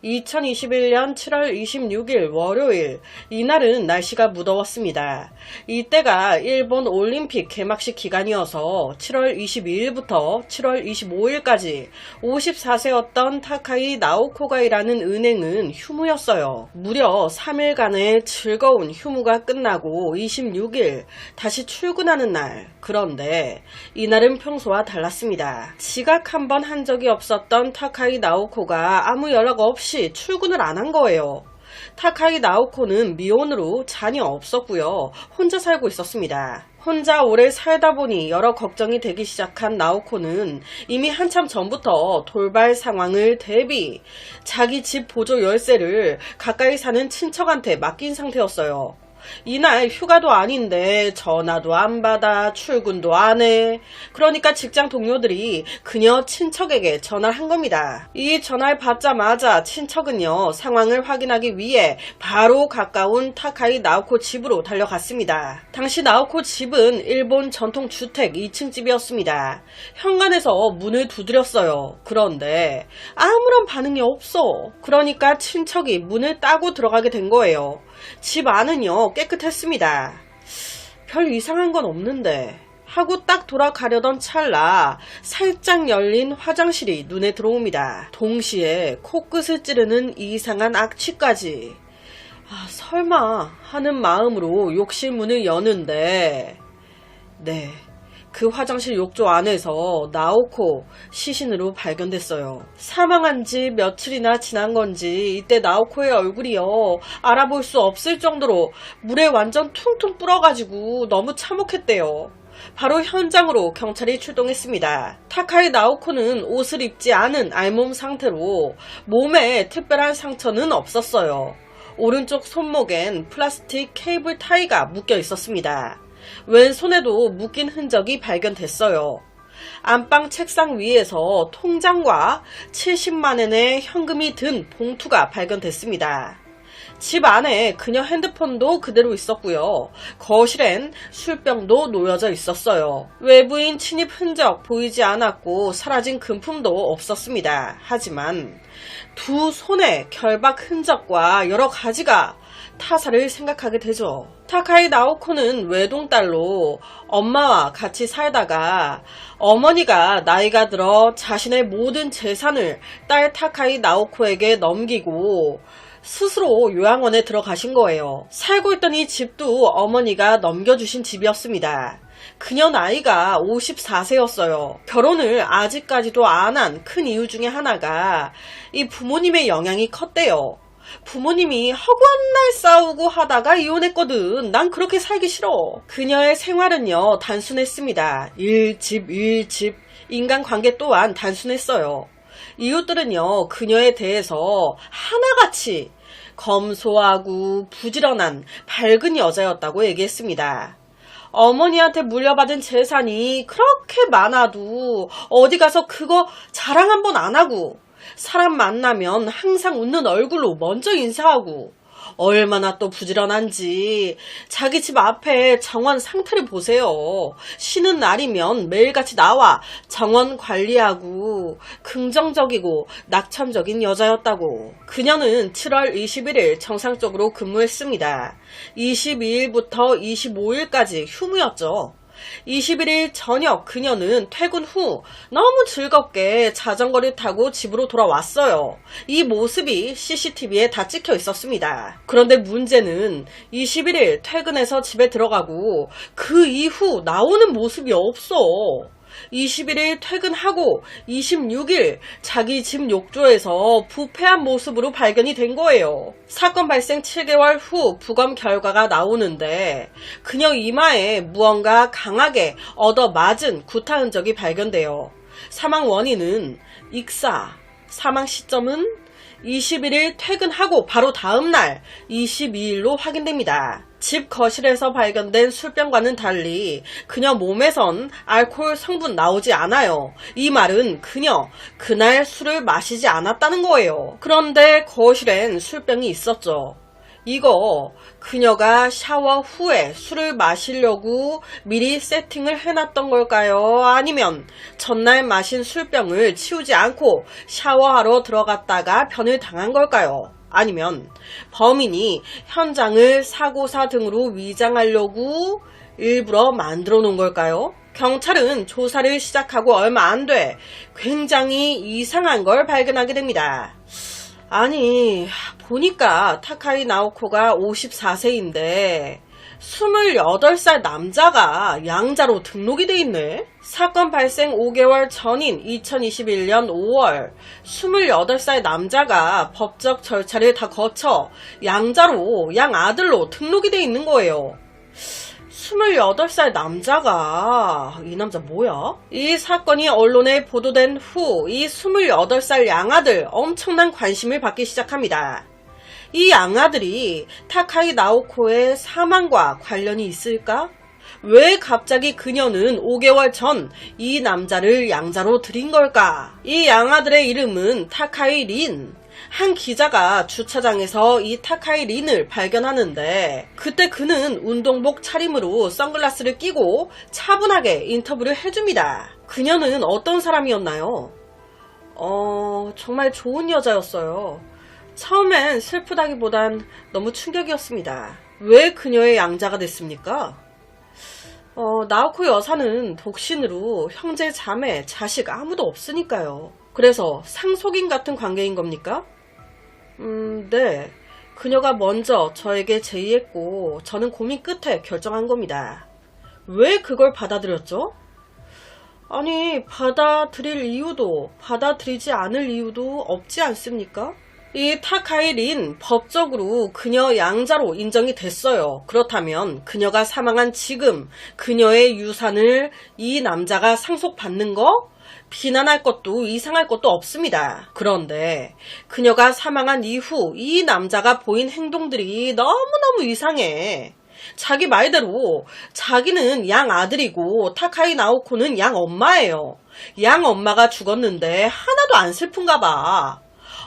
2021년 7월 26일 월요일, 이날은 날씨가 무더웠습니다. 이때가 일본 올림픽 개막식 기간이어서 7월 22일부터 7월 25일까지 54세였던 타카이 나오코가이라는 은행은 휴무였어요. 무려 3일간의 즐거운 휴무가 끝나고 26일 다시 출근하는 날. 그런데 이날은 평소와 달랐습니다. 지각 한 번 한 적이 없었던 타카이 나오코가 아무 연락 없이 출근을 안 한 거예요. 타카이 나오코는 미혼으로 자녀 없었고요. 혼자 살고 있었습니다. 혼자 오래 살다 보니 여러 걱정이 되기 시작한 나오코는 이미 한참 전부터 돌발 상황을 대비 자기 집 보조 열쇠를 가까이 사는 친척한테 맡긴 상태였어요. 이날 휴가도 아닌데 전화도 안 받아, 출근도 안 해. 그러니까 직장 동료들이 그녀 친척에게 전화를 한 겁니다. 이 전화를 받자마자 친척은요, 상황을 확인하기 위해 바로 가까운 타카이 나오코 집으로 달려갔습니다. 당시 나오코 집은 일본 전통 주택 2층 집이었습니다. 현관에서 문을 두드렸어요. 그런데 아무런 반응이 없어. 그러니까 친척이 문을 따고 들어가게 된 거예요. 집 안은요, 깨끗했습니다. 별 이상한 건 없는데 하고 딱 돌아가려던 찰나 살짝 열린 화장실이 눈에 들어옵니다. 동시에 코끝을 찌르는 이상한 악취까지. 설마 하는 마음으로 욕실 문을 여는데 그 화장실 욕조 안에서 나오코 시신으로 발견됐어요. 사망한 지 며칠이나 지난 건지 이때 나오코의 얼굴이요, 알아볼 수 없을 정도로 물에 완전 퉁퉁 불어가지고 너무 참혹했대요. 바로 현장으로 경찰이 출동했습니다. 타카이 나오코는 옷을 입지 않은 알몸 상태로 몸에 특별한 상처는 없었어요. 오른쪽 손목엔 플라스틱 케이블 타이가 묶여 있었습니다. 왼손에도 묶인 흔적이 발견됐어요. 안방 책상 위에서 통장과 70만엔의 현금이 든 봉투가 발견됐습니다. 집 안에 그녀 핸드폰도 그대로 있었고요. 거실엔 술병도 놓여져 있었어요. 외부인 침입 흔적 보이지 않았고 사라진 금품도 없었습니다. 하지만 두 손의 결박 흔적과 여러 가지가 타살을 생각하게 되죠. 타카이 나오코는 외동딸로 엄마와 같이 살다가 어머니가 나이가 들어 자신의 모든 재산을 딸 타카이 나오코에게 넘기고 스스로 요양원에 들어가신 거예요. 살고 있던 이 집도 어머니가 넘겨주신 집이었습니다. 그녀 나이가 54세였어요. 결혼을 아직까지도 안 한 큰 이유 중에 하나가 이 부모님의 영향이 컸대요. 부모님이 허구한 날 싸우고 하다가 이혼했거든. 난 그렇게 살기 싫어. 그녀의 생활은요, 단순했습니다. 일, 집, 인간관계 또한 단순했어요. 이웃들은요, 그녀에 대해서 하나같이 검소하고 부지런한 밝은 여자였다고 얘기했습니다. 어머니한테 물려받은 재산이 그렇게 많아도 어디 가서 그거 자랑 한번 안 하고, 사람 만나면 항상 웃는 얼굴로 먼저 인사하고, 얼마나 또 부지런한지 자기 집 앞에 정원 상태를 보세요. 쉬는 날이면 매일같이 나와 정원 관리하고 긍정적이고 낙천적인 여자였다고. 그녀는 7월 21일 정상적으로 근무했습니다. 22일부터 25일까지 휴무였죠. 21일 저녁 그녀는 퇴근 후 너무 즐겁게 자전거를 타고 집으로 돌아왔어요. 이 모습이 CCTV에 다 찍혀 있었습니다. 그런데 문제는 21일 퇴근해서 집에 들어가고 그 이후 나오는 모습이 없어. 21일 퇴근하고 26일 자기 집 욕조에서 부패한 모습으로 발견이 된 거예요. 사건 발생 7개월 후 부검 결과가 나오는데 그녀 이마에 무언가 강하게 얻어맞은 구타 흔적이 발견돼요. 사망 원인은 익사, 사망 시점은 21일 퇴근하고 바로 다음날 22일로 확인됩니다. 집 거실에서 발견된 술병과는 달리 그녀 몸에선 알코올 성분 나오지 않아요. 이 말은 그녀 그날 술을 마시지 않았다는 거예요. 그런데 거실엔 술병이 있었죠. 이거 그녀가 샤워 후에 술을 마시려고 미리 세팅을 해놨던 걸까요? 아니면 전날 마신 술병을 치우지 않고 샤워하러 들어갔다가 변을 당한 걸까요? 아니면 범인이 현장을 사고사 등으로 위장하려고 일부러 만들어 놓은 걸까요? 경찰은 조사를 시작하고 얼마 안 돼 굉장히 이상한 걸 발견하게 됩니다. 아니, 보니까 타카이 나오코가 54세인데 28살 남자가 양자로 등록이 돼 있네? 사건 발생 5개월 전인 2021년 5월 28살 남자가 법적 절차를 다 거쳐 양자로 양아들로 등록이 돼 있는 거예요. 28살 남자가, 이 남자 뭐야? 이 사건이 언론에 보도된 후 이 28살 양아들 엄청난 관심을 받기 시작합니다. 이 양아들이 타카이 나오코의 사망과 관련이 있을까? 왜 갑자기 그녀는 5개월 전 이 남자를 양자로 들인 걸까? 이 양아들의 이름은 타카이 린. 한 기자가 주차장에서 이 타카이 린을 발견하는데 그때 그는 운동복 차림으로 선글라스를 끼고 차분하게 인터뷰를 해줍니다. 그녀는 어떤 사람이었나요? 정말 좋은 여자였어요. 처음엔 슬프다기보단 너무 충격이었습니다. 왜 그녀의 양자가 됐습니까? 나오코 여사는 독신으로 형제, 자매, 자식 아무도 없으니까요. 그래서 상속인 같은 관계인 겁니까? 네. 그녀가 먼저 저에게 제의했고 저는 고민 끝에 결정한 겁니다. 왜 그걸 받아들였죠? 아니, 받아들일 이유도 받아들이지 않을 이유도 없지 않습니까? 이 타카이 린 법적으로 그녀 양자로 인정이 됐어요. 그렇다면 그녀가 사망한 지금 그녀의 유산을 이 남자가 상속받는 거? 비난할 것도 이상할 것도 없습니다. 그런데 그녀가 사망한 이후 이 남자가 보인 행동들이 너무너무 이상해. 자기 말대로 자기는 양 아들이고 타카이 나오코는 양 엄마예요. 양 엄마가 죽었는데 하나도 안 슬픈가 봐.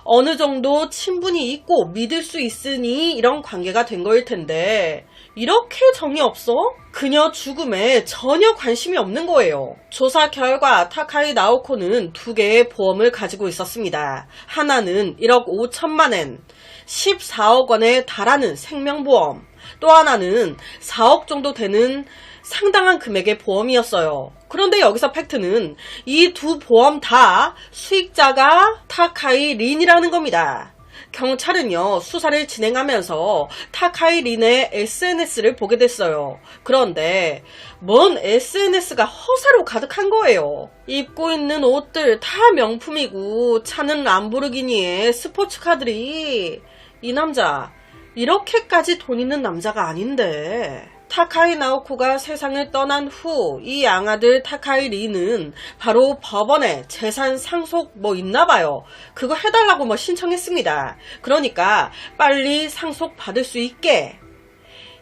어느 정도 친분이 있고 믿을 수 있으니 이런 관계가 된 거일 텐데 이렇게 정이 없어? 그녀 죽음에 전혀 관심이 없는 거예요. 조사 결과 타카이 나오코는 2개의 보험을 가지고 있었습니다. 하나는 1억 5천만 엔, 14억 원에 달하는 생명보험, 또 하나는 4억 정도 되는 상당한 금액의 보험이었어요. 그런데 여기서 팩트는 이 2 보험 다 수익자가 타카이 린이라는 겁니다. 경찰은요, 수사를 진행하면서 타카이 린의 SNS를 보게 됐어요. 그런데 뭔 SNS가 허세로 가득한 거예요. 입고 있는 옷들 다 명품이고 차는 람보르기니에 스포츠카들이, 이 남자 이렇게까지 돈 있는 남자가 아닌데. 타카이 나오코가 세상을 떠난 후 이 양아들 타카이 린은 바로 법원에 재산 상속 뭐 있나봐요. 그거 해달라고 뭐 신청했습니다. 그러니까 빨리 상속 받을 수 있게.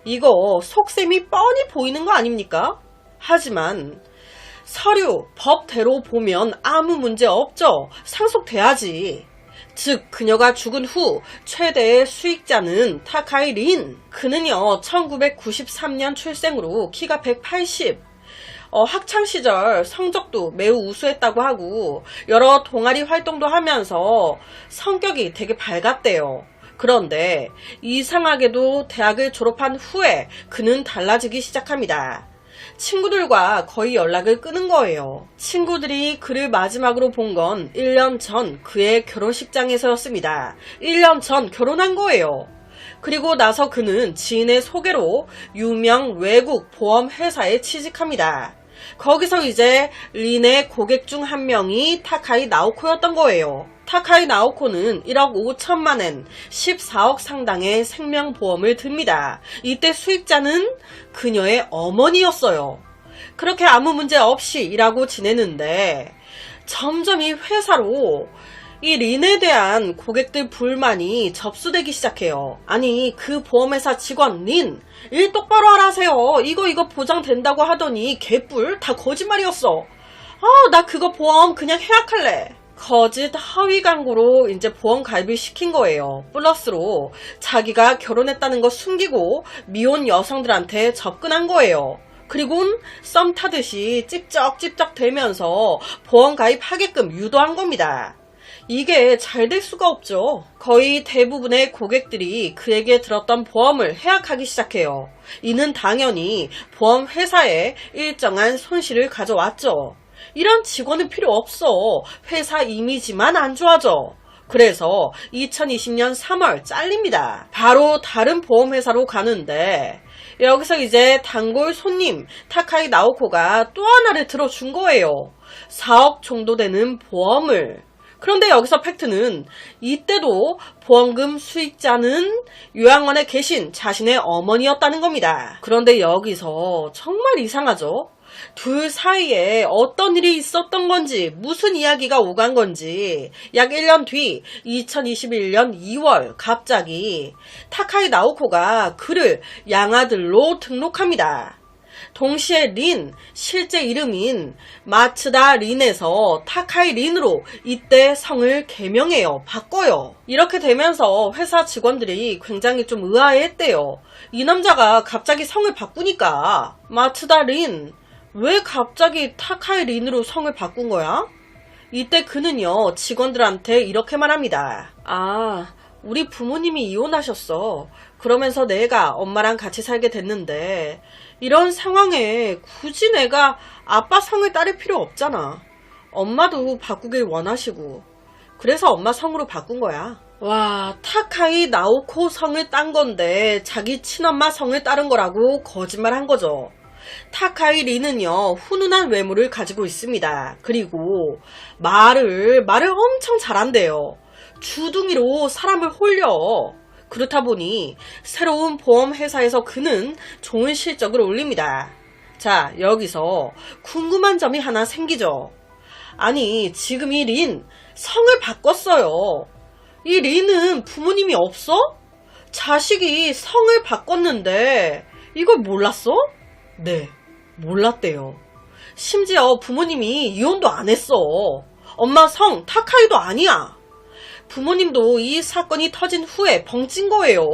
이거 속셈이 뻔히 보이는 거 아닙니까? 하지만 서류, 법대로 보면 아무 문제 없죠. 상속돼야지. 즉 그녀가 죽은 후 최대의 수익자는 타카이 린. 그는요 1993년 출생으로 키가 180, 학창시절 성적도 매우 우수했다고 하고 여러 동아리 활동도 하면서 성격이 되게 밝았대요. 그런데 이상하게도 대학을 졸업한 후에 그는 달라지기 시작합니다. 친구들과 거의 연락을 끊은 거예요. 친구들이 그를 마지막으로 본 건 1년 전 그의 결혼식장에서였습니다. 1년 전 결혼한 거예요. 그리고 나서 그는 지인의 소개로 유명 외국 보험 회사에 취직합니다. 거기서 이제 린의 고객 중 한 명이 타카이 나오코였던 거예요. 타카이 나오코는 1억 5천만 엔, 14억 상당의 생명보험을 듭니다. 이때 수익자는 그녀의 어머니였어요. 그렇게 아무 문제 없이 일하고 지내는데 점점 이 회사로 이 린에 대한 고객들 불만이 접수되기 시작해요. 아니, 그 보험회사 직원 린, 일 똑바로 하라세요. 이거 보장된다고 하더니 개뿔 다 거짓말이었어. 나 그거 보험 그냥 해약할래. 거짓 허위 광고로 이제 보험 가입을 시킨 거예요. 플러스로 자기가 결혼했다는 거 숨기고 미혼 여성들한테 접근한 거예요. 그리고는 썸 타듯이 찝쩍찝쩍 대면서 보험 가입하게끔 유도한 겁니다. 이게 잘 될 수가 없죠. 거의 대부분의 고객들이 그에게 들었던 보험을 해약하기 시작해요. 이는 당연히 보험 회사에 일정한 손실을 가져왔죠. 이런 직원은 필요 없어. 회사 이미지만 안 좋아져. 그래서 2020년 3월 잘립니다. 바로 다른 보험회사로 가는데 여기서 이제 단골 손님 타카이 나오코가 또 하나를 들어준 거예요. 4억 정도 되는 보험을. 그런데 여기서 팩트는 이때도 보험금 수익자는 요양원에 계신 자신의 어머니였다는 겁니다. 그런데 여기서 정말 이상하죠? 둘 사이에 어떤 일이 있었던 건지, 무슨 이야기가 오간 건지 약 1년 뒤 2021년 2월 갑자기 타카이 나오코가 그를 양아들로 등록합니다. 동시에 린, 실제 이름인 마츠다 린에서 타카이 린으로 이때 성을 개명해요. 바꿔요. 이렇게 되면서 회사 직원들이 굉장히 좀 의아해했대요. 이 남자가 갑자기 성을 바꾸니까 마츠다 린, 왜 갑자기 타카이 린으로 성을 바꾼 거야? 이때 그는요, 직원들한테 이렇게 말합니다. 우리 부모님이 이혼하셨어. 그러면서 내가 엄마랑 같이 살게 됐는데 이런 상황에 굳이 내가 아빠 성을 따를 필요 없잖아. 엄마도 바꾸길 원하시고 그래서 엄마 성으로 바꾼 거야. 와, 타카이 나오코 성을 딴 건데 자기 친엄마 성을 따른 거라고 거짓말한 거죠. 타카이 리는요, 훈훈한 외모를 가지고 있습니다. 그리고 말을 엄청 잘한대요. 주둥이로 사람을 홀려. 그렇다 보니 새로운 보험회사에서 그는 좋은 실적을 올립니다. 자, 여기서 궁금한 점이 하나 생기죠. 아니, 지금 이 린 성을 바꿨어요. 이 린은 부모님이 없어? 자식이 성을 바꿨는데 이걸 몰랐어? 네, 몰랐대요. 심지어 부모님이 이혼도 안 했어. 엄마 성 타카이도 아니야. 부모님도 이 사건이 터진 후에 벙찐 거예요.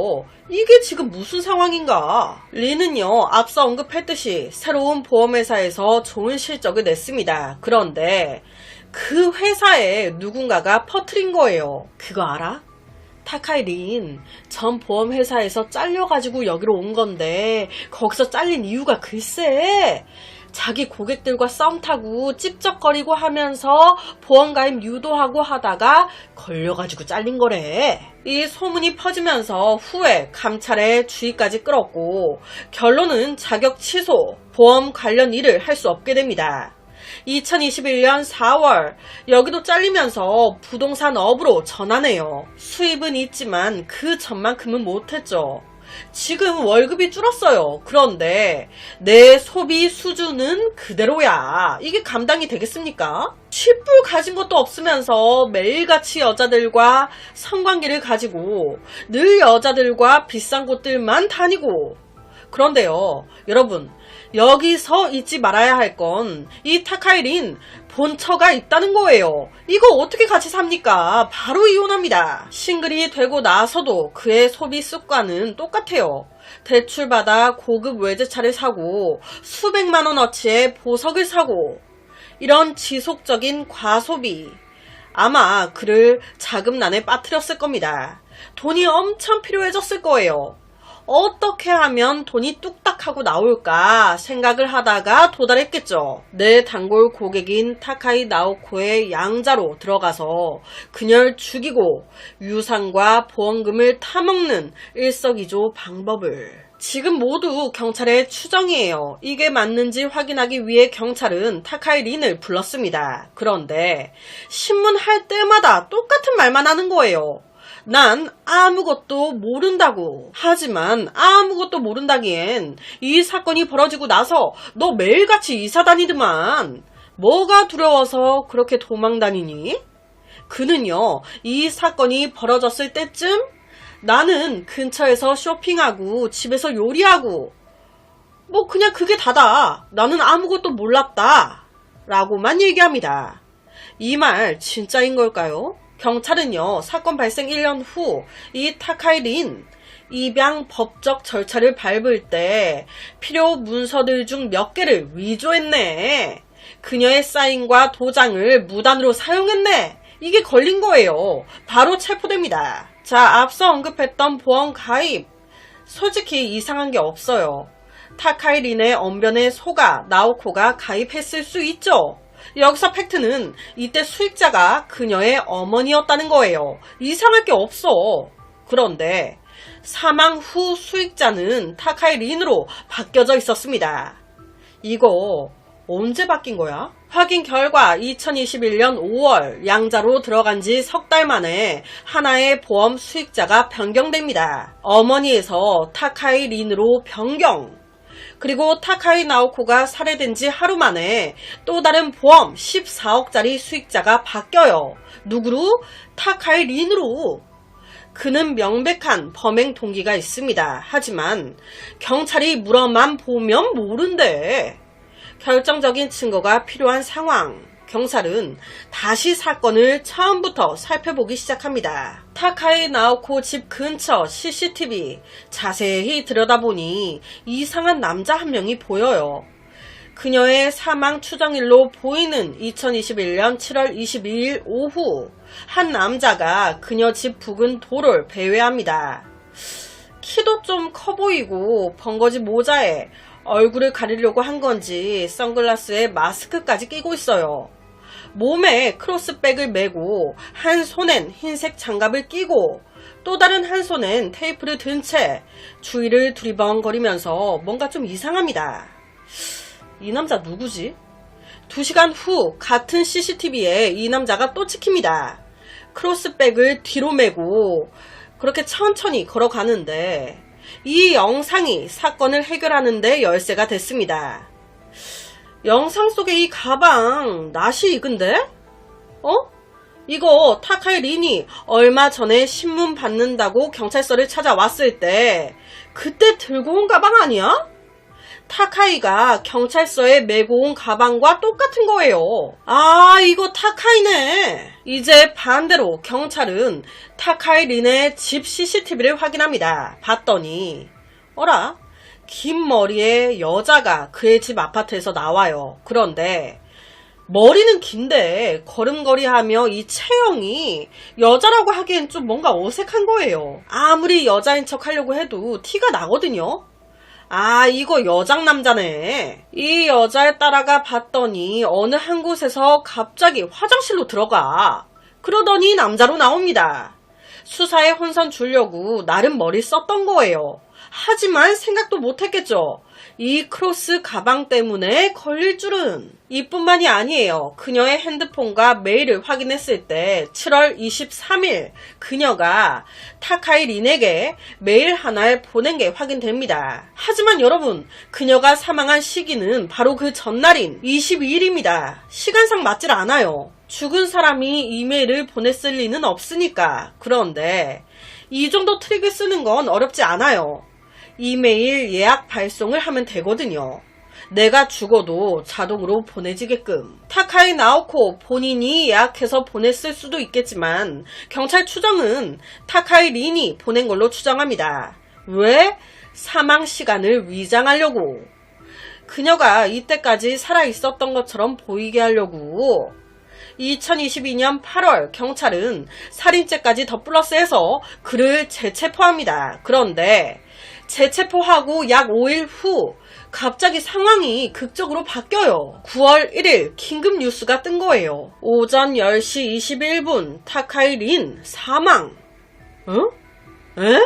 이게 지금 무슨 상황인가? 리는요, 앞서 언급했듯이 새로운 보험회사에서 좋은 실적을 냈습니다. 그런데 그 회사에 누군가가 퍼뜨린 거예요. 그거 알아? 타카이 린 전 보험회사에서 잘려가지고 여기로 온 건데 거기서 잘린 이유가 글쎄 자기 고객들과 썸 타고 찝쩍거리고 하면서 보험가입 유도하고 하다가 걸려가지고 잘린 거래. 이 소문이 퍼지면서 후에 감찰에 주의까지 끌었고 결론은 자격 취소, 보험 관련 일을 할 수 없게 됩니다. 2021년 4월 여기도 잘리면서 부동산 업으로 전환해요. 수입은 있지만 그 전만큼은 못했죠. 지금 월급이 줄었어요. 그런데 내 소비 수준은 그대로야. 이게 감당이 되겠습니까? 쥐뿔 가진 것도 없으면서 매일같이 여자들과 성관계를 가지고 늘 여자들과 비싼 곳들만 다니고. 그런데요, 여러분, 여기서 잊지 말아야 할 건 이 타카이 린 본처가 있다는 거예요. 이거 어떻게 같이 삽니까? 바로 이혼합니다. 싱글이 되고 나서도 그의 소비 습관은 똑같아요. 대출받아 고급 외제차를 사고 수백만 원어치의 보석을 사고 이런 지속적인 과소비. 아마 그를 자금난에 빠뜨렸을 겁니다. 돈이 엄청 필요해졌을 거예요. 어떻게 하면 돈이 뚝딱하고 나올까 생각을 하다가 도달했겠죠. 내 단골 고객인 타카이 나오코의 양자로 들어가서 그녀를 죽이고 유산과 보험금을 타먹는 일석이조 방법을. 지금 모두 경찰의 추정이에요. 이게 맞는지 확인하기 위해 경찰은 타카이 린을 불렀습니다. 그런데 신문 할 때마다 똑같은 말만 하는 거예요. 난 아무것도 모른다고. 하지만 아무것도 모른다기엔 이 사건이 벌어지고 나서 너 매일같이 이사 다니더만. 뭐가 두려워서 그렇게 도망 다니니? 그는요, 이 사건이 벌어졌을 때쯤 나는 근처에서 쇼핑하고 집에서 요리하고 뭐 그냥 그게 다다. 나는 아무것도 몰랐다. 라고만 얘기합니다. 이 말 진짜인 걸까요? 경찰은요, 사건 발생 1년 후 이 타카이 린 입양 법적 절차를 밟을 때 필요 문서들 중 몇 개를 위조했네. 그녀의 사인과 도장을 무단으로 사용했네. 이게 걸린 거예요. 바로 체포됩니다. 자, 앞서 언급했던 보험 가입. 솔직히 이상한 게 없어요. 타카이 린의 언변에 속아 나오코가 가입했을 수 있죠. 여기서 팩트는 이때 수익자가 그녀의 어머니였다는 거예요. 이상할 게 없어. 그런데 사망 후 수익자는 타카이 린으로 바뀌어져 있었습니다. 이거 언제 바뀐 거야? 확인 결과 2021년 5월 양자로 들어간 지 석 달 만에 하나의 보험 수익자가 변경됩니다. 어머니에서 타카이 린으로 변경. 그리고 타카이 나오코가 살해된 지 하루 만에 또 다른 보험 14억짜리 수익자가 바뀌어요. 누구로? 타카이 린으로. 그는 명백한 범행 동기가 있습니다. 하지만 경찰이 물어만 보면 모른대. 결정적인 증거가 필요한 상황. 경찰은 다시 사건을 처음부터 살펴보기 시작합니다. 타카이 나오코 집 근처 CCTV 자세히 들여다보니 이상한 남자 한 명이 보여요. 그녀의 사망 추정일로 보이는 2021년 7월 22일 오후 한 남자가 그녀 집 부근 도로를 배회합니다. 키도 좀 커 보이고 번거지 모자에 얼굴을 가리려고 한 건지 선글라스에 마스크까지 끼고 있어요. 몸에 크로스백을 메고 한 손엔 흰색 장갑을 끼고 또 다른 한 손엔 테이프를 든 채 주위를 두리번거리면서 뭔가 좀 이상합니다. 이 남자 누구지? 2시간 후 같은 CCTV에 이 남자가 또 찍힙니다. 크로스백을 뒤로 메고 그렇게 천천히 걸어가는데 이 영상이 사건을 해결하는 데 열쇠가 됐습니다. 영상 속의 이 가방 낯이 익은데? 이거 타카이 린이 얼마 전에 신문 받는다고 경찰서를 찾아왔을 때 그때 들고 온 가방 아니야? 타카이가 경찰서에 메고 온 가방과 똑같은 거예요. 아, 이거 타카이네. 이제 반대로 경찰은 타카이 린의 집 CCTV를 확인합니다. 봤더니 어라? 긴 머리의 여자가 그의 집 아파트에서 나와요. 그런데 머리는 긴데 걸음걸이하며 이 체형이 여자라고 하기엔 좀 뭔가 어색한 거예요. 아무리 여자인 척 하려고 해도 티가 나거든요. 아, 이거 여장 남자네. 이 여자를 따라가 봤더니 어느 한 곳에서 갑자기 화장실로 들어가. 그러더니 남자로 나옵니다. 수사에 혼선 주려고 나름 머리 썼던 거예요. 하지만 생각도 못했겠죠. 이 크로스 가방 때문에 걸릴 줄은. 이뿐만이 아니에요. 그녀의 핸드폰과 메일을 확인했을 때 7월 23일 그녀가 타카이 린에게 메일 하나를 보낸 게 확인됩니다. 하지만 여러분, 그녀가 사망한 시기는 바로 그 전날인 22일입니다. 시간상 맞질 않아요. 죽은 사람이 이메일을 보냈을 리는 없으니까. 그런데 이 정도 트릭을 쓰는 건 어렵지 않아요. 이메일 예약 발송을 하면 되거든요. 내가 죽어도 자동으로 보내지게끔. 타카이 나오코 본인이 예약해서 보냈을 수도 있겠지만 경찰 추정은 타카이 린이 보낸 걸로 추정합니다. 왜? 사망 시간을 위장하려고. 그녀가 이때까지 살아있었던 것처럼 보이게 하려고. 2022년 8월 경찰은 살인죄까지 덧플러스해서 그를 재체포합니다. 그런데 재체포하고 약 5일 후 갑자기 상황이 극적으로 바뀌어요. 9월 1일 긴급 뉴스가 뜬 거예요. 오전 10시 21분 타카이 린 사망. 에?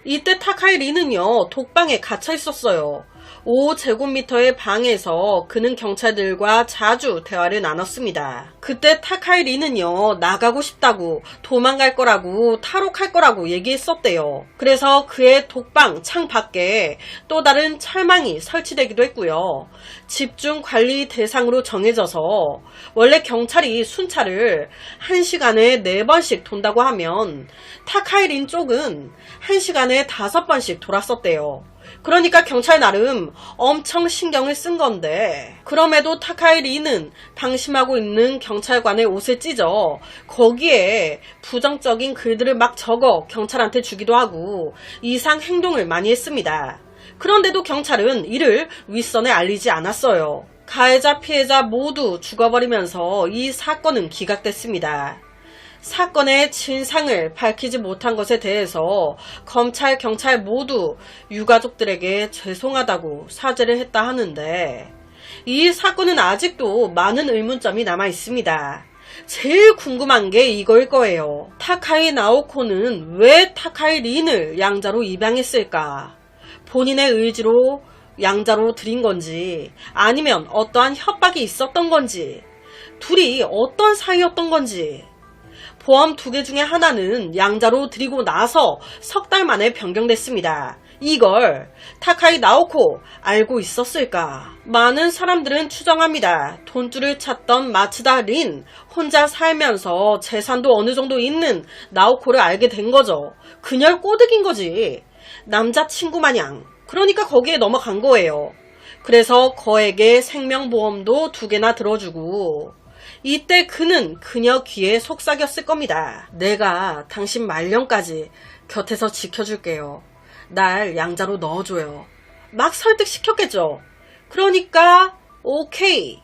이때 타카이 린은요, 독방에 갇혀 있었어요. 5제곱미터의 방에서 그는 경찰들과 자주 대화를 나눴습니다. 그때 타카이 린은요, 나가고 싶다고, 도망갈 거라고, 탈옥할 거라고 얘기했었대요. 그래서 그의 독방 창 밖에 또 다른 철망이 설치되기도 했고요. 집중 관리 대상으로 정해져서 원래 경찰이 순찰을 1시간에 4번씩 돈다고 하면 타카이 린 쪽은 1시간에 5번씩 돌았었대요. 그러니까 경찰 나름 엄청 신경을 쓴 건데, 그럼에도 타카이 린은 방심하고 있는 경찰 경찰관의 옷을 찢어 거기에 부정적인 글들을 막 적어 경찰한테 주기도 하고 이상 행동을 많이 했습니다. 그런데도 경찰은 이를 윗선에 알리지 않았어요. 가해자 피해자 모두 죽어버리면서 이 사건은 기각됐습니다. 사건의 진상을 밝히지 못한 것에 대해서 검찰, 경찰 모두 유가족들에게 죄송하다고 사죄를 했다 하는데 이 사건은 아직도 많은 의문점이 남아 있습니다. 제일 궁금한 게 이거일 거예요. 타카이 나오코는 왜 타카이 린을 양자로 입양했을까? 본인의 의지로 양자로 들인 건지 아니면 어떠한 협박이 있었던 건지 둘이 어떤 사이였던 건지 보험 2개 중에 하나는 양자로 들이고 나서 석 달 만에 변경됐습니다. 이걸 타카이 나오코 알고 있었을까? 많은 사람들은 추정합니다. 돈줄을 찾던 마츠다 린 혼자 살면서 재산도 어느 정도 있는 나오코를 알게 된 거죠. 그녀를 꼬드긴 거지. 남자친구 마냥. 그러니까 거기에 넘어간 거예요. 그래서 거액의 생명보험도 2개나 들어주고 이때 그는 그녀 귀에 속삭였을 겁니다. 내가 당신 말년까지 곁에서 지켜줄게요. 날 양자로 넣어줘요. 막 설득시켰겠죠. 그러니까 오케이.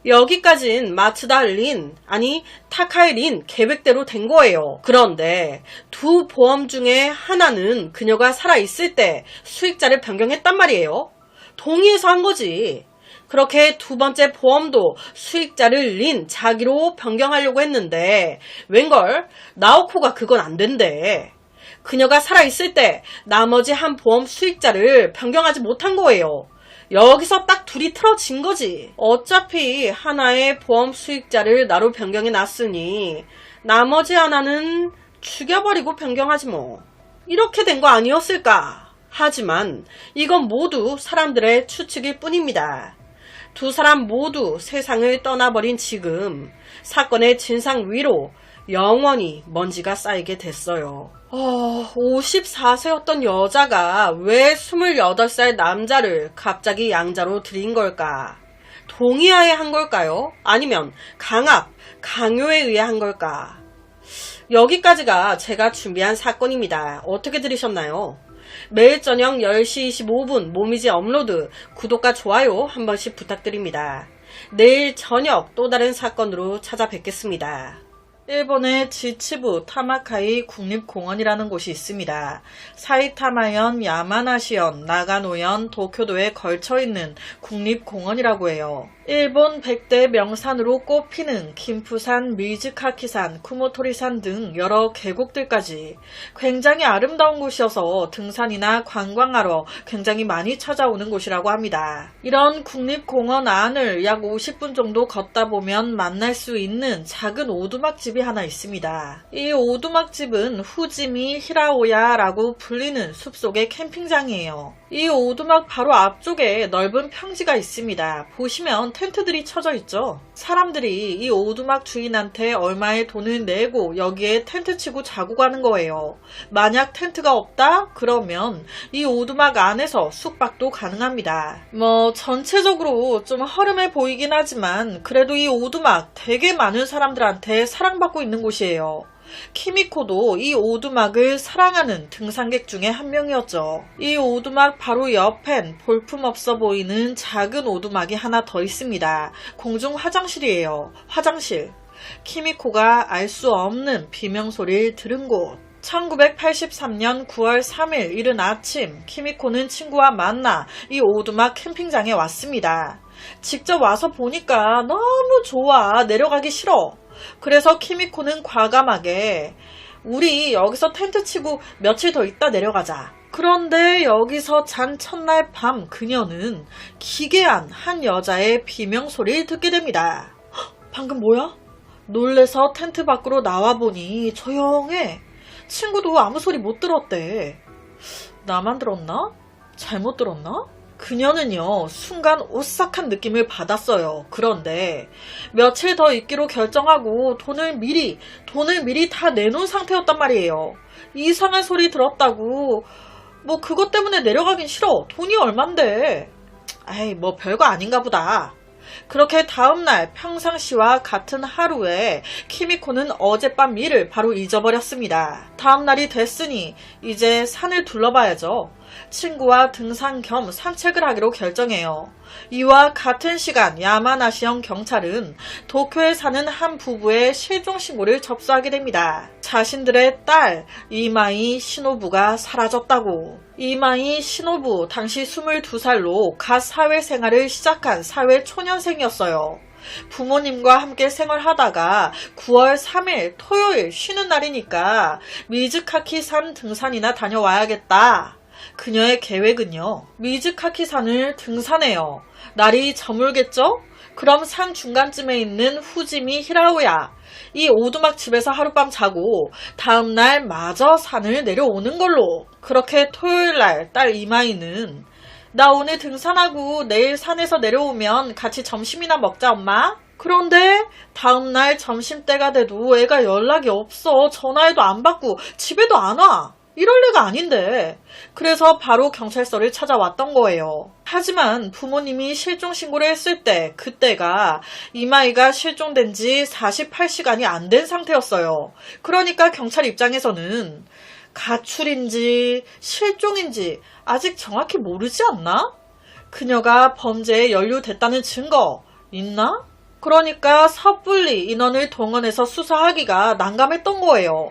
여기까진 마츠다 린, 아니 타카이 린 계획대로 된 거예요. 그런데 두 보험 중에 하나는 그녀가 살아있을 때 수익자를 변경했단 말이에요. 동의해서 한 거지. 그렇게 2번째 보험도 수익자를 린 자기로 변경하려고 했는데 웬걸 나오코가 그건 안 된대. 그녀가 살아있을 때 나머지 한 보험 수익자를 변경하지 못한 거예요. 여기서 딱 둘이 틀어진 거지. 어차피 하나의 보험 수익자를 나로 변경해 놨으니 나머지 하나는 죽여버리고 변경하지 뭐. 이렇게 된 거 아니었을까? 하지만 이건 모두 사람들의 추측일 뿐입니다. 두 사람 모두 세상을 떠나버린 지금 사건의 진상 위로 영원히 먼지가 쌓이게 됐어요. 54세였던 여자가 왜 28살 남자를 갑자기 양자로 들인 걸까? 동의하에 한 걸까요? 아니면 강요에 의해 한 걸까? 여기까지가 제가 준비한 사건입니다. 어떻게 들으셨나요? 매일 저녁 10시 25분 모미지 업로드 구독과 좋아요 한 번씩 부탁드립니다. 내일 저녁 또 다른 사건으로 찾아뵙겠습니다. 일본의 지치부 타마카이 국립공원이라는 곳이 있습니다. 사이타마현, 야마나시현, 나가노현, 도쿄도에 걸쳐있는 국립공원이라고 해요. 일본 100대 명산으로 꼽히는 김푸산, 미즈카키산, 쿠모토리산 등 여러 계곡들까지 굉장히 아름다운 곳이어서 등산이나 관광하러 굉장히 많이 찾아오는 곳이라고 합니다. 이런 국립공원 안을 약 50분 정도 걷다 보면 만날 수 있는 작은 오두막집이 하나 있습니다. 이 오두막집은 후지미 히라오야라고 불리는 숲속의 캠핑장이에요. 이 오두막 바로 앞쪽에 넓은 평지가 있습니다. 보시면 텐트들이 쳐져 있죠. 사람들이 이 오두막 주인한테 얼마의 돈을 내고 여기에 텐트 치고 자고 가는 거예요. 만약 텐트가 없다? 그러면 이 오두막 안에서 숙박도 가능합니다. 전체적으로 좀 허름해 보이긴 하지만 그래도 이 오두막 되게 많은 사람들한테 사랑받고 있는 곳이에요. 키미코도 이 오두막을 사랑하는 등산객 중에 한 명이었죠. 이 오두막 바로 옆엔 볼품없어 보이는 작은 오두막이 하나 더 있습니다. 공중 화장실이에요. 화장실. 키미코가 알 수 없는 비명소리를 들은 곳. 1983년 9월 3일 이른 아침 키미코는 친구와 만나 이 오두막 캠핑장에 왔습니다. 직접 와서 보니까 너무 좋아. 내려가기 싫어. 그래서 키미코는 과감하게 우리 여기서 텐트 치고 며칠 더 있다 내려가자. 그런데 여기서 잔 첫날 밤 그녀는 기괴한 한 여자의 비명소리를 듣게 됩니다. 방금 뭐야? 놀래서 텐트 밖으로 나와보니 조용해. 친구도 아무 소리 못 들었대. 나만 들었나? 잘못 들었나? 그녀는요 순간 오싹한 느낌을 받았어요. 그런데 며칠 더 있기로 결정하고 돈을 미리 다 내놓은 상태였단 말이에요. 이상한 소리 들었다고 그것 때문에 내려가긴 싫어. 돈이 얼만데. 별거 아닌가 보다. 그렇게 다음날 평상시와 같은 하루에 키미코는 어젯밤 일을 바로 잊어버렸습니다. 다음날이 됐으니 이제 산을 둘러봐야죠. 친구와 등산 겸 산책을 하기로 결정해요. 이와 같은 시간 야마나시현 경찰은 도쿄에 사는 한 부부의 실종 신고를 접수하게 됩니다. 자신들의 딸 이마이 시노부가 사라졌다고. 이마이 시노부 당시 22살로 갓 사회생활을 시작한 사회초년생이었어요. 부모님과 함께 생활하다가 9월 3일 토요일 쉬는 날이니까 미즈카키산 등산이나 다녀와야겠다. 그녀의 계획은요. 미즈카키산을 등산해요. 날이 저물겠죠? 그럼 산 중간쯤에 있는 후지미 히라오야. 이 오두막 집에서 하룻밤 자고 다음날 마저 산을 내려오는 걸로. 그렇게 토요일날 딸 이마이는 나 오늘 등산하고 내일 산에서 내려오면 같이 점심이나 먹자 엄마. 그런데 다음날 점심때가 돼도 애가 연락이 없어. 전화해도 안 받고 집에도 안 와. 이럴 리가 아닌데. 그래서 바로 경찰서를 찾아왔던 거예요. 하지만 부모님이 실종신고를 했을 때 그때가 이마이가 실종된 지 48시간이 안 된 상태였어요. 그러니까 경찰 입장에서는 가출인지 실종인지 아직 정확히 모르지 않나? 그녀가 범죄에 연루됐다는 증거 있나? 그러니까 섣불리 인원을 동원해서 수사하기가 난감했던 거예요.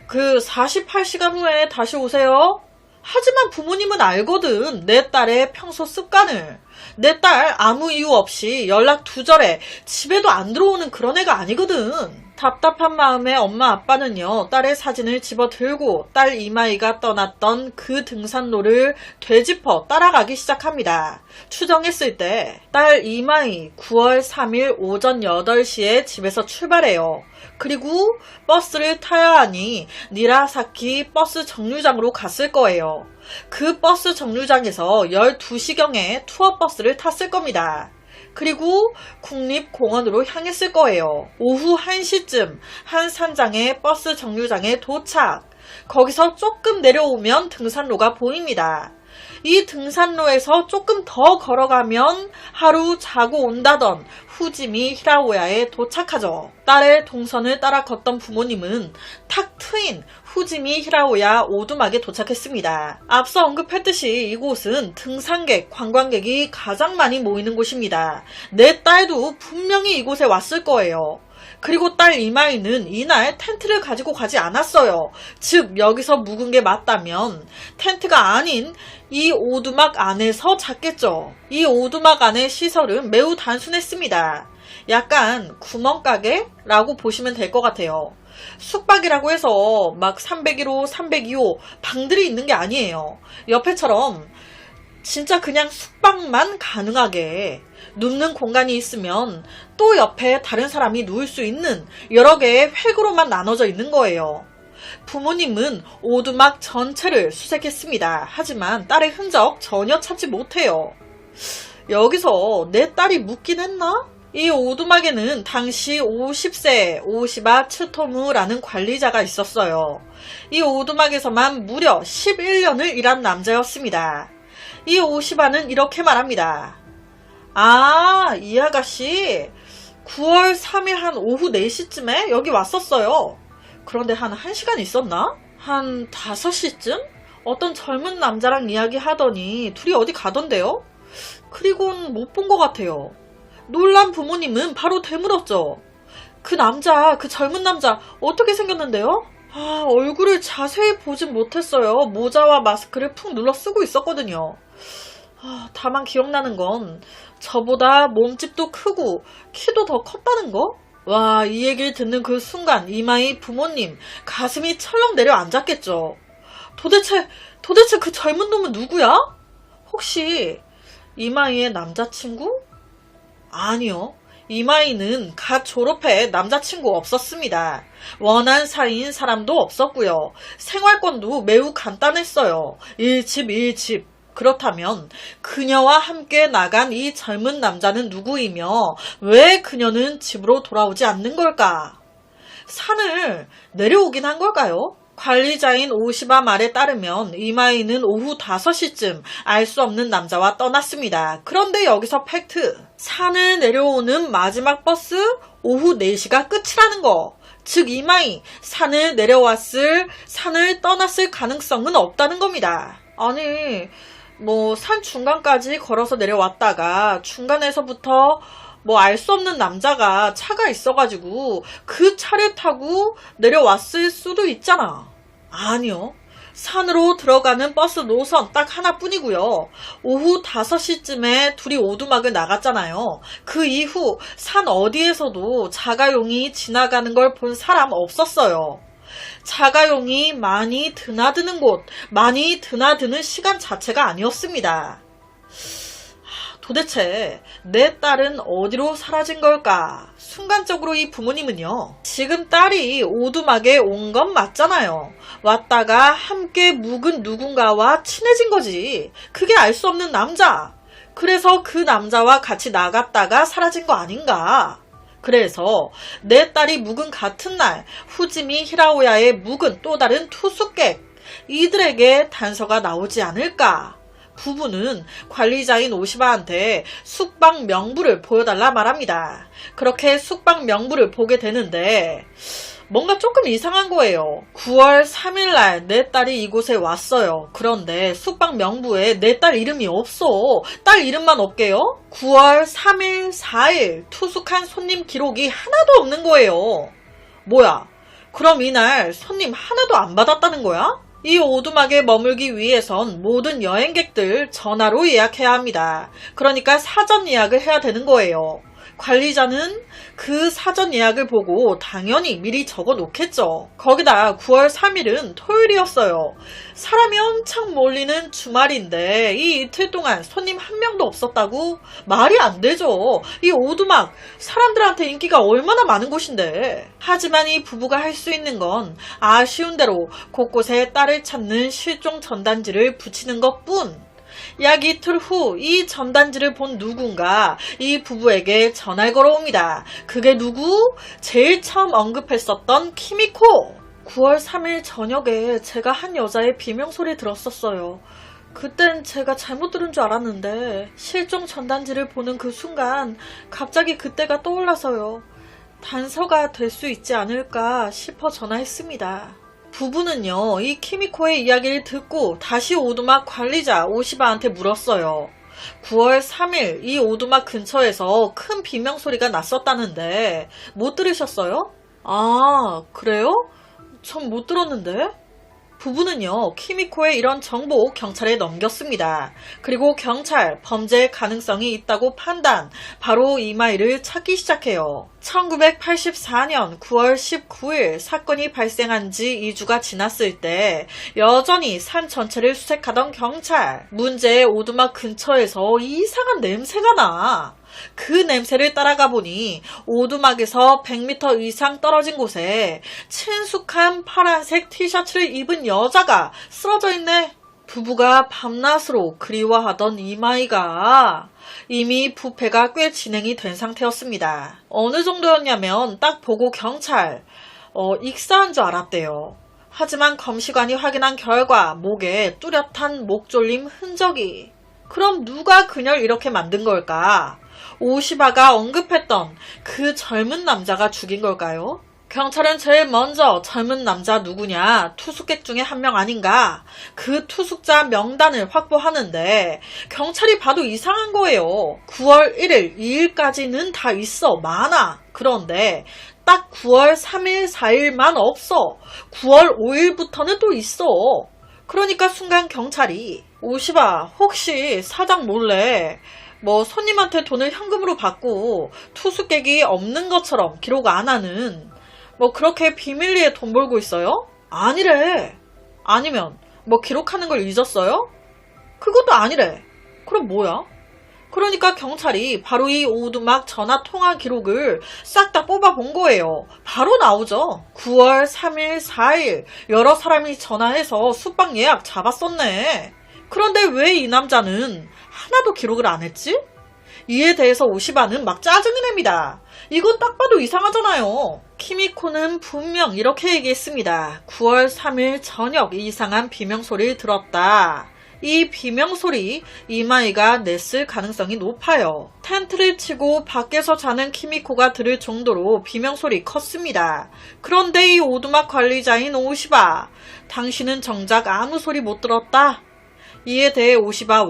그 48시간 후에 다시 오세요? 하지만 부모님은 알거든. 내 딸의 평소 습관을. 내 딸 아무 이유 없이 연락 두절에 집에도 안 들어오는 그런 애가 아니거든. 답답한 마음에 엄마 아빠는요. 딸의 사진을 집어들고 딸 이마이가 떠났던 그 등산로를 되짚어 따라가기 시작합니다. 추정했을 때 딸 이마이 9월 3일 오전 8시에 집에서 출발해요. 그리고 버스를 타야 하니 니라사키 버스 정류장으로 갔을 거예요. 그 버스 정류장에서 12시경에 투어버스를 탔을 겁니다. 그리고 국립공원으로 향했을 거예요. 오후 1시쯤 한 산장의 버스 정류장에 도착. 거기서 조금 내려오면 등산로가 보입니다. 이 등산로에서 조금 더 걸어가면 하루 자고 온다던 후지미 히라오야에 도착하죠. 딸의 동선을 따라 걷던 부모님은 탁 트인 후지미 히라오야 오두막에 도착했습니다. 앞서 언급했듯이 이곳은 등산객, 관광객이 가장 많이 모이는 곳입니다. 내 딸도 분명히 이곳에 왔을 거예요. 그리고 딸 이마이는 이날 텐트를 가지고 가지 않았어요. 즉 여기서 묵은 게 맞다면 텐트가 아닌 이 오두막 안에서 잤겠죠. 이 오두막 안의 시설은 매우 단순했습니다. 약간 구멍가게라고 보시면 될 것 같아요. 숙박이라고 해서 막 301호, 302호 방들이 있는 게 아니에요. 옆에처럼 진짜 그냥 숙박만 가능하게 눕는 공간이 있으면 또 옆에 다른 사람이 누울 수 있는 여러 개의 획으로만 나눠져 있는 거예요. 부모님은 오두막 전체를 수색했습니다. 하지만 딸의 흔적 전혀 찾지 못해요. 여기서 내 딸이 묵긴 했나? 이 오두막에는 당시 50세 오시바 츠토무라는 관리자가 있었어요. 이 오두막에서만 무려 11년을 일한 남자였습니다. 이 오시바는 이렇게 말합니다. 아, 이 아가씨 9월 3일 한 오후 4시쯤에 여기 왔었어요. 그런데 한 1시간 있었나? 한 5시쯤? 어떤 젊은 남자랑 이야기하더니 둘이 어디 가던데요? 그리고는 못 본 것 같아요. 놀란 부모님은 바로 되물었죠. 그 남자, 그 젊은 남자 어떻게 생겼는데요? 아, 얼굴을 자세히 보진 못했어요. 모자와 마스크를 푹 눌러 쓰고 있었거든요. 다만 기억나는 건 저보다 몸집도 크고 키도 더 컸다는 거? 와, 이 얘기를 듣는 그 순간 이마이 부모님 가슴이 철렁 내려앉았겠죠. 도대체 그 젊은 놈은 누구야? 혹시 이마이의 남자친구? 아니요. 이마이는 갓 졸업해 남자친구 없었습니다. 원한 사이인 사람도 없었고요. 생활권도 매우 간단했어요. 1집 1집. 그렇다면 그녀와 함께 나간 이 젊은 남자는 누구이며 왜 그녀는 집으로 돌아오지 않는 걸까? 산을 내려오긴 한 걸까요? 관리자인 오시바 말에 따르면 이마이는 오후 5시쯤 알 수 없는 남자와 떠났습니다. 그런데 여기서 팩트. 산을 내려오는 마지막 버스 오후 4시가 끝이라는 거. 즉 이마이 산을 떠났을 가능성은 없다는 겁니다. 아니 산 중간까지 걸어서 내려왔다가 중간에서부터 알 수 없는 남자가 차가 있어가지고 그 차를 타고 내려왔을 수도 있잖아. 아니요. 산으로 들어가는 버스 노선 딱 하나뿐이고요. 오후 5시쯤에 둘이 오두막을 나갔잖아요. 그 이후 산 어디에서도 자가용이 지나가는 걸 본 사람 없었어요. 자가용이 많이 드나드는 곳, 많이 드나드는 시간 자체가 아니었습니다. 도대체 내 딸은 어디로 사라진 걸까? 순간적으로 이 부모님은요. 지금 딸이 오두막에 온 건 맞잖아요. 왔다가 함께 묵은 누군가와 친해진 거지. 그게 알 수 없는 남자. 그래서 그 남자와 같이 나갔다가 사라진 거 아닌가? 그래서 내 딸이 묵은 같은 날 후지미 히라오야의 묵은 또 다른 투숙객. 이들에게 단서가 나오지 않을까? 부부는 관리자인 오시바한테 숙박 명부를 보여달라 말합니다. 그렇게 숙박 명부를 보게 되는데 뭔가 조금 이상한 거예요. 9월 3일날 내 딸이 이곳에 왔어요. 그런데 숙박 명부에 내 딸 이름이 없어. 딸 이름만 없게요. 9월 3일, 4일 투숙한 손님 기록이 하나도 없는 거예요. 뭐야? 그럼 이날 손님 하나도 안 받았다는 거야? 이 오두막에 머물기 위해선 모든 여행객들 전화로 예약해야 합니다. 그러니까 사전 예약을 해야 되는 거예요. 관리자는 그 사전 예약을 보고 당연히 미리 적어 놓겠죠. 거기다 9월 3일은 토요일이었어요. 사람이 엄청 몰리는 주말인데 이 이틀 동안 손님 한 명도 없었다고? 말이 안 되죠. 이 오두막 사람들한테 인기가 얼마나 많은 곳인데. 하지만 이 부부가 할 수 있는 건 아쉬운 대로 곳곳에 딸을 찾는 실종 전단지를 붙이는 것뿐. 약 이틀 후 이 전단지를 본 누군가 이 부부에게 전화를 걸어옵니다. 그게 누구? 제일 처음 언급했었던 키미코. 9월 3일 저녁에 제가 한 여자의 비명소리 들었었어요. 그땐 제가 잘못 들은 줄 알았는데 실종 전단지를 보는 그 순간 갑자기 그때가 떠올라서요. 단서가 될 수 있지 않을까 싶어 전화했습니다. 부부는요, 이 키미코의 이야기를 듣고 다시 오두막 관리자 오시바한테 물었어요. 9월 3일 이 오두막 근처에서 큰 비명소리가 났었다는데 못 들으셨어요? 아, 그래요? 전 못 들었는데? 부부는요, 키미코의 이런 정보 경찰에 넘겼습니다. 그리고 경찰, 범죄 가능성이 있다고 판단, 바로 이마이를 찾기 시작해요. 1984년 9월 19일 사건이 발생한 지 2주가 지났을 때 여전히 산 전체를 수색하던 경찰, 문제의 오두막 근처에서 이상한 냄새가 나. 그 냄새를 따라가 보니 오두막에서 100m 이상 떨어진 곳에 친숙한 파란색 티셔츠를 입은 여자가 쓰러져 있네. 부부가 밤낮으로 그리워하던 이마이가 이미 부패가 꽤 진행이 된 상태였습니다. 어느 정도였냐면 딱 보고 경찰 익사한 줄 알았대요. 하지만 검시관이 확인한 결과 목에 뚜렷한 목졸림 흔적이. 그럼 누가 그녀를 이렇게 만든 걸까? 오시바가 언급했던 그 젊은 남자가 죽인 걸까요? 경찰은 제일 먼저 젊은 남자 누구냐, 투숙객 중에 한 명 아닌가, 그 투숙자 명단을 확보하는데 경찰이 봐도 이상한 거예요. 9월 1일, 2일까지는 다 있어, 많아. 그런데 딱 9월 3일, 4일만 없어. 9월 5일부터는 또 있어. 그러니까 순간 경찰이 오시바 혹시 사장 몰래 손님한테 돈을 현금으로 받고 투숙객이 없는 것처럼 기록 안 하는 그렇게 비밀리에 돈 벌고 있어요? 아니래. 아니면 기록하는 걸 잊었어요? 그것도 아니래. 그럼 뭐야? 그러니까 경찰이 바로 이 오두막 전화 통화 기록을 싹 다 뽑아본 거예요. 바로 나오죠. 9월 3일, 4일 여러 사람이 전화해서 숙박 예약 잡았었네. 그런데 왜 이 남자는 하나도 기록을 안 했지? 이에 대해서 오시바는 막 짜증을 냅니다. 이건 딱 봐도 이상하잖아요. 키미코는 분명 이렇게 얘기했습니다. 9월 3일 저녁 이상한 비명소리를 들었다. 이 비명소리 이마이가 냈을 가능성이 높아요. 텐트를 치고 밖에서 자는 키미코가 들을 정도로 비명소리 컸습니다. 그런데 이 오두막 관리자인 오시바, 당신은 정작 아무 소리 못 들었다? 이에 대해 오시바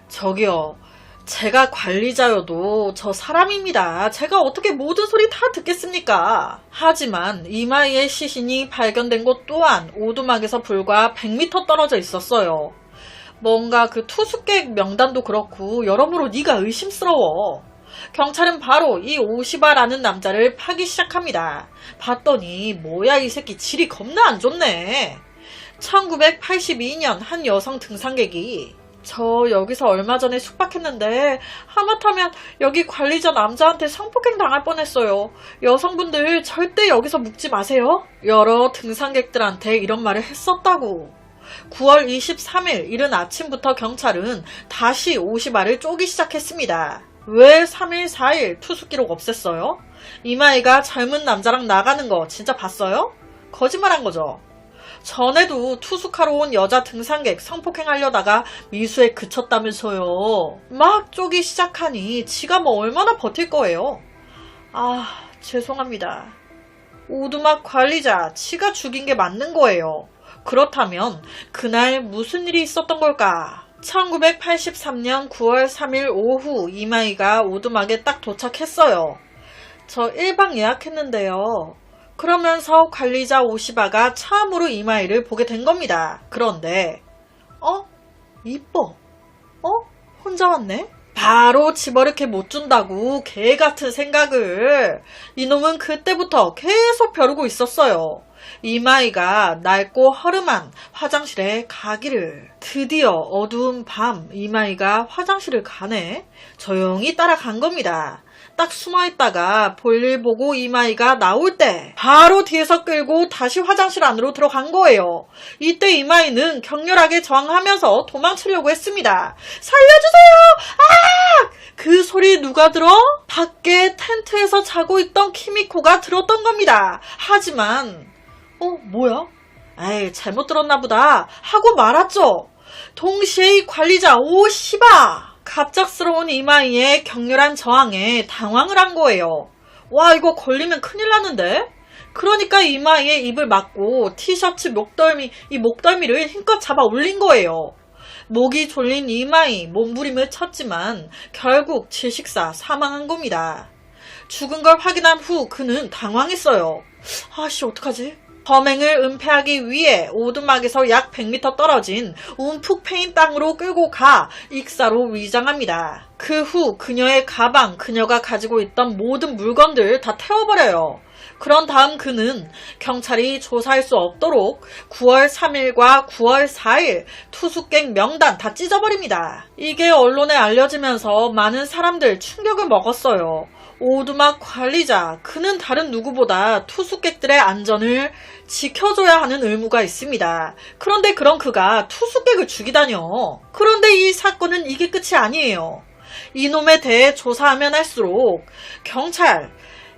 저기요. 제가 관리자여도 저 사람입니다. 제가 어떻게 모든 소리 다 듣겠습니까? 하지만 이마이의 시신이 발견된 곳 또한 오두막에서 불과 100m 떨어져 있었어요. 뭔가 그 투숙객 명단도 그렇고 여러모로 네가 의심스러워. 경찰은 바로 이 오시바라는 남자를 파기 시작합니다. 봤더니 뭐야 이 새끼 질이 겁나 안 좋네. 1982년 한 여성 등산객이 저 여기서 얼마 전에 숙박했는데 하마터면 여기 관리자 남자한테 성폭행 당할 뻔했어요. 여성분들 절대 여기서 묵지 마세요. 여러 등산객들한테 이런 말을 했었다고. 9월 23일 이른 아침부터 경찰은 다시 오시바를 쪼기 시작했습니다. 왜 3일 4일 투숙 기록 없앴어요? 이마이가 젊은 남자랑 나가는 거 진짜 봤어요? 거짓말한 거죠. 전에도 투숙하러 온 여자 등산객 성폭행하려다가 미수에 그쳤다면서요. 막 쪼기 시작하니 지가 뭐 얼마나 버틸 거예요. 죄송합니다. 오두막 관리자 지가 죽인 게 맞는 거예요. 그렇다면 그날 무슨 일이 있었던 걸까? 1983년 9월 3일 오후 이마이가 오두막에 딱 도착했어요. 저 1박 예약했는데요. 그러면서 관리자 오시바가 처음으로 이마이를 보게 된 겁니다. 그런데 이뻐. 혼자 왔네? 바로 집어넣게 못 준다고 개 같은 생각을. 이놈은 그때부터 계속 벼르고 있었어요. 이마이가 낡고 허름한 화장실에 가기를. 드디어 어두운 밤 이마이가 화장실을 가네. 조용히 따라간 겁니다. 딱 숨어있다가 볼일 보고 이마이가 나올 때 바로 뒤에서 끌고 다시 화장실 안으로 들어간 거예요. 이때 이마이는 격렬하게 저항하면서 도망치려고 했습니다. 살려주세요! 그 소리 누가 들어? 밖에 텐트에서 자고 있던 키미코가 들었던 겁니다. 하지만 뭐야? 잘못 들었나 보다 하고 말았죠. 동시에 이 관리자 오시바! 갑작스러운 이마이의 격렬한 저항에 당황을 한 거예요. 와, 이거 걸리면 큰일 나는데? 그러니까 이마이의 입을 막고 티셔츠 목덜미를 힘껏 잡아 올린 거예요. 목이 졸린 이마이 몸부림을 쳤지만 결국 질식사 사망한 겁니다. 죽은 걸 확인한 후 그는 당황했어요. 어떡하지? 범행을 은폐하기 위해 오두막에서 약 100m 떨어진 움푹 패인 땅으로 끌고 가 익사로 위장합니다. 그 후 그녀의 가방, 그녀가 가지고 있던 모든 물건들 다 태워버려요. 그런 다음 그는 경찰이 조사할 수 없도록 9월 3일과 9월 4일 투숙객 명단 다 찢어버립니다. 이게 언론에 알려지면서 많은 사람들 충격을 먹었어요. 오두막 관리자, 그는 다른 누구보다 투숙객들의 안전을 지켜줘야 하는 의무가 있습니다. 그런데 그런 그가 투숙객을 죽이다뇨. 그런데 이 사건은 이게 끝이 아니에요. 이놈에 대해 조사하면 할수록 경찰,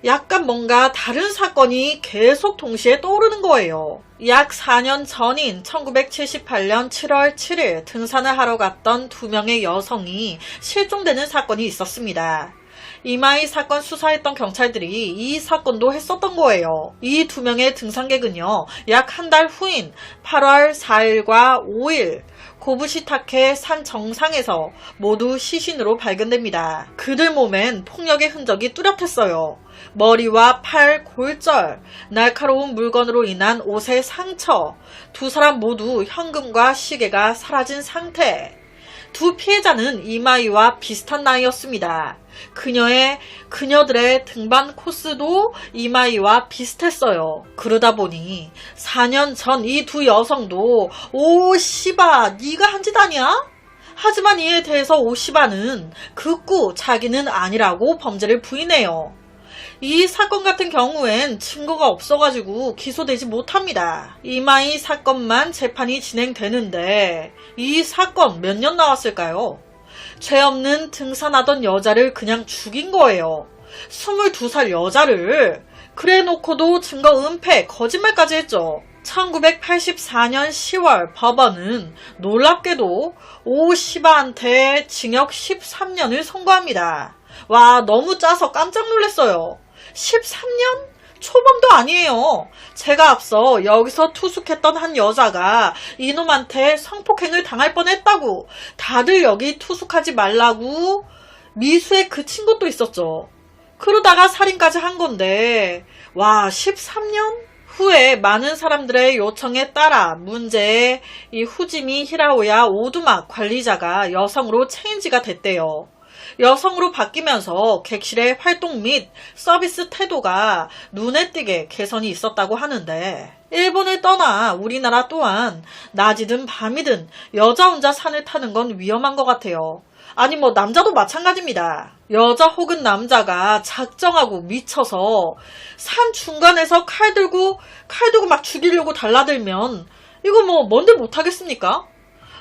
약간 뭔가 다른 사건이 계속 동시에 떠오르는 거예요. 약 4년 전인 1978년 7월 7일 등산을 하러 갔던 2명의 여성이 실종되는 사건이 있었습니다. 이마이 사건 수사했던 경찰들이 이 사건도 했었던 거예요. 이 2명의 등산객은요, 약 한 달 후인 8월 4일과 5일 고부시타케 산 정상에서 모두 시신으로 발견됩니다. 그들 몸엔 폭력의 흔적이 뚜렷했어요. 머리와 팔, 골절, 날카로운 물건으로 인한 옷의 상처, 두 사람 모두 현금과 시계가 사라진 상태. 두 피해자는 이마이와 비슷한 나이였습니다. 그녀들의 등반 코스도 이마이와 비슷했어요. 그러다 보니 4년 전 이 두 여성도 오시바 네가 한 짓 아니야? 하지만 이에 대해서 오시바는 극구 자기는 아니라고 범죄를 부인해요. 이 사건 같은 경우엔 증거가 없어가지고 기소되지 못합니다. 이마이 사건만 재판이 진행되는데 이 사건 몇 년 나왔을까요? 죄 없는 등산하던 여자를 그냥 죽인 거예요. 22살 여자를. 그래놓고도 증거 은폐, 거짓말까지 했죠. 1984년 10월 법원은 놀랍게도 오 씨바한테 징역 13년을 선고합니다. 와, 너무 짜서 깜짝 놀랐어요. 13년? 초범도 아니에요. 제가 앞서 여기서 투숙했던 한 여자가 이놈한테 성폭행을 당할 뻔했다고, 다들 여기 투숙하지 말라고 미수에 그친 것도 있었죠. 그러다가 살인까지 한 건데, 와, 13년? 후에 많은 사람들의 요청에 따라 문제의 이 후지미 히라오야 오두막 관리자가 여성으로 체인지가 됐대요. 여성으로 바뀌면서 객실의 활동 및 서비스 태도가 눈에 띄게 개선이 있었다고 하는데, 일본을 떠나 우리나라 또한 낮이든 밤이든 여자 혼자 산을 타는 건 위험한 것 같아요. 아니 뭐 남자도 마찬가지입니다. 여자 혹은 남자가 작정하고 미쳐서 산 중간에서 칼 들고 막 죽이려고 달라들면 이거 뭐 뭔들 못하겠습니까?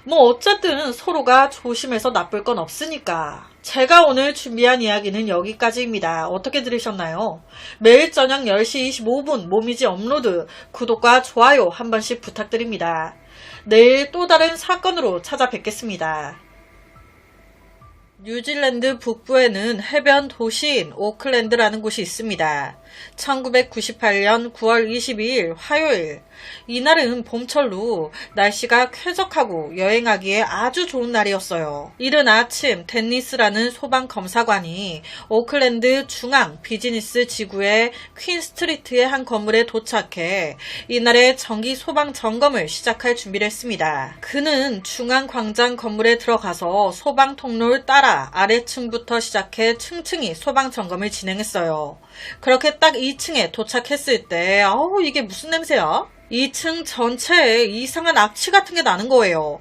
뭐 어쨌든 서로가 조심해서 나쁠 건 없으니까. 제가 오늘 준비한 이야기는 여기까지입니다. 어떻게 들으셨나요? 매일 저녁 10시 25분 모미지 업로드, 구독과 좋아요 한 번씩 부탁드립니다. 내일 또 다른 사건으로 찾아뵙겠습니다. 뉴질랜드 북부에는 해변 도시인 오클랜드라는 곳이 있습니다. 1998년 9월 22일 화요일, 이날은 봄철로 날씨가 쾌적하고 여행하기에 아주 좋은 날이었어요. 이른 아침 댄니스라는 소방검사관이 오클랜드 중앙 비즈니스 지구의 퀸스트리트의 한 건물에 도착해 이날의 정기 소방 점검을 시작할 준비를 했습니다. 그는 중앙 광장 건물에 들어가서 소방 통로를 따라 아래층부터 시작해 층층이 소방 점검을 진행했어요. 그렇게 딱 2층에 도착했을 때 이게 무슨 냄새야? 2층 전체에 이상한 악취 같은 게 나는 거예요.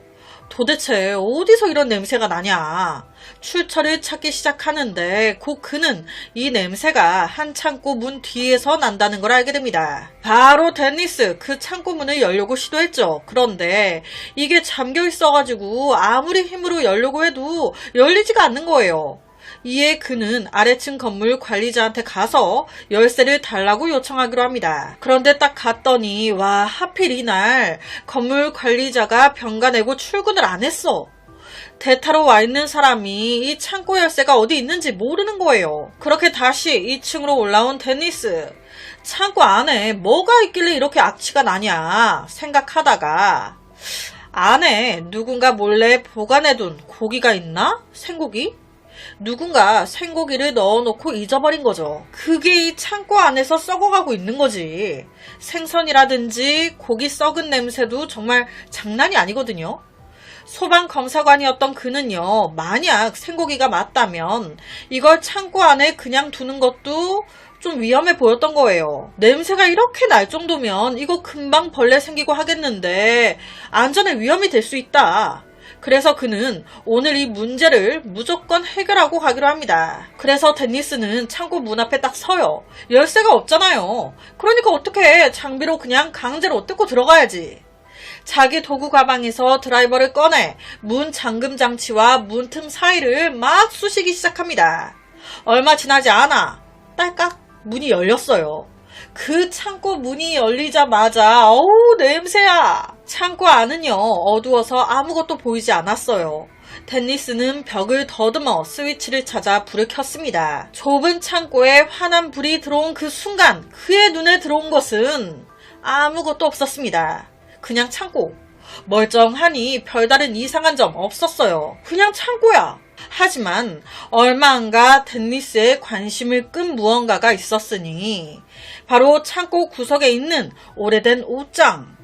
도대체 어디서 이런 냄새가 나냐? 출처를 찾기 시작하는데 곧 그는 이 냄새가 한 창고 문 뒤에서 난다는 걸 알게 됩니다. 바로 댄니스 그 창고 문을 열려고 시도했죠. 그런데 이게 잠겨 있어가지고 아무리 힘으로 열려고 해도 열리지가 않는 거예요. 이에 그는 아래층 건물 관리자한테 가서 열쇠를 달라고 요청하기로 합니다. 그런데 딱 갔더니 와, 하필 이날 건물 관리자가 병가 내고 출근을 안 했어. 대타로 와 있는 사람이 이 창고 열쇠가 어디 있는지 모르는 거예요. 그렇게 다시 2층으로 올라온 댄니스. 창고 안에 뭐가 있길래 이렇게 악취가 나냐 생각하다가 안에 누군가 몰래 보관해둔 고기가 있나? 생고기? 누군가 생고기를 넣어놓고 잊어버린 거죠. 그게 이 창고 안에서 썩어가고 있는 거지. 생선이라든지 고기 썩은 냄새도 정말 장난이 아니거든요. 소방검사관이었던 그는요, 만약 생고기가 맞다면 이걸 창고 안에 그냥 두는 것도 좀 위험해 보였던 거예요. 냄새가 이렇게 날 정도면 이거 금방 벌레 생기고 하겠는데 안전에 위험이 될 수 있다. 그래서 그는 오늘 이 문제를 무조건 해결하고 가기로 합니다. 그래서 댄니스는 창고 문 앞에 딱 서요. 열쇠가 없잖아요. 그러니까 어떻게 장비로 그냥 강제로 뜯고 들어가야지. 자기 도구 가방에서 드라이버를 꺼내 문 잠금 장치와 문틈 사이를 막 쑤시기 시작합니다. 얼마 지나지 않아 딸깍 문이 열렸어요. 그 창고 문이 열리자마자 어우 냄새야. 창고 안은요 어두워서 아무것도 보이지 않았어요. 댄니스는 벽을 더듬어 스위치를 찾아 불을 켰습니다. 좁은 창고에 환한 불이 들어온 그 순간 그의 눈에 들어온 것은 아무것도 없었습니다. 그냥 창고. 멀쩡하니 별다른 이상한 점 없었어요. 그냥 창고야. 하지만 얼마 안가 댄니스의 관심을 끈 무언가가 있었으니 바로 창고 구석에 있는 오래된 옷장.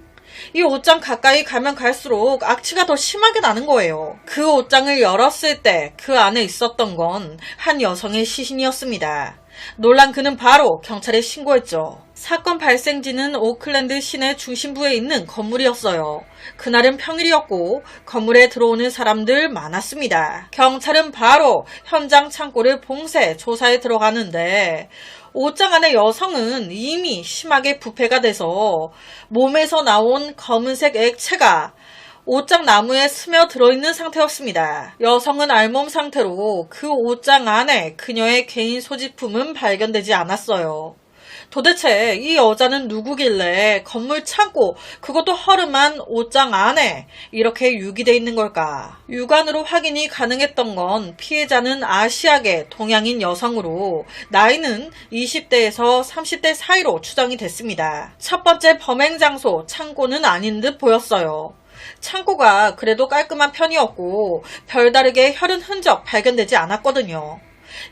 이 옷장 가까이 가면 갈수록 악취가 더 심하게 나는 거예요. 그 옷장을 열었을 때 그 안에 있었던 건 한 여성의 시신이었습니다. 놀란 그는 바로 경찰에 신고했죠. 사건 발생지는 오클랜드 시내 중심부에 있는 건물이었어요. 그날은 평일이었고 건물에 들어오는 사람들 많았습니다. 경찰은 바로 현장 창고를 봉쇄 조사에 들어가는데 옷장 안의 여성은 이미 심하게 부패가 돼서 몸에서 나온 검은색 액체가 옷장 나무에 스며들어 있는 상태였습니다. 여성은 알몸 상태로 그 옷장 안에 그녀의 개인 소지품은 발견되지 않았어요. 도대체 이 여자는 누구길래 건물 창고, 그것도 허름한 옷장 안에 이렇게 유기돼 있는 걸까? 육안으로 확인이 가능했던 건 피해자는 아시아계 동양인 여성으로 나이는 20대에서 30대 사이로 추정이 됐습니다. 첫 번째 범행 장소 창고는 아닌 듯 보였어요. 창고가 그래도 깔끔한 편이었고 별다르게 혈흔 흔적 발견되지 않았거든요.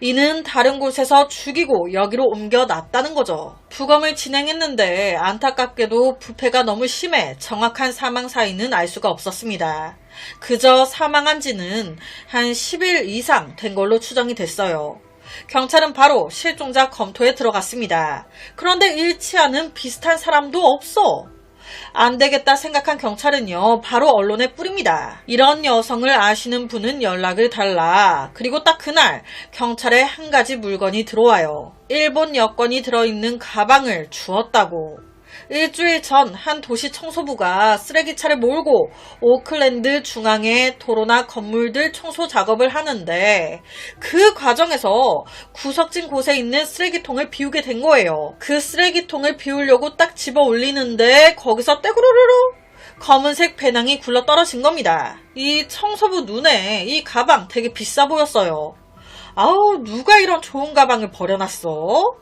이는 다른 곳에서 죽이고 여기로 옮겨놨다는 거죠. 부검을 진행했는데 안타깝게도 부패가 너무 심해 정확한 사망 사인은 알 수가 없었습니다. 그저 사망한 지는 한 10일 이상 된 걸로 추정이 됐어요. 경찰은 바로 실종자 검토에 들어갔습니다. 그런데 일치하는 비슷한 사람도 없어. 안 되겠다 생각한 경찰은요, 바로 언론에 뿌립니다. 이런 여성을 아시는 분은 연락을 달라. 그리고 딱 그날 경찰에 한 가지 물건이 들어와요. 일본 여권이 들어있는 가방을 주었다고. 일주일 전 한 도시 청소부가 쓰레기차를 몰고 오클랜드 중앙의 도로나 건물들 청소 작업을 하는데 그 과정에서 구석진 곳에 있는 쓰레기통을 비우게 된 거예요. 그 쓰레기통을 비우려고 딱 집어 올리는데 거기서 떼구르르르 검은색 배낭이 굴러 떨어진 겁니다. 이 청소부 눈에 이 가방 되게 비싸 보였어요. 아우, 누가 이런 좋은 가방을 버려놨어?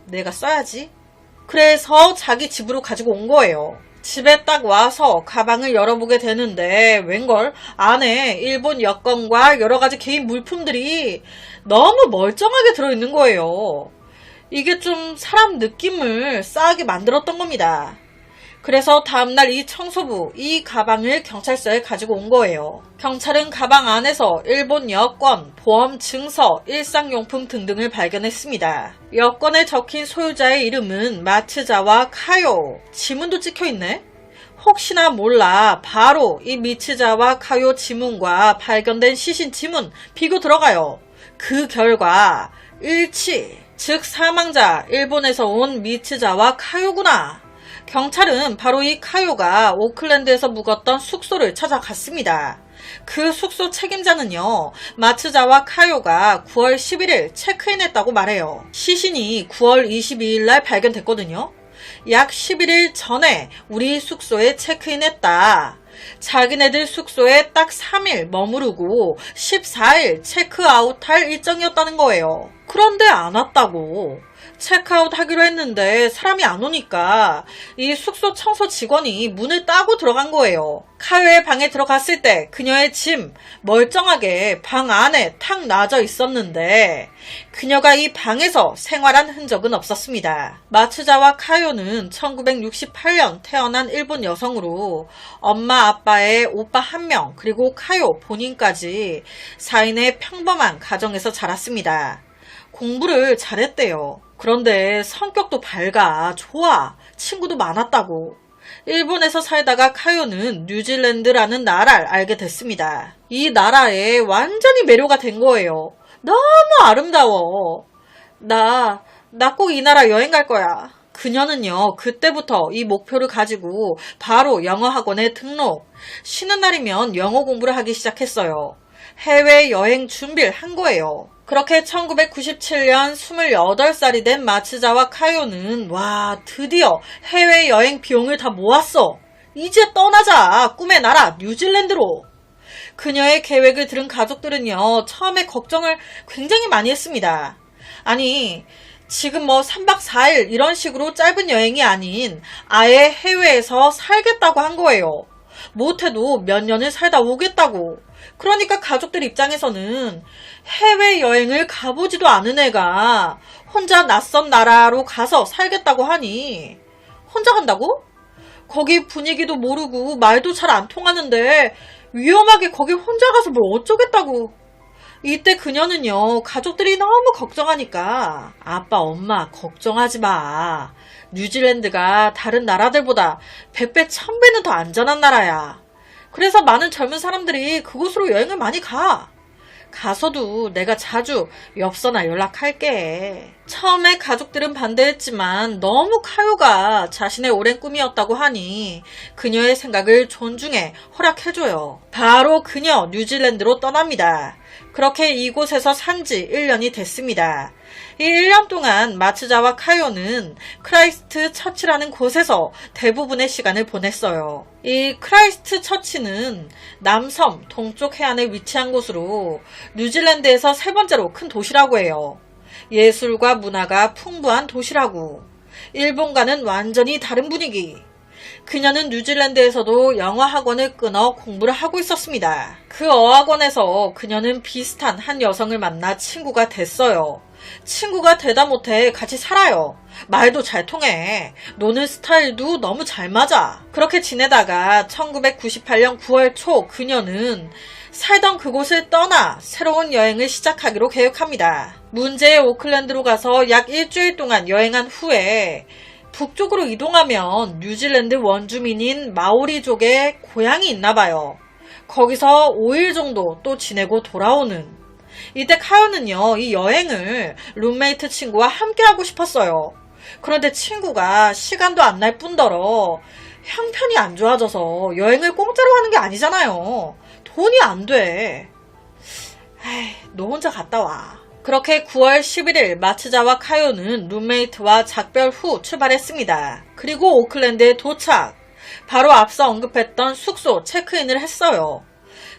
내가 써야지. 그래서 자기 집으로 가지고 온 거예요. 집에 딱 와서 가방을 열어보게 되는데 웬걸 안에 일본 여권과 여러가지 개인 물품들이 너무 멀쩡하게 들어있는 거예요. 이게 좀 사람 느낌을 싸하게 만들었던 겁니다. 그래서 다음날 이 청소부 이 가방을 경찰서에 가지고 온 거예요. 경찰은 가방 안에서 일본 여권, 보험 증서, 일상용품 등등을 발견했습니다. 여권에 적힌 소유자의 이름은 마츠자와 카요. 지문도 찍혀있네? 혹시나 몰라 바로 이 미츠자와 카요 지문과 발견된 시신 지문 비교 들어가요. 그 결과 일치, 즉 사망자 일본에서 온 미츠자와 카요구나. 경찰은 바로 이 카요가 오클랜드에서 묵었던 숙소를 찾아갔습니다. 그 숙소 책임자는요, 마츠자와 카요가 9월 11일 체크인했다고 말해요. 시신이 9월 22일 날 발견됐거든요. 약 11일 전에 우리 숙소에 체크인했다. 자기네들 숙소에 딱 3일 머무르고 14일 체크아웃할 일정이었다는 거예요. 그런데 안 왔다고. 체크아웃 하기로 했는데 사람이 안 오니까 이 숙소 청소 직원이 문을 따고 들어간 거예요. 카요의 방에 들어갔을 때 그녀의 짐 멀쩡하게 방 안에 탁 놔져 있었는데 그녀가 이 방에서 생활한 흔적은 없었습니다. 마츠자와 카요는 1968년 태어난 일본 여성으로 엄마 아빠의 오빠 1명 그리고 카요 본인까지 4인의 평범한 가정에서 자랐습니다. 공부를 잘했대요. 그런데 성격도 밝아, 좋아, 친구도 많았다고. 일본에서 살다가 카요는 뉴질랜드라는 나라를 알게 됐습니다. 이 나라에 완전히 매료가 된 거예요. 너무 아름다워. 나 꼭 이 나라 여행 갈 거야. 그녀는요, 그때부터 이 목표를 가지고 바로 영어 학원에 등록. 쉬는 날이면 영어 공부를 하기 시작했어요. 해외여행 준비를 한 거예요. 그렇게 1997년 28살이 된 마츠자와 카요는 드디어 해외여행 비용을 다 모았어. 이제 떠나자. 꿈의 나라 뉴질랜드로. 그녀의 계획을 들은 가족들은요, 처음에 걱정을 굉장히 많이 했습니다. 아니, 지금 3박 4일 이런 식으로 짧은 여행이 아닌 아예 해외에서 살겠다고 한 거예요. 못해도 몇 년을 살다 오겠다고. 그러니까 가족들 입장에서는 해외여행을 가보지도 않은 애가 혼자 낯선 나라로 가서 살겠다고 하니 혼자 간다고? 거기 분위기도 모르고 말도 잘 안 통하는데 위험하게 거기 혼자 가서 뭘 어쩌겠다고. 이때 그녀는요, 가족들이 너무 걱정하니까 아빠 엄마 걱정하지 마. 뉴질랜드가 다른 나라들보다 100배 1000배는 더 안전한 나라야. 그래서 많은 젊은 사람들이 그곳으로 여행을 많이 가. 가서도 내가 자주 엽서나 연락할게. 처음에 가족들은 반대했지만 너무 카요가 자신의 오랜 꿈이었다고 하니 그녀의 생각을 존중해 허락해줘요. 바로 그녀 뉴질랜드로 떠납니다. 그렇게 이곳에서 산지 1년이 됐습니다. 이 1년 동안 마츠자와 카요는 크라이스트 처치라는 곳에서 대부분의 시간을 보냈어요. 이 크라이스트 처치는 남섬 동쪽 해안에 위치한 곳으로 뉴질랜드에서 세 번째로 큰 도시라고 해요. 예술과 문화가 풍부한 도시라고. 일본과는 완전히 다른 분위기. 그녀는 뉴질랜드에서도 영어 학원을 끊어 공부를 하고 있었습니다. 그 어학원에서 그녀는 비슷한 한 여성을 만나 친구가 됐어요. 친구가 되다 못해 같이 살아요. 말도 잘 통해. 노는 스타일도 너무 잘 맞아. 그렇게 지내다가 1998년 9월 초 그녀는 살던 그곳을 떠나 새로운 여행을 시작하기로 계획합니다. 문제의 오클랜드로 가서 약 일주일 동안 여행한 후에 북쪽으로 이동하면 뉴질랜드 원주민인 마오리족의 고향이 있나봐요. 거기서 5일 정도 또 지내고 돌아오는. 이때 카요는요, 이 여행을 룸메이트 친구와 함께 하고 싶었어요. 그런데 친구가 시간도 안 날 뿐더러 형편이 안 좋아져서 여행을 공짜로 하는 게 아니잖아요. 돈이 안 돼. 에이, 너 혼자 갔다 와. 그렇게 9월 11일 마츠자와 카요는 룸메이트와 작별 후 출발했습니다. 그리고 오클랜드에 도착. 바로 앞서 언급했던 숙소 체크인을 했어요.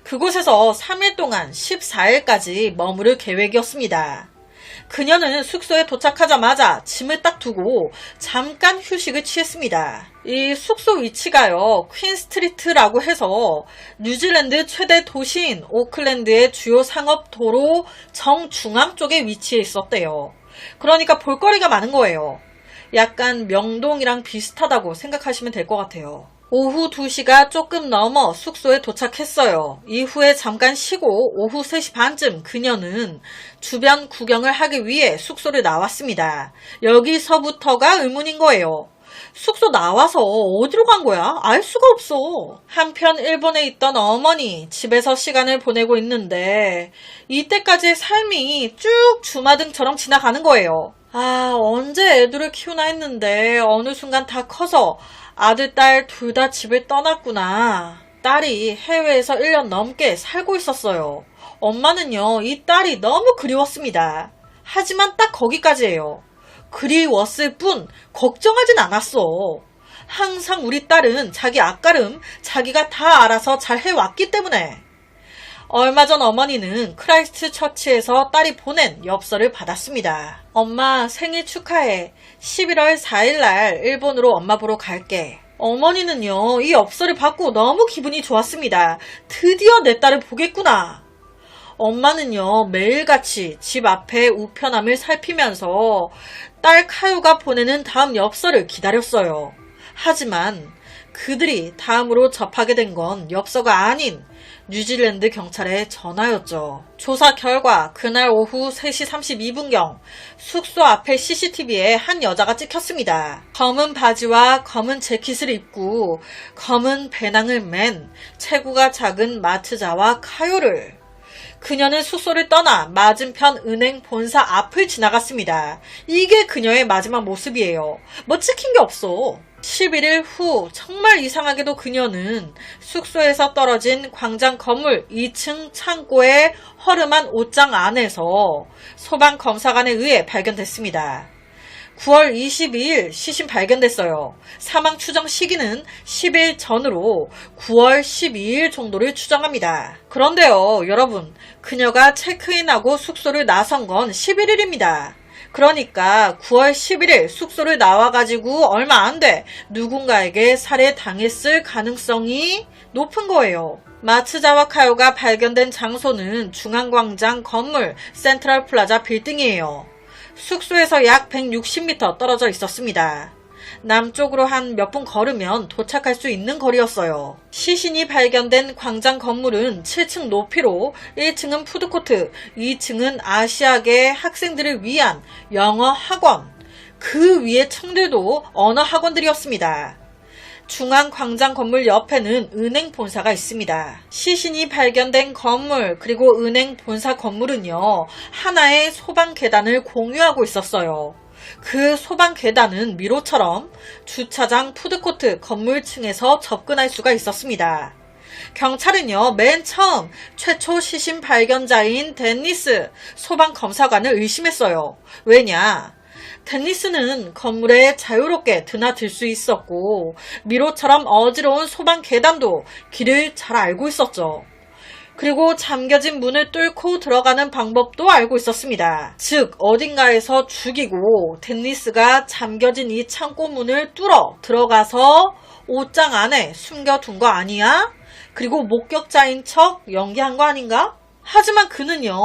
그곳에서 3일 동안 14일까지 머무를 계획이었습니다. 그녀는 숙소에 도착하자마자 짐을 딱 두고 잠깐 휴식을 취했습니다. 이 숙소 위치가요, 퀸스트리트라고 해서 뉴질랜드 최대 도시인 오클랜드의 주요 상업도로 정중앙 쪽에 위치해 있었대요. 그러니까 볼거리가 많은 거예요. 약간 명동이랑 비슷하다고 생각하시면 될 것 같아요. 오후 2시가 조금 넘어 숙소에 도착했어요. 이후에 잠깐 쉬고 오후 3시 반쯤 그녀는 주변 구경을 하기 위해 숙소를 나왔습니다. 여기서부터가 의문인 거예요. 숙소 나와서 어디로 간 거야? 알 수가 없어. 한편 일본에 있던 어머니 집에서 시간을 보내고 있는데 이때까지의 삶이 쭉 주마등처럼 지나가는 거예요. 아, 언제 애들을 키우나 했는데 어느 순간 다 커서 아들, 딸 둘 다 집을 떠났구나. 딸이 해외에서 1년 넘게 살고 있었어요. 엄마는요, 이 딸이 너무 그리웠습니다. 하지만 딱 거기까지예요. 그리웠을 뿐 걱정하진 않았어. 항상 우리 딸은 자기 앞가름 자기가 다 알아서 잘 해왔기 때문에. 얼마 전 어머니는 크라이스트 처치에서 딸이 보낸 엽서를 받았습니다. 엄마 생일 축하해. 11월 4일날 일본으로 엄마 보러 갈게. 어머니는요, 이 엽서를 받고 너무 기분이 좋았습니다. 드디어 내 딸을 보겠구나. 엄마는요, 매일같이 집 앞에 우편함을 살피면서 딸 카요가 보내는 다음 엽서를 기다렸어요. 하지만 그들이 다음으로 접하게 된 건 엽서가 아닌 뉴질랜드 경찰의 전화였죠. 조사 결과 그날 오후 3시 32분경 숙소 앞에 CCTV에 한 여자가 찍혔습니다. 검은 바지와 검은 재킷을 입고 검은 배낭을 맨 체구가 작은 마츠자와 카요를. 그녀는 숙소를 떠나 맞은편 은행 본사 앞을 지나갔습니다. 이게 그녀의 마지막 모습이에요. 뭐 찍힌 게 없어. 11일 후 정말 이상하게도 그녀는 숙소에서 떨어진 광장 건물 2층 창고의 허름한 옷장 안에서 소방검사관에 의해 발견됐습니다. 9월 22일 시신 발견됐어요. 사망 추정 시기는 10일 전으로 9월 12일 정도를 추정합니다. 그런데요, 여러분, 그녀가 체크인하고 숙소를 나선 건 11일입니다. 그러니까 9월 11일 숙소를 나와가지고 얼마 안 돼 누군가에게 살해당했을 가능성이 높은 거예요. 마츠자와 카요가 발견된 장소는 중앙광장 건물 센트럴 플라자 빌딩이에요. 숙소에서 약 160m 떨어져 있었습니다. 남쪽으로 한 몇 분 걸으면 도착할 수 있는 거리였어요. 시신이 발견된 광장 건물은 7층 높이로 1층은 푸드코트, 2층은 아시아계 학생들을 위한 영어 학원, 그 위에 층들도 언어 학원들이었습니다. 중앙광장 건물 옆에는 은행 본사가 있습니다. 시신이 발견된 건물 그리고 은행 본사 건물은요, 하나의 소방 계단을 공유하고 있었어요. 그 소방 계단은 미로처럼 주차장 푸드코트 건물층에서 접근할 수가 있었습니다. 경찰은요, 맨 처음 최초 시신 발견자인 댄니스 소방검사관을 의심했어요. 왜냐? 댄니스는 건물에 자유롭게 드나들 수 있었고 미로처럼 어지러운 소방 계단도 길을 잘 알고 있었죠. 그리고 잠겨진 문을 뚫고 들어가는 방법도 알고 있었습니다. 즉 어딘가에서 죽이고 댄니스가 잠겨진 이 창고 문을 뚫어 들어가서 옷장 안에 숨겨둔 거 아니야? 그리고 목격자인 척 연기한 거 아닌가? 하지만 그는요,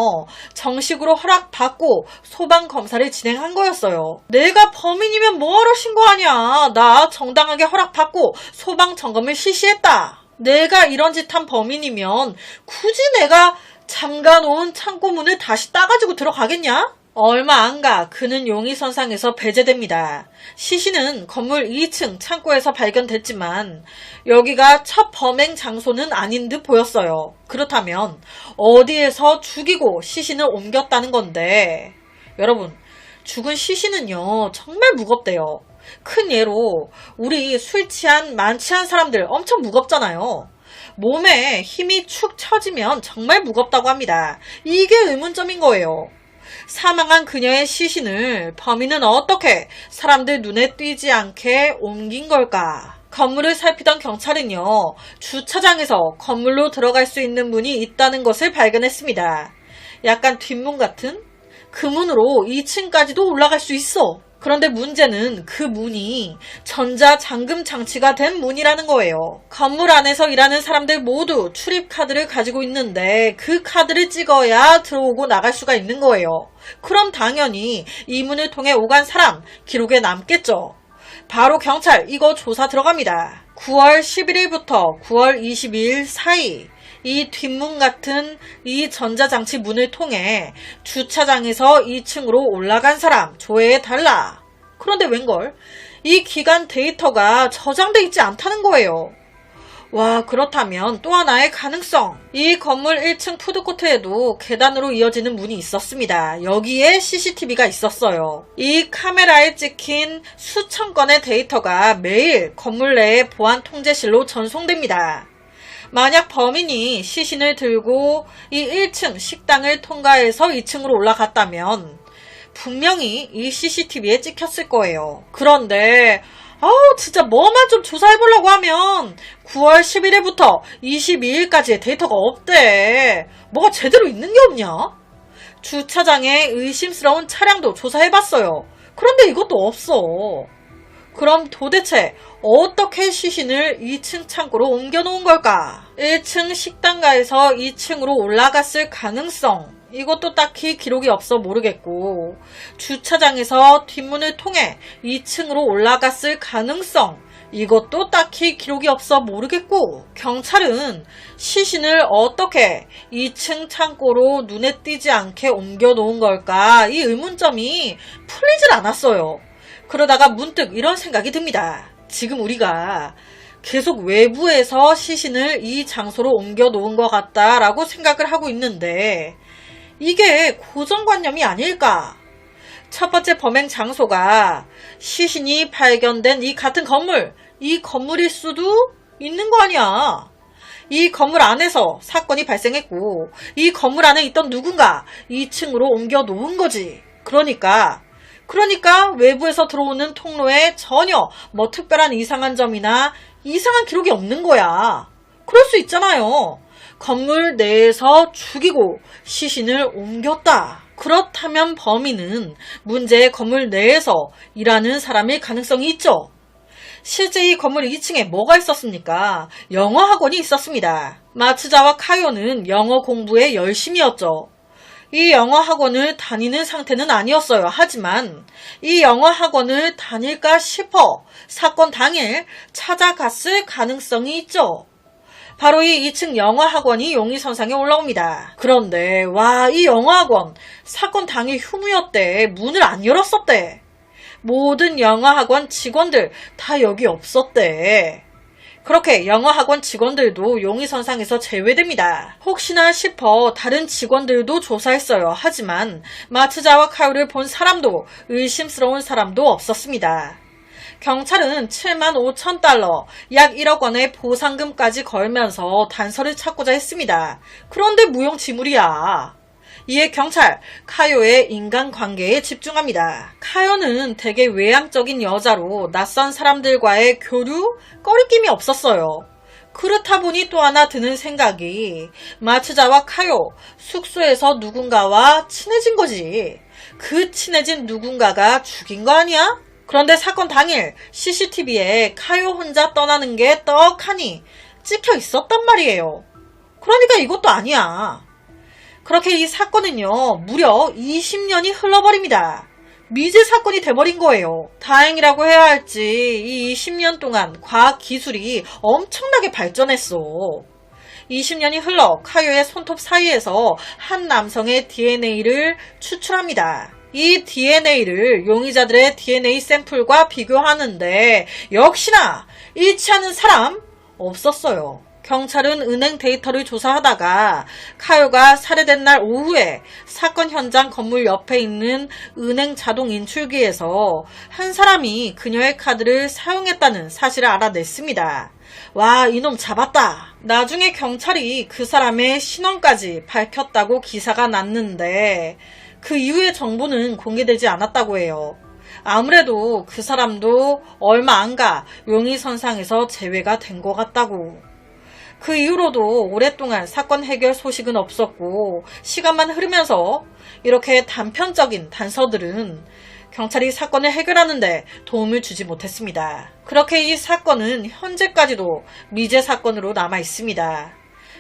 정식으로 허락받고 소방검사를 진행한 거였어요. 내가 범인이면 뭐하러 신고하냐? 나 정당하게 허락받고 소방점검을 실시했다. 내가 이런 짓 한 범인이면 굳이 내가 잠가놓은 창고문을 다시 따가지고 들어가겠냐? 얼마 안 가 그는 용의선상에서 배제됩니다. 시신은 건물 2층 창고에서 발견됐지만 여기가 첫 범행 장소는 아닌 듯 보였어요. 그렇다면 어디에서 죽이고 시신을 옮겼다는 건데, 여러분, 죽은 시신은요 정말 무겁대요. 큰 예로 우리 술 취한 만취한 사람들 엄청 무겁잖아요. 몸에 힘이 축 처지면 정말 무겁다고 합니다. 이게 의문점인 거예요. 사망한 그녀의 시신을 범인은 어떻게 사람들 눈에 띄지 않게 옮긴 걸까? 건물을 살피던 경찰은요, 주차장에서 건물로 들어갈 수 있는 문이 있다는 것을 발견했습니다. 약간 뒷문 같은? 그 문으로 2층까지도 올라갈 수 있어. 그런데 문제는 그 문이 전자잠금 장치가 된 문이라는 거예요. 건물 안에서 일하는 사람들 모두 출입카드를 가지고 있는데 그 카드를 찍어야 들어오고 나갈 수가 있는 거예요. 그럼 당연히 이 문을 통해 오간 사람 기록에 남겠죠. 바로 경찰 이거 조사 들어갑니다. 9월 11일부터 9월 22일 사이 이 뒷문 같은 이 전자장치 문을 통해 주차장에서 2층으로 올라간 사람 조회해달라. 그런데 웬걸? 이 기간 데이터가 저장돼 있지 않다는 거예요. 와, 그렇다면 또 하나의 가능성. 이 건물 1층 푸드코트에도 계단으로 이어지는 문이 있었습니다. 여기에 CCTV가 있었어요. 이 카메라에 찍힌 수천 건의 데이터가 매일 건물 내의 보안 통제실로 전송됩니다. 만약 범인이 시신을 들고 이 1층 식당을 통과해서 2층으로 올라갔다면 분명히 이 CCTV에 찍혔을 거예요. 그런데 진짜 뭐만 좀 조사해보려고 하면 9월 11일부터 22일까지의 데이터가 없대. 뭐가 제대로 있는 게 없냐? 주차장에 의심스러운 차량도 조사해봤어요. 그런데 이것도 없어. 그럼 도대체 어떻게 시신을 2층 창고로 옮겨놓은 걸까? 1층 식당가에서 2층으로 올라갔을 가능성, 이것도 딱히 기록이 없어 모르겠고, 주차장에서 뒷문을 통해 2층으로 올라갔을 가능성, 이것도 딱히 기록이 없어 모르겠고, 경찰은 시신을 어떻게 2층 창고로 눈에 띄지 않게 옮겨놓은 걸까? 이 의문점이 풀리질 않았어요. 그러다가 문득 이런 생각이 듭니다. 지금 우리가 계속 외부에서 시신을 이 장소로 옮겨 놓은 것 같다라고 생각을 하고 있는데 이게 고정관념이 아닐까? 첫 번째 범행 장소가 시신이 발견된 이 같은 건물, 이 건물일 수도 있는 거 아니야. 이 건물 안에서 사건이 발생했고 이 건물 안에 있던 누군가 2층으로 옮겨 놓은 거지. 그러니까 외부에서 들어오는 통로에 전혀 뭐 특별한 이상한 점이나 이상한 기록이 없는 거야. 그럴 수 있잖아요. 건물 내에서 죽이고 시신을 옮겼다. 그렇다면 범인은 문제의 건물 내에서 일하는 사람일 가능성이 있죠. 실제 이 건물 2층에 뭐가 있었습니까? 영어 학원이 있었습니다. 마츠자와 카요는 영어 공부에 열심이었죠. 이 영어 학원을 다니는 상태는 아니었어요. 하지만 이 영어 학원을 다닐까 싶어 사건 당일 찾아갔을 가능성이 있죠. 바로 이 2층 영어 학원이 용의선상에 올라옵니다. 그런데 이 영어 학원 사건 당일 휴무였대. 문을 안 열었었대. 모든 영어 학원 직원들 다 여기 없었대. 그렇게 영어학원 직원들도 용의선상에서 제외됩니다. 혹시나 싶어 다른 직원들도 조사했어요. 하지만 마츠자와 카요를 본 사람도 의심스러운 사람도 없었습니다. 경찰은 75,000달러, 약 1억 원의 보상금까지 걸면서 단서를 찾고자 했습니다. 그런데 무용지물이야. 이에 경찰, 카요의 인간관계에 집중합니다. 카요는 되게 외향적인 여자로 낯선 사람들과의 교류, 꺼리낌이 없었어요. 그렇다 보니 또 하나 드는 생각이 마츠자와 카요, 숙소에서 누군가와 친해진 거지. 그 친해진 누군가가 죽인 거 아니야? 그런데 사건 당일 CCTV에 카요 혼자 떠나는 게 떡하니 찍혀 있었단 말이에요. 그러니까 이것도 아니야. 그렇게 이 사건은요, 무려 20년이 흘러버립니다. 미제 사건이 돼버린 거예요. 다행이라고 해야 할지 이 20년 동안 과학기술이 엄청나게 발전했어. 20년이 흘러 카요의 손톱 사이에서 한 남성의 DNA를 추출합니다. 이 DNA를 용의자들의 DNA 샘플과 비교하는데 역시나 일치하는 사람 없었어요. 경찰은 은행 데이터를 조사하다가 카요가 살해된 날 오후에 사건 현장 건물 옆에 있는 은행 자동 인출기에서 한 사람이 그녀의 카드를 사용했다는 사실을 알아냈습니다. 와, 이놈 잡았다. 나중에 경찰이 그 사람의 신원까지 밝혔다고 기사가 났는데 그 이후의 정보는 공개되지 않았다고 해요. 아무래도 그 사람도 얼마 안 가 용의선상에서 제외가 된 것 같다고. 그 이후로도 오랫동안 사건 해결 소식은 없었고 시간만 흐르면서 이렇게 단편적인 단서들은 경찰이 사건을 해결하는데 도움을 주지 못했습니다. 그렇게 이 사건은 현재까지도 미제 사건으로 남아 있습니다.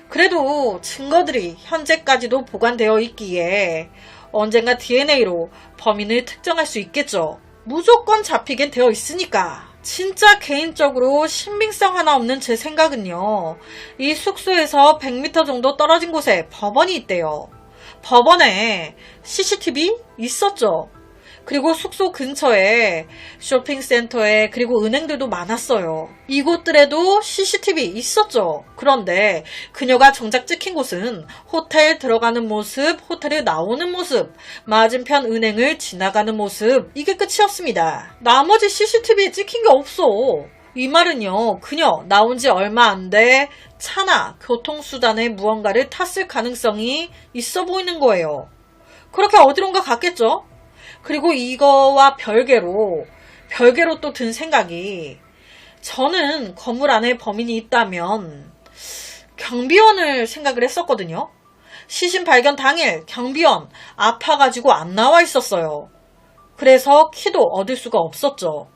그래도 증거들이 현재까지도 보관되어 있기에 언젠가 DNA로 범인을 특정할 수 있겠죠. 무조건 잡히긴 되어 있으니까. 진짜 개인적으로 신빙성 하나 없는 제 생각은요. 이 숙소에서 100m 정도 떨어진 곳에 법원이 있대요. 법원에 CCTV 있었죠. 그리고 숙소 근처에 쇼핑센터에 그리고 은행들도 많았어요. 이곳들에도 CCTV 있었죠. 그런데 그녀가 정작 찍힌 곳은 호텔 들어가는 모습, 호텔에 나오는 모습, 맞은편 은행을 지나가는 모습, 이게 끝이었습니다. 나머지 CCTV에 찍힌 게 없어. 이 말은요, 그녀 나온 지 얼마 안 돼 차나 교통수단에 무언가를 탔을 가능성이 있어 보이는 거예요. 그렇게 어디론가 갔겠죠? 그리고 이거와 별개로 또 든 생각이, 저는 건물 안에 범인이 있다면 경비원을 생각을 했었거든요. 시신 발견 당일 경비원 아파가지고 안 나와 있었어요. 그래서 키도 얻을 수가 없었죠.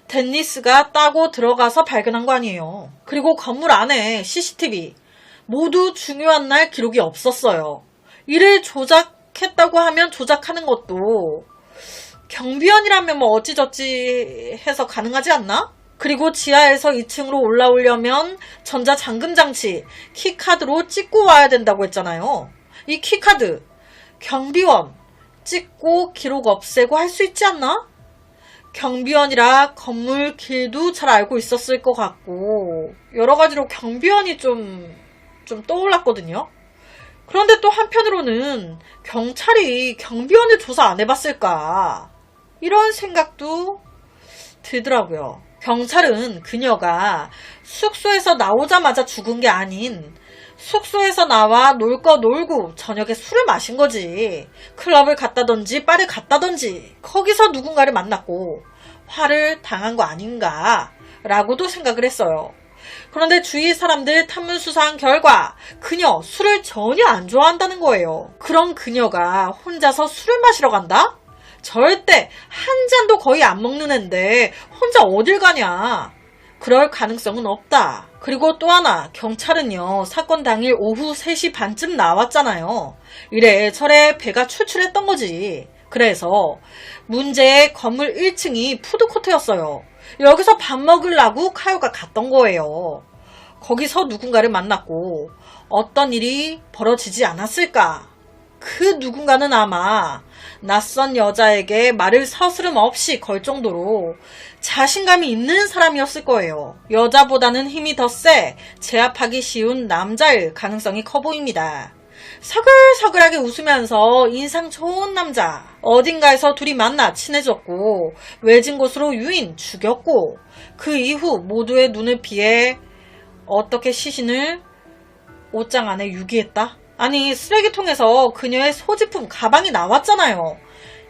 덴니스가 따고 들어가서 발견한 거 아니에요. 그리고 건물 안에 CCTV 모두 중요한 날 기록이 없었어요. 이를 조작했다고 하면 조작하는 것도 경비원이라면 뭐 어찌저찌 해서 가능하지 않나? 그리고 지하에서 2층으로 올라오려면 전자잠금장치, 키카드로 찍고 와야 된다고 했잖아요. 이 키카드, 경비원 찍고 기록 없애고 할 수 있지 않나? 경비원이라 건물 길도 잘 알고 있었을 것 같고 여러 가지로 경비원이 좀 떠올랐거든요. 그런데 또 한편으로는 경찰이 경비원을 조사 안 해봤을까? 이런 생각도 들더라고요. 경찰은 그녀가 숙소에서 나오자마자 죽은 게 아닌 숙소에서 나와 놀 거 놀고 저녁에 술을 마신 거지. 클럽을 갔다든지 바를 갔다든지 거기서 누군가를 만났고 화를 당한 거 아닌가 라고도 생각을 했어요. 그런데 주위 사람들 탐문 수사한 결과 그녀 술을 전혀 안 좋아한다는 거예요. 그런 그녀가 혼자서 술을 마시러 간다? 절대 한 잔도 거의 안 먹는 앤데 혼자 어딜 가냐? 그럴 가능성은 없다. 그리고 또 하나, 경찰은요, 사건 당일 오후 3시 반쯤 나왔잖아요. 이래저래 배가 출출했던 거지. 그래서 문제의 건물 1층이 푸드코트였어요. 여기서 밥 먹으려고 카요가 갔던 거예요. 거기서 누군가를 만났고 어떤 일이 벌어지지 않았을까? 그 누군가는 아마 낯선 여자에게 말을 서스름 없이 걸 정도로 자신감이 있는 사람이었을 거예요. 여자보다는 힘이 더 세 제압하기 쉬운 남자일 가능성이 커 보입니다. 서글서글하게 웃으면서 인상 좋은 남자. 어딘가에서 둘이 만나 친해졌고 외진 곳으로 유인 죽였고 그 이후 모두의 눈을 피해 어떻게 시신을 옷장 안에 유기했다? 아니 쓰레기통에서 그녀의 소지품 가방이 나왔잖아요.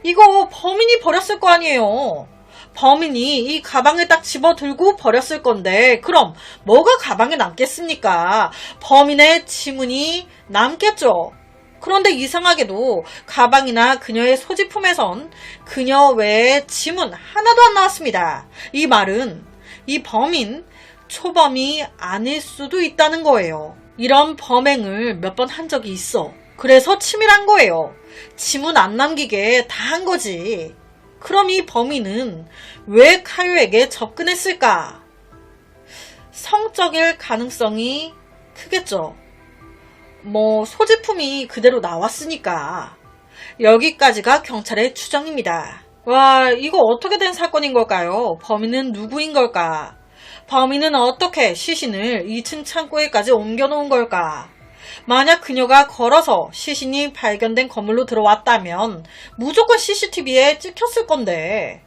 이거 범인이 버렸을 거 아니에요. 범인이 이 가방을 딱 집어들고 버렸을 건데 그럼 뭐가 가방에 남겠습니까? 범인의 지문이 남겠죠. 그런데 이상하게도 가방이나 그녀의 소지품에선 그녀 외에 지문 하나도 안 나왔습니다. 이 말은 이 범인 초범이 아닐 수도 있다는 거예요. 이런 범행을 몇 번 한 적이 있어. 그래서 치밀한 거예요. 지문 안 남기게 다 한 거지. 그럼 이 범인은 왜 카요에게 접근했을까? 성적일 가능성이 크겠죠. 소지품이 그대로 나왔으니까. 여기까지가 경찰의 추정입니다. 와, 이거 어떻게 된 사건인 걸까요? 범인은 누구인 걸까? 범인은 어떻게 시신을 2층 창고에까지 옮겨놓은 걸까? 만약 그녀가 걸어서 시신이 발견된 건물로 들어왔다면 무조건 CCTV에 찍혔을 건데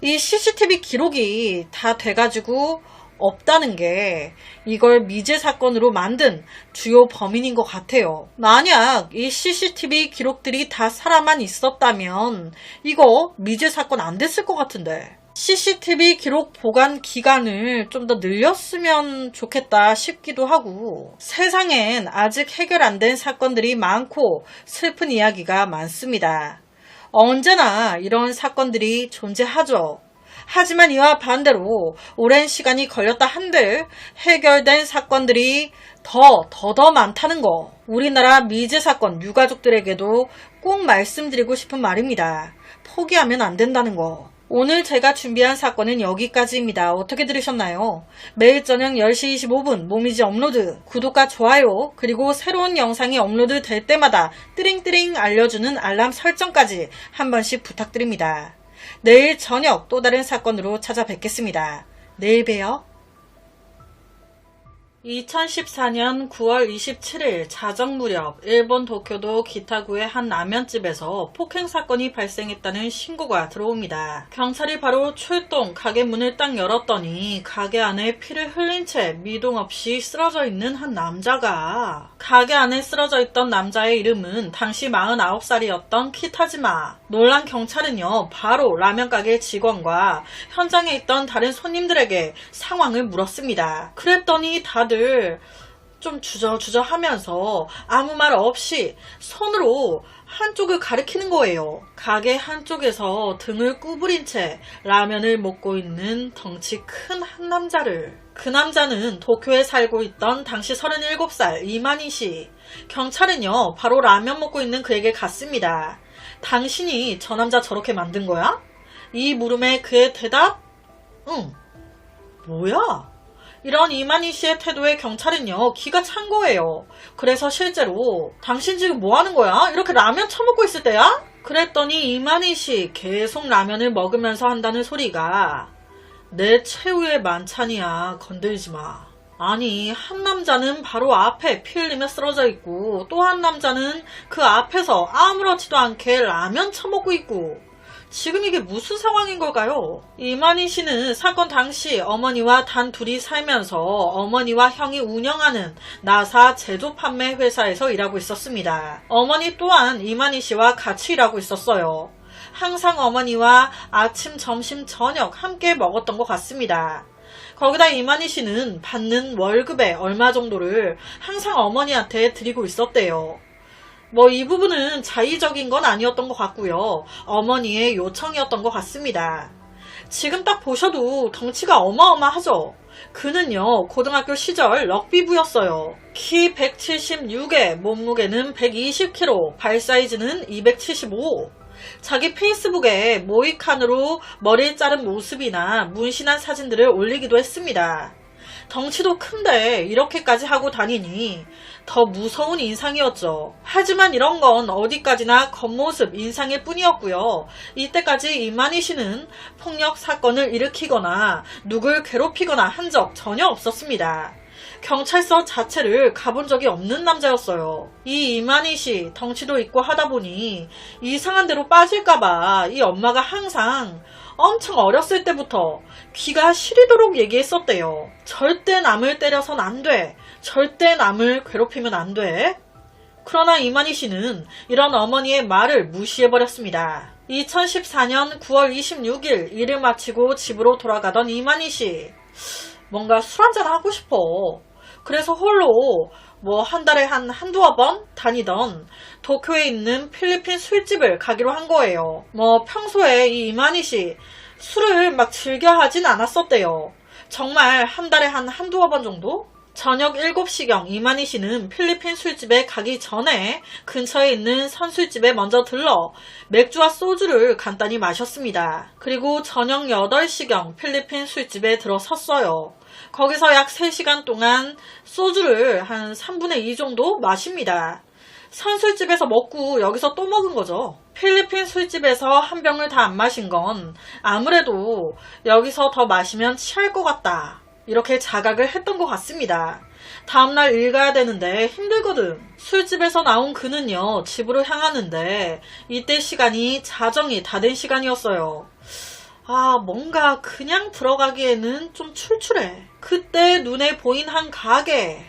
이 CCTV 기록이 다 돼가지고 없다는 게 이걸 미제 사건으로 만든 주요 범인인 것 같아요. 만약 이 CCTV 기록들이 다 살아만 있었다면 이거 미제 사건 안 됐을 것 같은데 CCTV 기록 보관 기간을 좀 더 늘렸으면 좋겠다 싶기도 하고 세상엔 아직 해결 안 된 사건들이 많고 슬픈 이야기가 많습니다. 언제나 이런 사건들이 존재하죠. 하지만 이와 반대로 오랜 시간이 걸렸다 한들 해결된 사건들이 더 많다는 거. 우리나라 미제 사건 유가족들에게도 꼭 말씀드리고 싶은 말입니다. 포기하면 안 된다는 거. 오늘 제가 준비한 사건은 여기까지입니다. 어떻게 들으셨나요? 매일 저녁 10시 25분 모미지 업로드, 구독과 좋아요, 그리고 새로운 영상이 업로드 될 때마다 띠링띠링 알려주는 알람 설정까지 한 번씩 부탁드립니다. 내일 저녁 또 다른 사건으로 찾아뵙겠습니다. 내일 봬요. 2014년 9월 27일 자정 무렵 일본 도쿄도 기타구의 한 라면집에서 폭행 사건이 발생했다는 신고가 들어옵니다. 경찰이 바로 출동 가게 문을 딱 열었더니 가게 안에 피를 흘린 채 미동 없이 쓰러져 있는 한 남자가 가게 안에 쓰러져 있던 남자의 이름은 당시 49살이었던 키타지마. 놀란 경찰은요 바로 라면 가게 직원과 현장에 있던 다른 손님들에게 상황을 물었습니다. 그랬더니 다들 좀 주저주저 하면서 아무 말 없이 손으로 한쪽을 가리키는 거예요. 가게 한쪽에서 등을 구부린 채 라면을 먹고 있는 덩치 큰 한 남자를. 그 남자는 도쿄에 살고 있던 당시 37살 이만희 씨. 경찰은요 바로 라면 먹고 있는 그에게 갔습니다. 당신이 저 남자 저렇게 만든 거야? 이 물음에 그의 대답? 응. 뭐야? 이런 이만희 씨의 태도에 경찰은요 기가 찬 거예요. 그래서 실제로 당신 지금 뭐 하는 거야? 이렇게 라면 처먹고 있을 때야? 그랬더니 이만희 씨 계속 라면을 먹으면서 한다는 소리가 내 최후의 만찬이야. 건들지 마. 아니 한 남자는 바로 앞에 피 흘리며 쓰러져 있고 또 한 남자는 그 앞에서 아무렇지도 않게 라면 처먹고 있고 지금 이게 무슨 상황인 걸까요? 이만희 씨는 사건 당시 어머니와 단 둘이 살면서 어머니와 형이 운영하는 나사 제조 판매 회사에서 일하고 있었습니다. 어머니 또한 이만희 씨와 같이 일하고 있었어요. 항상 어머니와 아침, 점심, 저녁 함께 먹었던 것 같습니다. 거기다 이만희 씨는 받는 월급의 얼마 정도를 항상 어머니한테 드리고 있었대요. 이 부분은 자의적인 건 아니었던 것 같고요. 어머니의 요청이었던 것 같습니다. 지금 딱 보셔도 덩치가 어마어마하죠. 그는요 고등학교 시절 럭비부였어요. 키 176에 몸무게는 120kg, 발 사이즈는 275. 자기 페이스북에 모이칸으로 머리를 자른 모습이나 문신한 사진들을 올리기도 했습니다. 덩치도 큰데 이렇게까지 하고 다니니 더 무서운 인상이었죠. 하지만 이런 건 어디까지나 겉모습 인상일 뿐이었고요. 이때까지 이만희 씨는 폭력 사건을 일으키거나 누굴 괴롭히거나 한 적 전혀 없었습니다. 경찰서 자체를 가본 적이 없는 남자였어요. 이 이만희 씨 덩치도 있고 하다 보니 이상한 데로 빠질까봐 이 엄마가 항상 엄청 어렸을 때부터 귀가 시리도록 얘기했었대요. 절대 남을 때려선 안 돼. 절대 남을 괴롭히면 안 돼. 그러나 이만희 씨는 이런 어머니의 말을 무시해버렸습니다. 2014년 9월 26일 일을 마치고 집으로 돌아가던 이만희 씨. 뭔가 술 한잔 하고 싶어. 그래서 홀로 한 달에 한두어 번 다니던 도쿄에 있는 필리핀 술집을 가기로 한 거예요. 평소에 이 이만희 씨 술을 막 즐겨 하진 않았었대요. 정말 한 달에 한두어 번 정도? 저녁 7시경 이만희 씨는 필리핀 술집에 가기 전에 근처에 있는 선술집에 먼저 들러 맥주와 소주를 간단히 마셨습니다. 그리고 저녁 8시경 필리핀 술집에 들어섰어요. 거기서 약 3시간 동안 소주를 한 3분의 2 정도 마십니다. 선술집에서 먹고 여기서 또 먹은 거죠. 필리핀 술집에서 한 병을 다 안 마신 건 아무래도 여기서 더 마시면 취할 것 같다. 이렇게 자각을 했던 것 같습니다. 다음날 일 가야 되는데 힘들거든. 술집에서 나온 그는요, 집으로 향하는데 이때 시간이 자정이 다 된 시간이었어요. 뭔가 그냥 들어가기에는 좀 출출해. 그때 눈에 보인 한 가게.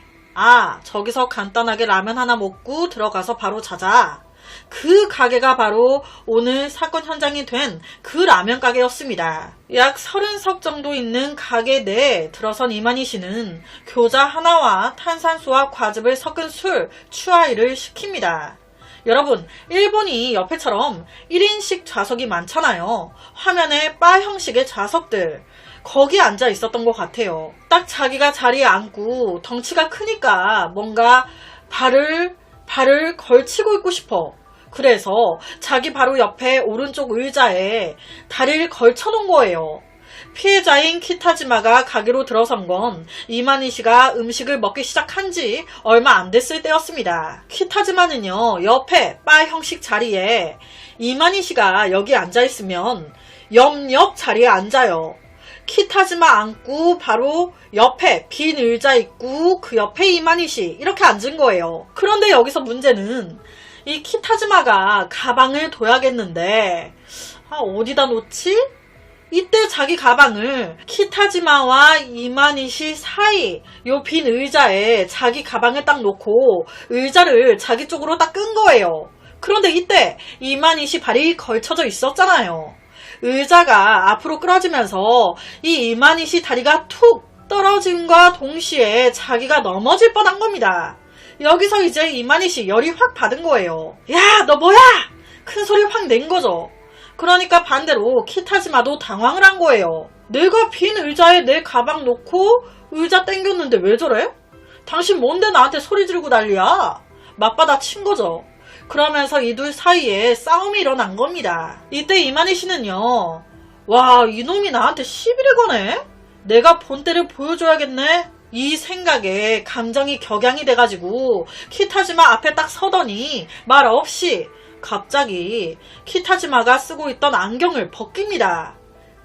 저기서 간단하게 라면 하나 먹고 들어가서 바로 자자. 그 가게가 바로 오늘 사건 현장이 된 그 라면 가게였습니다. 약 30석 정도 있는 가게 내에 들어선 이만희 씨는 교자 하나와 탄산수와 과즙을 섞은 술, 추아이를 시킵니다. 여러분, 일본이 옆에처럼 1인식 좌석이 많잖아요. 화면에 바 형식의 좌석들. 거기 앉아 있었던 것 같아요. 딱 자기가 자리에 앉고 덩치가 크니까 뭔가 발을 걸치고 있고 싶어. 그래서 자기 바로 옆에 오른쪽 의자에 다리를 걸쳐 놓은 거예요. 피해자인 키타지마가 가게로 들어선 건 이만희 씨가 음식을 먹기 시작한 지 얼마 안 됐을 때였습니다. 키타지마는요, 옆에 바 형식 자리에 이만희 씨가 여기 앉아 있으면 옆 자리에 앉아요. 키타지마 앉고 바로 옆에 빈 의자 있고 그 옆에 이만희 씨 이렇게 앉은 거예요. 그런데 여기서 문제는 이 키타지마가 가방을 둬야겠는데 어디다 놓지? 이때 자기 가방을 키타지마와 이만희 씨 사이 요 빈 의자에 자기 가방을 딱 놓고 의자를 자기 쪽으로 딱 끈 거예요. 그런데 이때 이만희 씨 발이 걸쳐져 있었잖아요. 의자가 앞으로 끌어지면서 이 이만희 씨 다리가 툭 떨어짐과 동시에 자기가 넘어질 뻔한 겁니다. 여기서 이제 이만희 씨 열이 확 받은 거예요. 야, 너 뭐야? 큰 소리 확 낸 거죠. 그러니까 반대로 키타지마도 당황을 한 거예요. 내가 빈 의자에 내 가방 놓고 의자 땡겼는데 왜 저래? 당신 뭔데 나한테 소리 지르고 난리야? 맞받아 친 거죠. 그러면서 이 둘 사이에 싸움이 일어난 겁니다. 이때 이만희 씨는요, 와, 이놈이 나한테 시비를 거네? 내가 본때를 보여줘야겠네? 이 생각에 감정이 격양이 돼가지고 키타지마 앞에 딱 서더니 말 없이 갑자기 키타지마가 쓰고 있던 안경을 벗깁니다.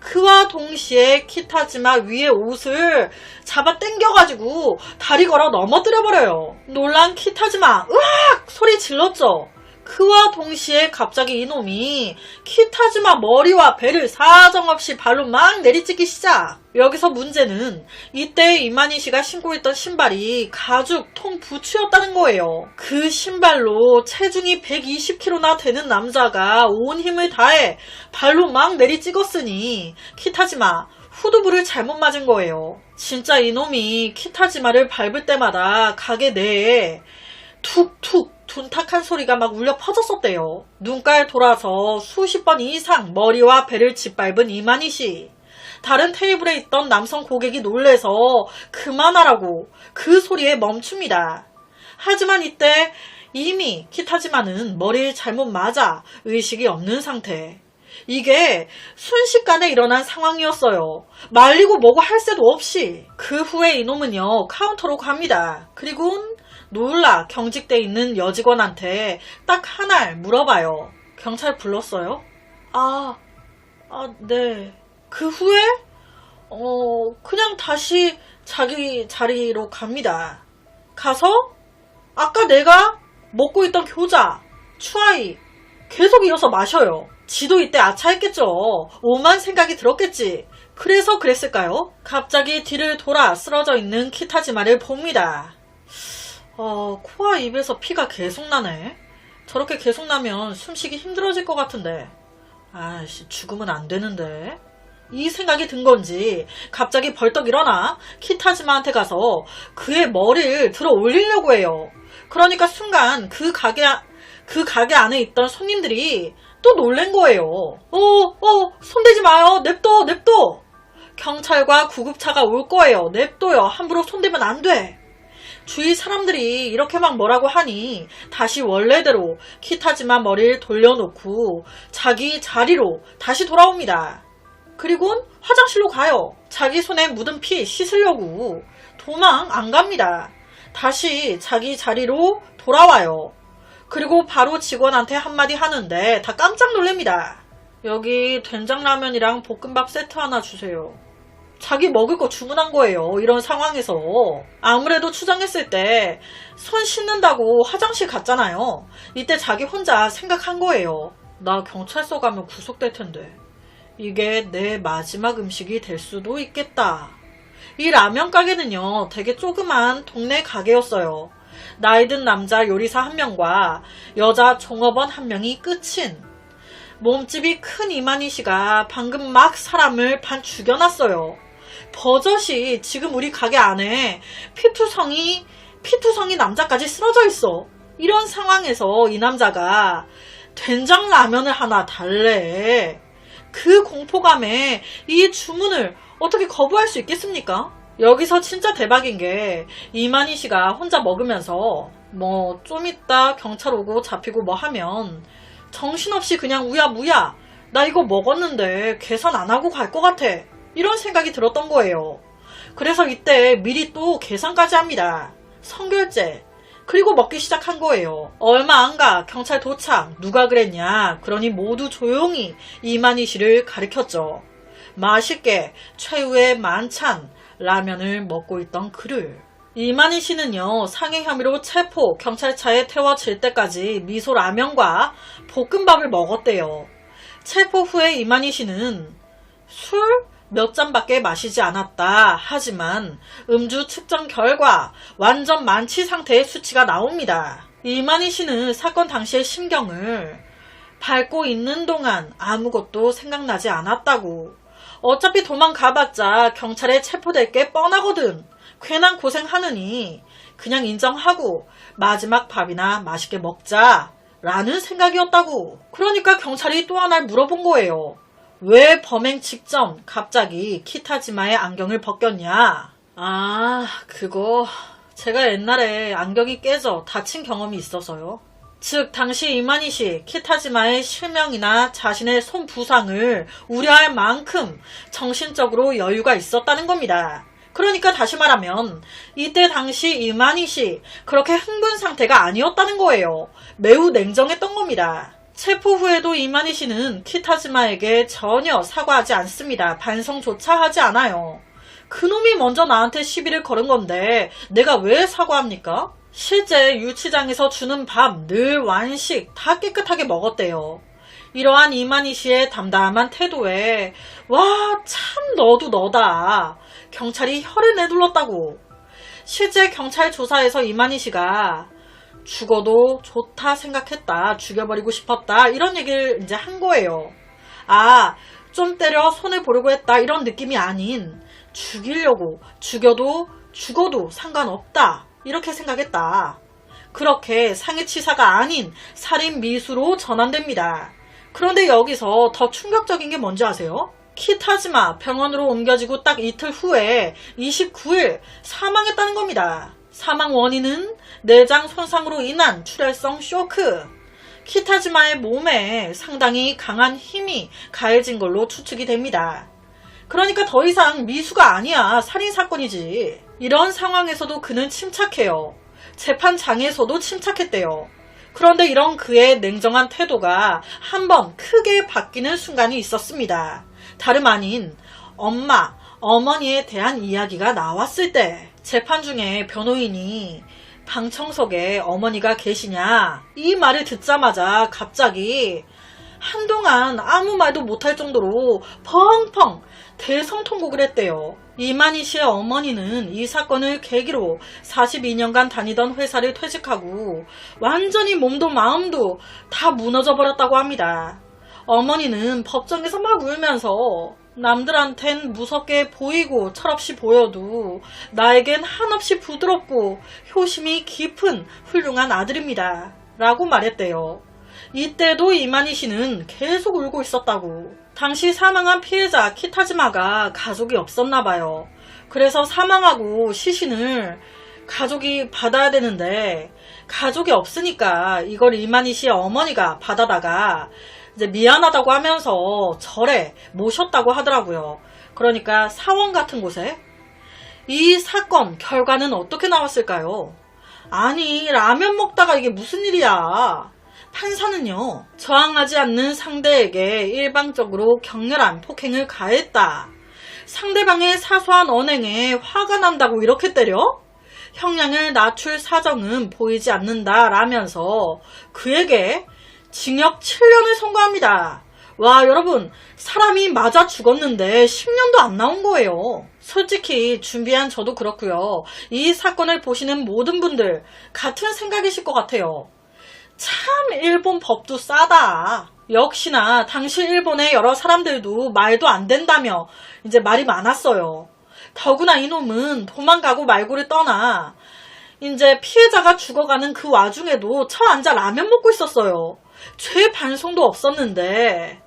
그와 동시에 키타지마 위에 옷을 잡아 당겨가지고 다리 걸어 넘어뜨려버려요. 놀란 키타지마 으악! 소리 질렀죠. 그와 동시에 갑자기 이놈이 키타지마 머리와 배를 사정없이 발로 막 내리찍기 시작. 여기서 문제는 이때 이만희 씨가 신고 있던 신발이 가죽 통 부츠였다는 거예요. 그 신발로 체중이 120kg나 되는 남자가 온 힘을 다해 발로 막 내리찍었으니 키타지마 후두부를 잘못 맞은 거예요. 진짜 이놈이 키타지마를 밟을 때마다 가게 내에 툭툭 둔탁한 소리가 막 울려 퍼졌었대요. 눈깔 돌아서 수십 번 이상 머리와 배를 짓밟은 이만희 씨. 다른 테이블에 있던 남성 고객이 놀래서 그만하라고 그 소리에 멈춥니다. 하지만 이때 이미 키타지마는 머리를 잘못 맞아 의식이 없는 상태. 이게 순식간에 일어난 상황이었어요. 말리고 뭐고 할 새도 없이. 그 후에 이놈은요, 카운터로 갑니다. 그리고는 놀라 경직돼 있는 여직원한테 딱 하나를 물어봐요. 경찰 불렀어요? 네. 그 후에 그냥 다시 자기 자리로 갑니다. 가서 아까 내가 먹고 있던 교자, 추아이 계속 이어서 마셔요. 지도 이때 아차했겠죠. 오만 생각이 들었겠지. 그래서 그랬을까요? 갑자기 뒤를 돌아 쓰러져 있는 키타지마를 봅니다. 코와 입에서 피가 계속 나네. 저렇게 계속 나면 숨쉬기 힘들어질 것 같은데. 아이씨, 죽으면 안 되는데. 이 생각이 든 건지 갑자기 벌떡 일어나 키타지마한테 가서 그의 머리를 들어 올리려고 해요. 그러니까 순간 그 가게 안에 있던 손님들이 또 놀란 거예요. 손대지 마요. 냅둬. 경찰과 구급차가 올 거예요. 냅둬요. 함부로 손대면 안 돼. 주위 사람들이 이렇게 막 뭐라고 하니 다시 원래대로 키타지마 머리를 돌려놓고 자기 자리로 다시 돌아옵니다. 그리곤 화장실로 가요. 자기 손에 묻은 피 씻으려고. 도망 안 갑니다. 다시 자기 자리로 돌아와요. 그리고 바로 직원한테 한마디 하는데 다 깜짝 놀랍니다. 여기 된장라면이랑 볶음밥 세트 하나 주세요. 자기 먹을 거 주문한 거예요. 이런 상황에서. 아무래도 추정했을 때 손 씻는다고 화장실 갔잖아요. 이때 자기 혼자 생각한 거예요. 나 경찰서 가면 구속될 텐데. 이게 내 마지막 음식이 될 수도 있겠다. 이 라면 가게는요, 되게 조그만 동네 가게였어요. 나이든 남자 요리사 한 명과 여자 종업원 한 명이 끝인. 몸집이 큰 이만희 씨가 방금 막 사람을 반 죽여놨어요. 버젓이 지금 우리 가게 안에 피투성이 남자까지 쓰러져 있어. 이런 상황에서 이 남자가 된장 라면을 하나 달래. 그 공포감에 이 주문을 어떻게 거부할 수 있겠습니까? 여기서 진짜 대박인 게 이만희 씨가 혼자 먹으면서 뭐 좀 이따 경찰 오고 잡히고 뭐 하면 정신없이 그냥 우야무야 나 이거 먹었는데 계산 안 하고 갈 것 같아. 이런 생각이 들었던 거예요. 그래서 이때 미리 또 계산까지 합니다. 선결제. 그리고 먹기 시작한 거예요. 얼마 안 가 경찰 도착. 누가 그랬냐. 그러니 모두 조용히 이만희 씨를 가리켰죠. 맛있게 최후의 만찬 라면을 먹고 있던 그를. 이만희 씨는요, 상해 혐의로 체포 경찰차에 태워질 때까지 미소 라면과 볶음밥을 먹었대요. 체포 후에 이만희 씨는 술 몇 잔밖에 마시지 않았다. 하지만 음주 측정 결과 완전 만취 상태의 수치가 나옵니다. 이만희 씨는 사건 당시의 심경을 밟고 있는 동안 아무것도 생각나지 않았다고. 어차피 도망가봤자 경찰에 체포될 게 뻔하거든. 괜한 고생하느니 그냥 인정하고 마지막 밥이나 맛있게 먹자 라는 생각이었다고. 그러니까 경찰이 또 하나를 물어본 거예요. 왜 범행 직전 갑자기 키타지마의 안경을 벗겼냐? 그거 제가 옛날에 안경이 깨져 다친 경험이 있어서요. 즉 당시 이만희 씨 키타지마의 실명이나 자신의 손 부상을 우려할 만큼 정신적으로 여유가 있었다는 겁니다. 그러니까 다시 말하면 이때 당시 이만희 씨 그렇게 흥분 상태가 아니었다는 거예요. 매우 냉정했던 겁니다. 체포 후에도 이만희 씨는 키타지마에게 전혀 사과하지 않습니다. 반성조차 하지 않아요. 그놈이 먼저 나한테 시비를 걸은 건데 내가 왜 사과합니까? 실제 유치장에서 주는 밥 늘 완식 다 깨끗하게 먹었대요. 이러한 이만희 씨의 담담한 태도에 와 참 너도 너다. 경찰이 혀를 내둘렀다고. 실제 경찰 조사에서 이만희 씨가 죽어도 좋다 생각했다. 죽여버리고 싶었다. 이런 얘기를 이제 한 거예요. 좀 때려 손해보려고 했다. 이런 느낌이 아닌 죽이려고 죽어도 상관없다. 이렇게 생각했다. 그렇게 상해치사가 아닌 살인 미수로 전환됩니다. 그런데 여기서 더 충격적인 게 뭔지 아세요? 키타지마 병원으로 옮겨지고 딱 이틀 후에 29일 사망했다는 겁니다. 사망 원인은 내장 손상으로 인한 출혈성 쇼크. 키타지마의 몸에 상당히 강한 힘이 가해진 걸로 추측이 됩니다. 그러니까 더 이상 미수가 아니야. 살인사건이지. 이런 상황에서도 그는 침착해요. 재판장에서도 침착했대요. 그런데 이런 그의 냉정한 태도가 한번 크게 바뀌는 순간이 있었습니다. 다름 아닌 어머니에 대한 이야기가 나왔을 때 재판 중에 변호인이 방청석에 어머니가 계시냐 이 말을 듣자마자 갑자기 한동안 아무 말도 못할 정도로 펑펑 대성통곡을 했대요. 이만희 씨의 어머니는 이 사건을 계기로 42년간 다니던 회사를 퇴직하고 완전히 몸도 마음도 다 무너져 버렸다고 합니다. 어머니는 법정에서 막 울면서 남들한텐 무섭게 보이고 철없이 보여도 나에겐 한없이 부드럽고 효심이 깊은 훌륭한 아들입니다. 라고 말했대요. 이때도 이만희 씨는 계속 울고 있었다고. 당시 사망한 피해자 키타지마가 가족이 없었나 봐요. 그래서 사망하고 시신을 가족이 받아야 되는데 가족이 없으니까 이걸 이만희 씨의 어머니가 받아다가 이제 미안하다고 하면서 절에 모셨다고 하더라고요. 그러니까 사원 같은 곳에. 이 사건 결과는 어떻게 나왔을까요? 아니 라면 먹다가 이게 무슨 일이야. 판사는요, 저항하지 않는 상대에게 일방적으로 격렬한 폭행을 가했다. 상대방의 사소한 언행에 화가 난다고 이렇게 때려? 형량을 낮출 사정은 보이지 않는다 라면서 그에게 징역 7년을 선고합니다. 와 여러분, 사람이 맞아 죽었는데 10년도 안 나온 거예요. 솔직히 준비한 저도 그렇고요. 이 사건을 보시는 모든 분들 같은 생각이실 것 같아요. 참 일본 법도 싸다. 역시나 당시 일본의 여러 사람들도 말도 안 된다며 이제 말이 많았어요. 더구나 이놈은 도망가고 말고를 떠나 이제 피해자가 죽어가는 그 와중에도 저 앉아 라면 먹고 있었어요. 죄 반성도 없었는데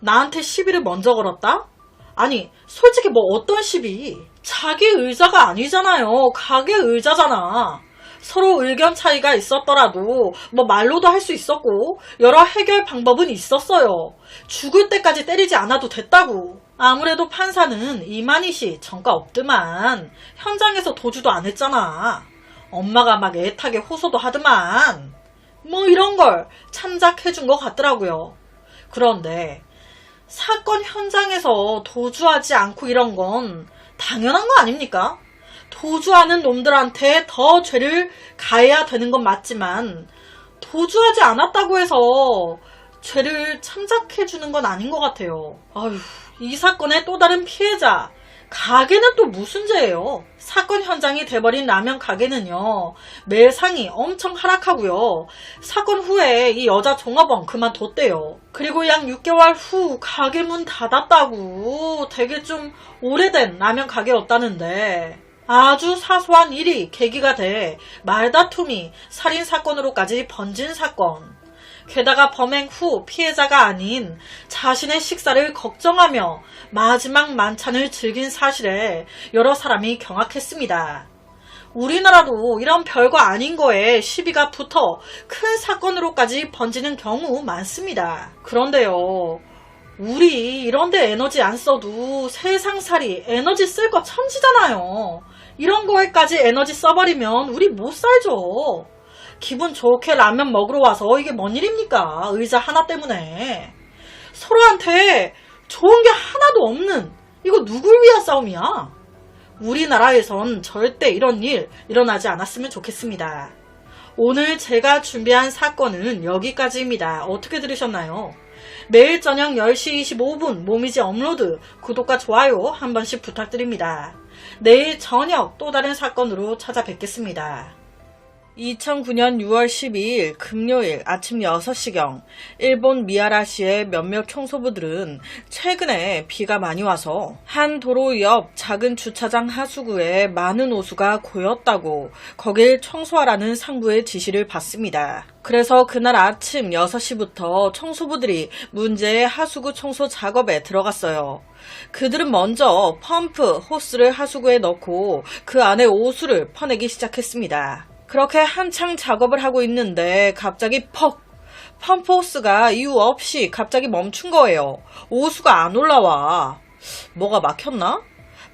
나한테 시비를 먼저 걸었다? 아니 솔직히 뭐 어떤 시비? 자기 의자가 아니잖아요. 가게 의자잖아. 서로 의견 차이가 있었더라도 뭐 말로도 할 수 있었고 여러 해결 방법은 있었어요. 죽을 때까지 때리지 않아도 됐다고. 아무래도 판사는 이만희 씨 전과 없더만. 현장에서 도주도 안 했잖아. 엄마가 막 애타게 호소도 하더만. 뭐 이런 걸 참작해준 것 같더라고요. 그런데 사건 현장에서 도주하지 않고 이런 건 당연한 거 아닙니까? 도주하는 놈들한테 더 죄를 가해야 되는 건 맞지만 도주하지 않았다고 해서 죄를 참작해주는 건 아닌 것 같아요. 아휴, 이 사건의 또 다른 피해자 가게는 또 무슨 죄예요? 사건 현장이 돼버린 라면 가게는요, 매상이 엄청 하락하고요. 사건 후에 이 여자 종업원 그만뒀대요. 그리고 약 6개월 후 가게 문 닫았다고. 되게 좀 오래된 라면 가게였다는데 아주 사소한 일이 계기가 돼 말다툼이 살인사건으로까지 번진 사건. 게다가 범행 후 피해자가 아닌 자신의 식사를 걱정하며 마지막 만찬을 즐긴 사실에 여러 사람이 경악했습니다. 우리나라도 이런 별거 아닌 거에 시비가 붙어 큰 사건으로까지 번지는 경우 많습니다. 그런데요, 우리 이런데 에너지 안 써도 세상살이 에너지 쓸 거 천지잖아요. 이런 거에까지 에너지 써버리면 우리 못 살죠. 기분 좋게 라면 먹으러 와서 이게 뭔 일입니까? 의자 하나 때문에. 서로한테 좋은 게 하나도 없는, 이거 누굴 위한 싸움이야? 우리나라에선 절대 이런 일 일어나지 않았으면 좋겠습니다. 오늘 제가 준비한 사건은 여기까지입니다. 어떻게 들으셨나요? 매일 저녁 10시 25분 모미지 업로드, 구독과 좋아요 한 번씩 부탁드립니다. 내일 저녁 또 다른 사건으로 찾아뵙겠습니다. 2009년 6월 12일 금요일 아침 6시경 일본 미야라시의 몇몇 청소부들은 최근에 비가 많이 와서 한 도로 옆 작은 주차장 하수구에 많은 오수가 고였다고 거길 청소하라는 상부의 지시를 받습니다. 그래서 그날 아침 6시부터 청소부들이 문제의 하수구 청소 작업에 들어갔어요. 그들은 먼저 펌프, 호스를 하수구에 넣고 그 안에 오수를 퍼내기 시작했습니다. 그렇게 한창 작업을 하고 있는데 갑자기 퍽! 펌프호스가 이유 없이 갑자기 멈춘 거예요. 오수가 안 올라와. 뭐가 막혔나?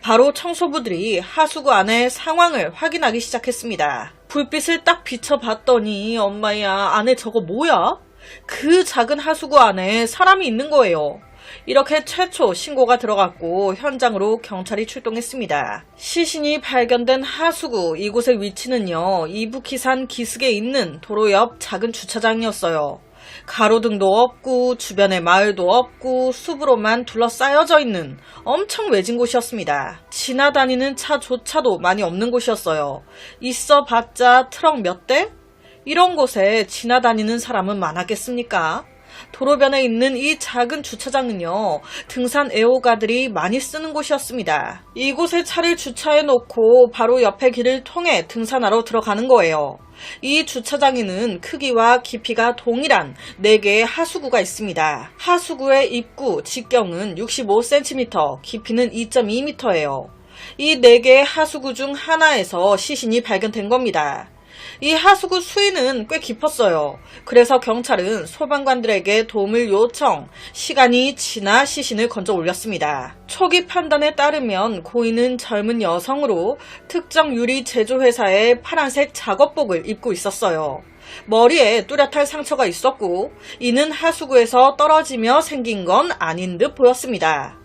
바로 청소부들이 하수구 안의 상황을 확인하기 시작했습니다. 불빛을 딱 비춰봤더니 엄마야, 안에 저거 뭐야? 그 작은 하수구 안에 사람이 있는 거예요. 이렇게 최초 신고가 들어갔고 현장으로 경찰이 출동했습니다. 시신이 발견된 하수구, 이곳의 위치는요, 이부키산 기슭에 있는 도로 옆 작은 주차장이었어요. 가로등도 없고 주변에 마을도 없고 숲으로만 둘러싸여져 있는 엄청 외진 곳이었습니다. 지나다니는 차조차도 많이 없는 곳이었어요. 있어봤자 트럭 몇 대? 이런 곳에 지나다니는 사람은 많았겠습니까? 도로변에 있는 이 작은 주차장은요, 등산 애호가들이 많이 쓰는 곳이었습니다. 이곳에 차를 주차해 놓고 바로 옆에 길을 통해 등산하러 들어가는 거예요. 이 주차장에는 크기와 깊이가 동일한 4개의 하수구가 있습니다. 하수구의 입구 직경은 65cm, 깊이는 2.2m예요. 이 4개의 하수구 중 하나에서 시신이 발견된 겁니다. 이 하수구 수위는 꽤 깊었어요. 그래서 경찰은 소방관들에게 도움을 요청, 시간이 지나 시신을 건져 올렸습니다. 초기 판단에 따르면 고인은 젊은 여성으로 특정 유리 제조회사의 파란색 작업복을 입고 있었어요. 머리에 뚜렷한 상처가 있었고 이는 하수구에서 떨어지며 생긴 건 아닌 듯 보였습니다.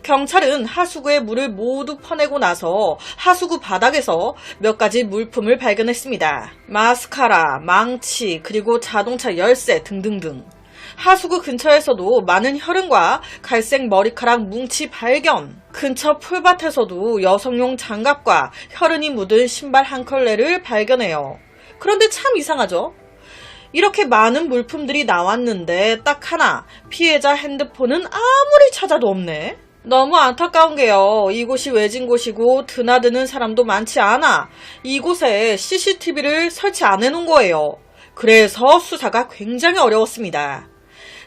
경찰은 하수구에 물을 모두 퍼내고 나서 하수구 바닥에서 몇 가지 물품을 발견했습니다. 마스카라, 망치, 그리고 자동차 열쇠 등등등. 하수구 근처에서도 많은 혈흔과 갈색 머리카락 뭉치 발견. 근처 풀밭에서도 여성용 장갑과 혈흔이 묻은 신발 한 켤레를 발견해요. 그런데 참 이상하죠? 이렇게 많은 물품들이 나왔는데 딱 하나, 피해자 핸드폰은 아무리 찾아도 없네. 너무 안타까운 게요. 이곳이 외진 곳이고 드나드는 사람도 많지 않아 이곳에 CCTV를 설치 안 해놓은 거예요. 그래서 수사가 굉장히 어려웠습니다.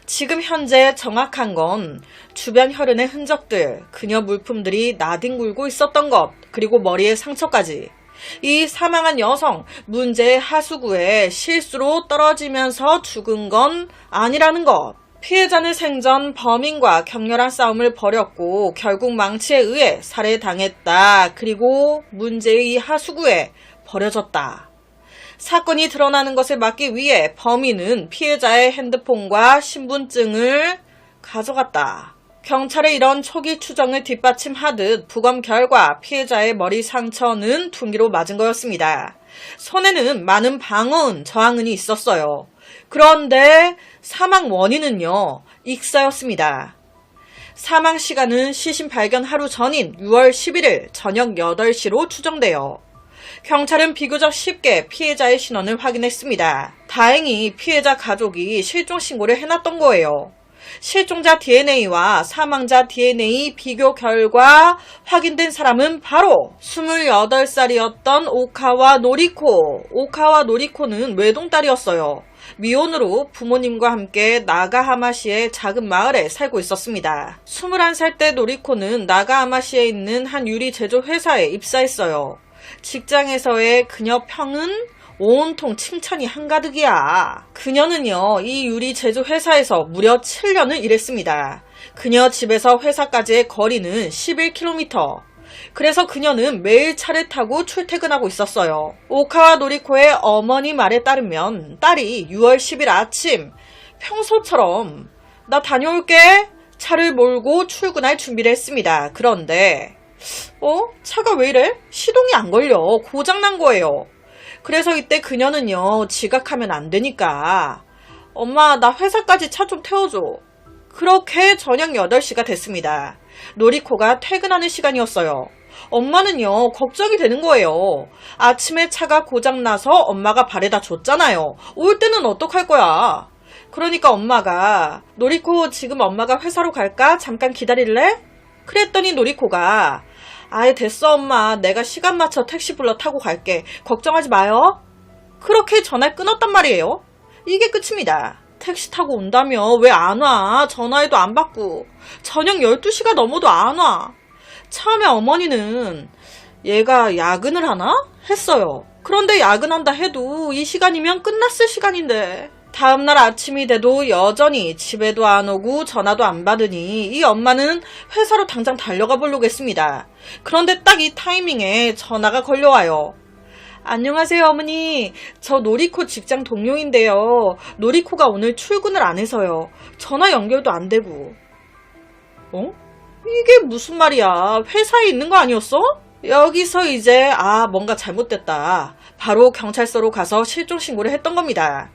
지금 현재 정확한 건 주변 혈흔의 흔적들, 그녀 물품들이 나뒹굴고 있었던 것, 그리고 머리에 상처까지. 이 사망한 여성, 문제의 하수구에 실수로 떨어지면서 죽은 건 아니라는 것. 피해자는 생전 범인과 격렬한 싸움을 벌였고 결국 망치에 의해 살해당했다. 그리고 문제의 이 하수구에 버려졌다. 사건이 드러나는 것을 막기 위해 범인은 피해자의 핸드폰과 신분증을 가져갔다. 경찰의 이런 초기 추정을 뒷받침하듯 부검 결과 피해자의 머리 상처는 둔기로 맞은 거였습니다. 손에는 많은 방어은, 저항은이 있었어요. 그런데 사망 원인은요, 익사였습니다. 사망 시간은 시신 발견 하루 전인 6월 11일 저녁 8시로 추정돼요. 경찰은 비교적 쉽게 피해자의 신원을 확인했습니다. 다행히 피해자 가족이 실종 신고를 해놨던 거예요. 실종자 DNA와 사망자 DNA 비교 결과 확인된 사람은 바로 28살이었던 오카와 노리코. 오카와 노리코는 외동딸이었어요. 미혼으로 부모님과 함께 나가하마시의 작은 마을에 살고 있었습니다. 21살 때 노리코는 나가하마시에 있는 한 유리 제조 회사에 입사했어요. 직장에서의 그녀 평은 온통 칭찬이 한가득이야. 그녀는요, 이 유리 제조 회사에서 무려 7년을 일했습니다. 그녀 집에서 회사까지의 거리는 11km. 그래서 그녀는 매일 차를 타고 출퇴근하고 있었어요. 오카와 노리코의 어머니 말에 따르면 딸이 6월 10일 아침 평소처럼 나 다녀올게 차를 몰고 출근할 준비를 했습니다. 그런데 차가 왜 이래? 시동이 안 걸려. 고장난 거예요. 그래서 이때 그녀는요, 지각하면 안 되니까 엄마 나 회사까지 차 좀 태워줘. 그렇게 저녁 8시가 됐습니다. 노리코가 퇴근하는 시간이었어요. 엄마는요, 걱정이 되는 거예요. 아침에 차가 고장나서 엄마가 바래다 줬잖아요. 올 때는 어떡할 거야. 그러니까 엄마가 노리코 지금 엄마가 회사로 갈까? 잠깐 기다릴래? 그랬더니 노리코가 아예 됐어 엄마, 내가 시간 맞춰 택시 불러 타고 갈게. 걱정하지 마요. 그렇게 전화를 끊었단 말이에요. 이게 끝입니다. 택시 타고 온다며 왜 안 와? 전화해도 안 받고. 저녁 12시가 넘어도 안 와. 처음에 어머니는 얘가 야근을 하나? 했어요. 그런데 야근한다 해도 이 시간이면 끝났을 시간인데. 다음날 아침이 돼도 여전히 집에도 안 오고 전화도 안 받으니 이 엄마는 회사로 당장 달려가 보려고 했습니다. 그런데 딱 이 타이밍에 전화가 걸려와요. 안녕하세요, 어머니. 저 노리코 직장 동료인데요. 노리코가 오늘 출근을 안 해서요. 전화 연결도 안 되고. 이게 무슨 말이야? 회사에 있는 거 아니었어? 여기서 이제 뭔가 잘못됐다. 바로 경찰서로 가서 실종 신고를 했던 겁니다.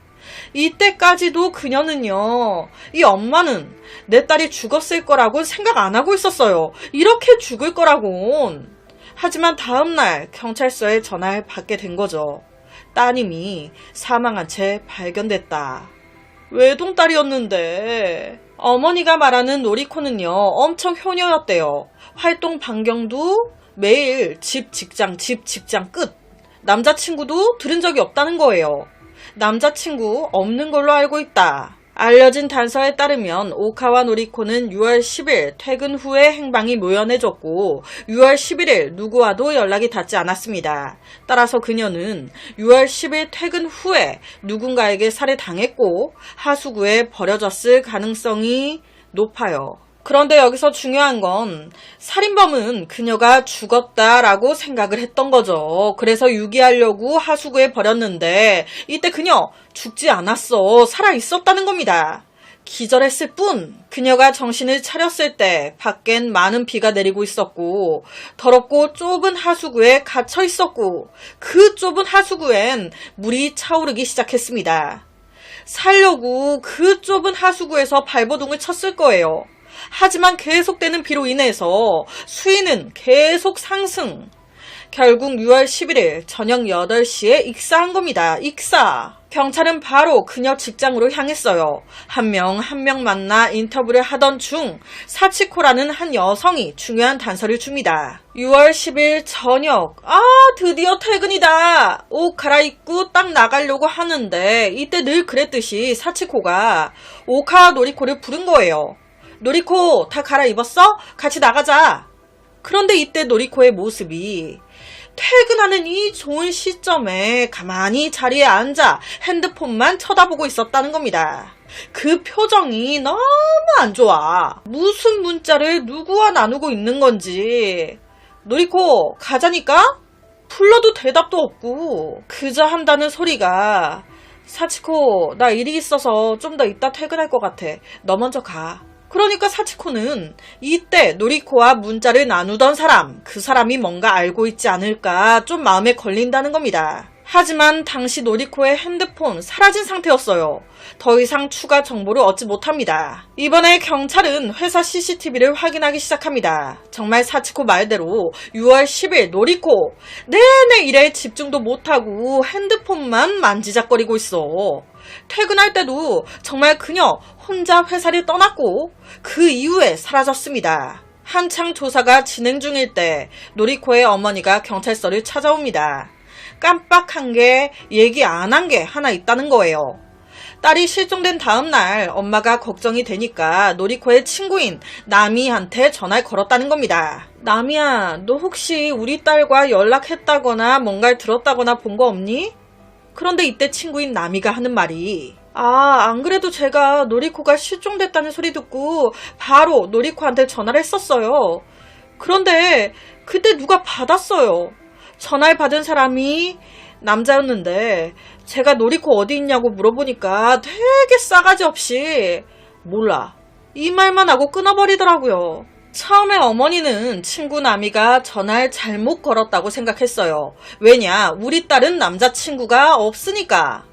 이때까지도 그녀는요, 이 엄마는 내 딸이 죽었을 거라고는 생각 안 하고 있었어요. 이렇게 죽을 거라고는. 하지만 다음날 경찰서에 전화를 받게 된 거죠. 따님이 사망한 채 발견됐다. 외동딸이었는데. 어머니가 말하는 노리코는요, 엄청 효녀였대요. 활동 반경도 매일 집 직장 끝. 남자친구도 들은 적이 없다는 거예요. 남자친구 없는 걸로 알고 있다. 알려진 단서에 따르면 오카와 노리코는 6월 10일 퇴근 후에 행방이 묘연해졌고 6월 11일 누구와도 연락이 닿지 않았습니다. 따라서 그녀는 6월 10일 퇴근 후에 누군가에게 살해당했고 하수구에 버려졌을 가능성이 높아요. 그런데 여기서 중요한 건 살인범은 그녀가 죽었다라고 생각을 했던 거죠. 그래서 유기하려고 하수구에 버렸는데 이때 그녀 죽지 않았어. 살아있었다는 겁니다. 기절했을 뿐. 그녀가 정신을 차렸을 때 밖엔 많은 비가 내리고 있었고 더럽고 좁은 하수구에 갇혀 있었고 그 좁은 하수구엔 물이 차오르기 시작했습니다. 살려고 그 좁은 하수구에서 발버둥을 쳤을 거예요. 하지만 계속되는 비로 인해서 수위는 계속 상승. 결국 6월 11일 저녁 8시에 익사한 겁니다. 익사. 경찰은 바로 그녀 직장으로 향했어요. 한 명 만나 인터뷰를 하던 중 사치코라는 한 여성이 중요한 단서를 줍니다. 6월 10일 저녁. 드디어 퇴근이다. 옷 갈아입고 딱 나가려고 하는데 이때 늘 그랬듯이 사치코가 오카 노리코를 부른 거예요. 노리코 다 갈아입었어? 같이 나가자. 그런데 이때 노리코의 모습이 퇴근하는 이 좋은 시점에 가만히 자리에 앉아 핸드폰만 쳐다보고 있었다는 겁니다. 그 표정이 너무 안 좋아. 무슨 문자를 누구와 나누고 있는 건지. 노리코 가자니까? 불러도 대답도 없고 그저 한다는 소리가 사치코 나 일이 있어서 좀 더 이따 퇴근할 것 같아. 너 먼저 가. 그러니까 사치코는 이때 노리코와 문자를 나누던 사람, 그 사람이 뭔가 알고 있지 않을까 좀 마음에 걸린다는 겁니다. 하지만 당시 노리코의 핸드폰 사라진 상태였어요. 더 이상 추가 정보를 얻지 못합니다. 이번에 경찰은 회사 CCTV를 확인하기 시작합니다. 정말 사치코 말대로 6월 10일 노리코 내내 일에 집중도 못하고 핸드폰만 만지작거리고 있어. 퇴근할 때도 정말 그녀 혼자 회사를 떠났고 그 이후에 사라졌습니다. 한창 조사가 진행 중일 때 노리코의 어머니가 경찰서를 찾아옵니다. 깜빡한 게 얘기 안 한 게 하나 있다는 거예요. 딸이 실종된 다음 날 엄마가 걱정이 되니까 노리코의 친구인 나미한테 전화를 걸었다는 겁니다. 나미야, 너 혹시 우리 딸과 연락했다거나 뭔가를 들었다거나 본 거 없니? 그런데 이때 친구인 나미가 하는 말이 안 그래도 제가 노리코가 실종됐다는 소리 듣고 바로 노리코한테 전화를 했었어요. 그런데 그때 누가 받았어요. 전화를 받은 사람이 남자였는데 제가 노리코 어디 있냐고 물어보니까 되게 싸가지 없이 몰라. 이 말만 하고 끊어버리더라고요. 처음에 어머니는 친구 나미가 전화를 잘못 걸었다고 생각했어요. 왜냐? 우리 딸은 남자친구가 없으니까.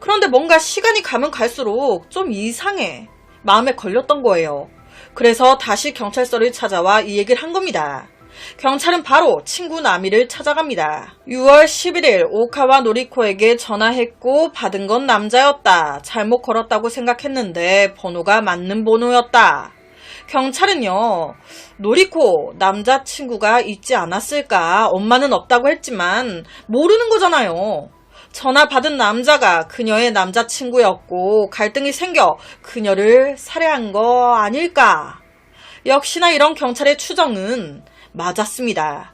그런데 뭔가 시간이 가면 갈수록 좀 이상해. 마음에 걸렸던 거예요. 그래서 다시 경찰서를 찾아와 이 얘기를 한 겁니다. 경찰은 바로 친구 나미를 찾아갑니다. 6월 11일 오카와 노리코에게 전화했고 받은 건 남자였다. 잘못 걸었다고 생각했는데 번호가 맞는 번호였다. 경찰은요, 노리코 남자친구가 있지 않았을까? 엄마는 없다고 했지만 모르는 거잖아요. 전화 받은 남자가 그녀의 남자친구였고 갈등이 생겨 그녀를 살해한 거 아닐까? 역시나 이런 경찰의 추정은 맞았습니다.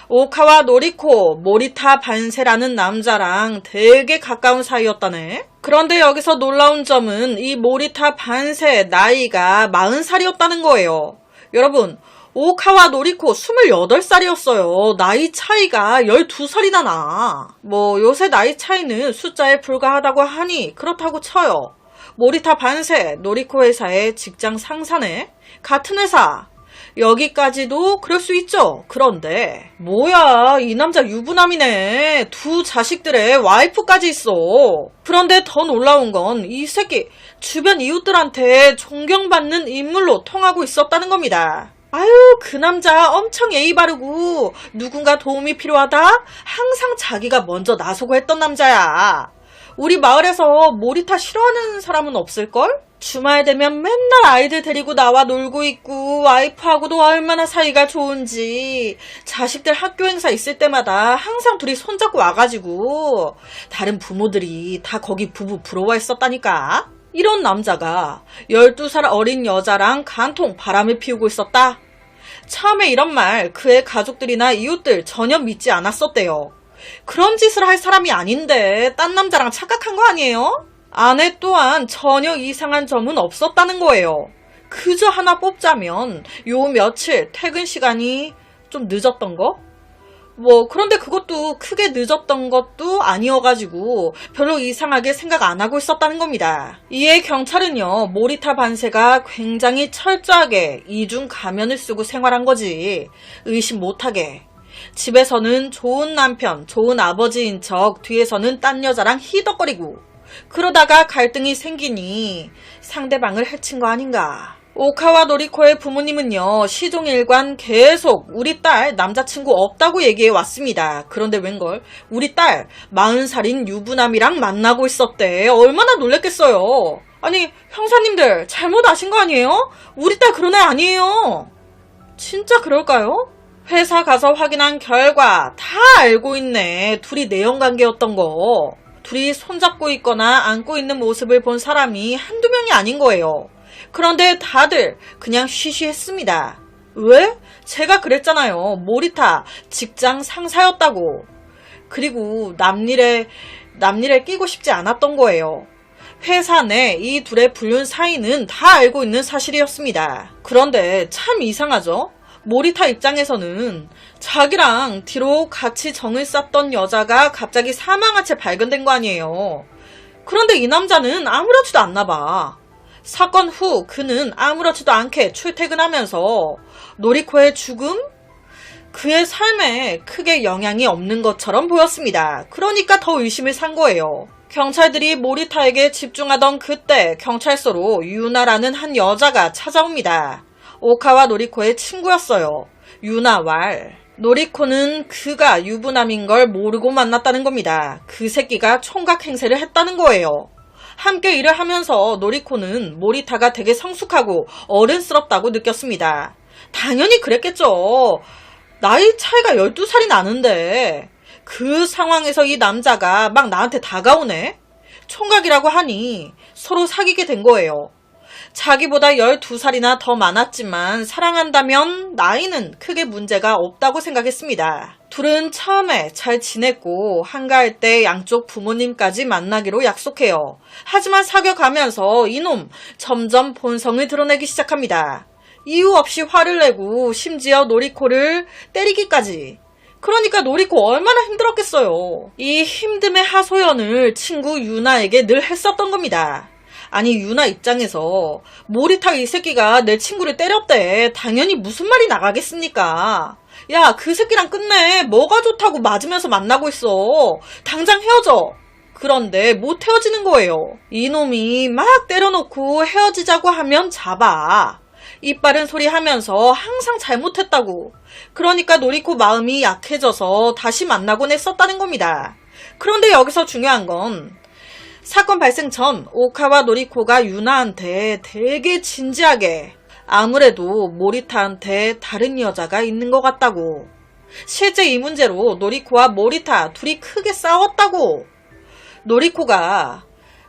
오카와 노리코, 모리타 반세라는 남자랑 되게 가까운 사이였다네. 그런데 여기서 놀라운 점은 이 모리타 반세 나이가 40살이었다는 거예요. 여러분, 오카와 노리코 28살이었어요. 나이 차이가 12살이나 나. 뭐 요새 나이 차이는 숫자에 불과하다고 하니 그렇다고 쳐요. 모리타 반세, 노리코 회사의 직장 상사네. 같은 회사. 여기까지도 그럴 수 있죠. 그런데 뭐야, 이 남자 유부남이네. 두 자식들의 와이프까지 있어. 그런데 더 놀라운 건 이 새끼 주변 이웃들한테 존경받는 인물로 통하고 있었다는 겁니다. 아유, 그 남자 엄청 예의 바르고 누군가 도움이 필요하다? 항상 자기가 먼저 나서고 했던 남자야. 우리 마을에서 모리타 싫어하는 사람은 없을걸? 주말 되면 맨날 아이들 데리고 나와 놀고 있고 와이프하고도 얼마나 사이가 좋은지 자식들 학교 행사 있을 때마다 항상 둘이 손잡고 와가지고 다른 부모들이 다 거기 부부 부러워했었다니까. 이런 남자가 12살 어린 여자랑 간통 바람을 피우고 있었다. 처음에 이런 말 그의 가족들이나 이웃들 전혀 믿지 않았었대요. 그런 짓을 할 사람이 아닌데 딴 남자랑 착각한 거 아니에요? 아내 또한 전혀 이상한 점은 없었다는 거예요. 그저 하나 뽑자면 요 며칠 퇴근 시간이 좀 늦었던 거? 그런데 그것도 크게 늦었던 것도 아니어가지고 별로 이상하게 생각 안 하고 있었다는 겁니다. 이에 경찰은요, 모리타 반세가 굉장히 철저하게 이중 가면을 쓰고 생활한 거지 의심 못하게. 집에서는 좋은 남편, 좋은 아버지인 척 뒤에서는 딴 여자랑 희덕거리고 그러다가 갈등이 생기니 상대방을 해친 거 아닌가. 오카와 노리코의 부모님은요, 시종일관 계속 우리 딸 남자친구 없다고 얘기해 왔습니다. 그런데 웬걸 우리 딸 40살인 유부남이랑 만나고 있었대. 얼마나 놀랬겠어요. 아니, 형사님들 잘못 아신 거 아니에요? 우리 딸 그런 애 아니에요. 진짜 그럴까요? 회사 가서 확인한 결과 다 알고 있네. 둘이 내연관계였던 거. 둘이 손잡고 있거나 안고 있는 모습을 본 사람이 한두 명이 아닌 거예요. 그런데 다들 그냥 쉬쉬했습니다. 왜? 제가 그랬잖아요. 모리타 직장 상사였다고. 그리고 남일에 끼고 싶지 않았던 거예요. 회사 내 이 둘의 불륜 사이는 다 알고 있는 사실이었습니다. 그런데 참 이상하죠? 모리타 입장에서는 자기랑 뒤로 같이 정을 쌌던 여자가 갑자기 사망한 채 발견된 거 아니에요. 그런데 이 남자는 아무렇지도 않나 봐. 사건 후 그는 아무렇지도 않게 출퇴근하면서 노리코의 죽음? 그의 삶에 크게 영향이 없는 것처럼 보였습니다. 그러니까 더 의심을 산 거예요. 경찰들이 모리타에게 집중하던 그때 경찰서로 유나라는 한 여자가 찾아옵니다. 오카와 노리코의 친구였어요. 유나 왈. 노리코는 그가 유부남인 걸 모르고 만났다는 겁니다. 그 새끼가 총각 행세를 했다는 거예요. 함께 일을 하면서 노리코는 모리타가 되게 성숙하고 어른스럽다고 느꼈습니다. 당연히 그랬겠죠. 나이 차이가 12살이 나는데 그 상황에서 이 남자가 막 나한테 다가오네? 총각이라고 하니 서로 사귀게 된 거예요. 자기보다 12살이나 더 많았지만 사랑한다면 나이는 크게 문제가 없다고 생각했습니다. 둘은 처음에 잘 지냈고 한가할 때 양쪽 부모님까지 만나기로 약속해요. 하지만 사귀어가면서 이놈 점점 본성을 드러내기 시작합니다. 이유 없이 화를 내고 심지어 노리코를 때리기까지. 그러니까 노리코 얼마나 힘들었겠어요. 이 힘듦의 하소연을 친구 유나에게 늘 했었던 겁니다. 아니, 유나 입장에서 모리타 이 새끼가 내 친구를 때렸대. 당연히 무슨 말이 나가겠습니까? 야, 그 새끼랑 끝내. 뭐가 좋다고 맞으면서 만나고 있어. 당장 헤어져. 그런데 못 헤어지는 거예요. 이놈이 막 때려놓고 헤어지자고 하면 잡아. 입 바른 소리 하면서 항상 잘못했다고. 그러니까 노리코 마음이 약해져서 다시 만나곤 했었다는 겁니다. 그런데 여기서 중요한 건 사건 발생 전 오카와 노리코가 유나한테 되게 진지하게 아무래도 모리타한테 다른 여자가 있는 것 같다고. 실제 이 문제로 노리코와 모리타 둘이 크게 싸웠다고. 노리코가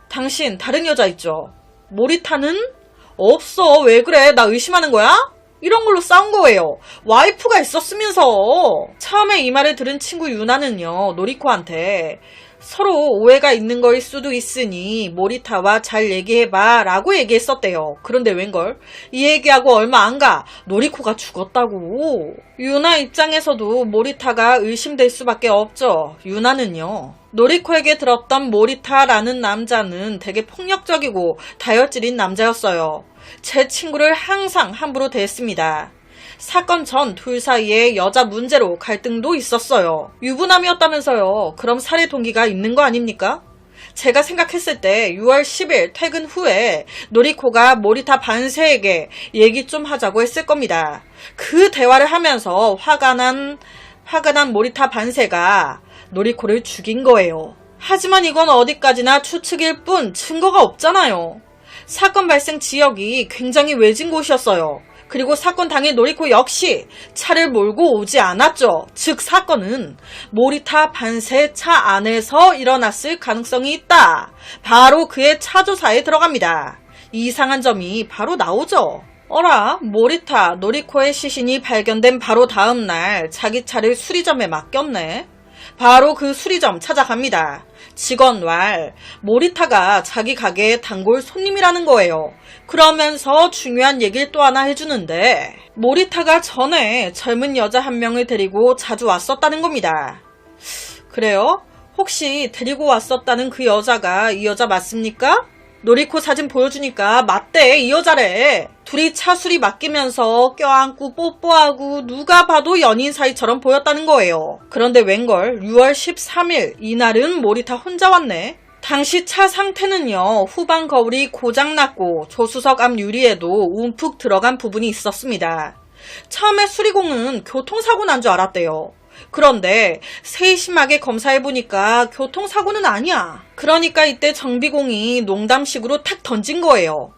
당신 다른 여자 있죠? 모리타는 없어. 왜 그래? 나 의심하는 거야? 이런 걸로 싸운 거예요. 와이프가 있었으면서. 처음에 이 말을 들은 친구 유나는요, 노리코한테 서로 오해가 있는 거일 수도 있으니 모리타와 잘 얘기해봐 라고 얘기했었대요. 그런데 웬걸? 이 얘기하고 얼마 안 가 노리코가 죽었다고. 유나 입장에서도 모리타가 의심될 수밖에 없죠. 유나는요, 노리코에게 들었던 모리타라는 남자는 되게 폭력적이고 다혈질인 남자였어요. 제 친구를 항상 함부로 대했습니다. 사건 전 둘 사이에 여자 문제로 갈등도 있었어요. 유부남이었다면서요. 그럼 살해 동기가 있는 거 아닙니까? 제가 생각했을 때 6월 10일 퇴근 후에 노리코가 모리타 반세에게 얘기 좀 하자고 했을 겁니다. 그 대화를 하면서 화가 난 모리타 반세가 노리코를 죽인 거예요. 하지만 이건 어디까지나 추측일 뿐 증거가 없잖아요. 사건 발생 지역이 굉장히 외진 곳이었어요. 그리고 사건 당일 노리코 역시 차를 몰고 오지 않았죠. 즉 사건은 모리타 반세 차 안에서 일어났을 가능성이 있다. 바로 그의 차 조사에 들어갑니다. 이상한 점이 바로 나오죠. 어라, 모리타, 노리코의 시신이 발견된 바로 다음 날 자기 차를 수리점에 맡겼네. 바로 그 수리점 찾아갑니다. 직원 왈, 모리타가 자기 가게의 단골 손님이라는 거예요. 그러면서 중요한 얘기를 또 하나 해주는데, 모리타가 전에 젊은 여자 한 명을 데리고 자주 왔었다는 겁니다. 그래요? 혹시 데리고 왔었다는 그 여자가 이 여자 맞습니까? 노리코 사진 보여주니까 맞대, 이 여자래. 둘이 차수리 맡기면서 껴안고 뽀뽀하고 누가 봐도 연인 사이처럼 보였다는 거예요. 그런데 웬걸 6월 13일 이날은 모리타 혼자 왔네. 당시 차 상태는요, 후방 거울이 고장났고 조수석 앞 유리에도 움푹 들어간 부분이 있었습니다. 처음에 수리공은 교통사고 난 줄 알았대요. 그런데 세심하게 검사해보니까 교통사고는 아니야. 그러니까 이때 정비공이 농담식으로 탁 던진 거예요.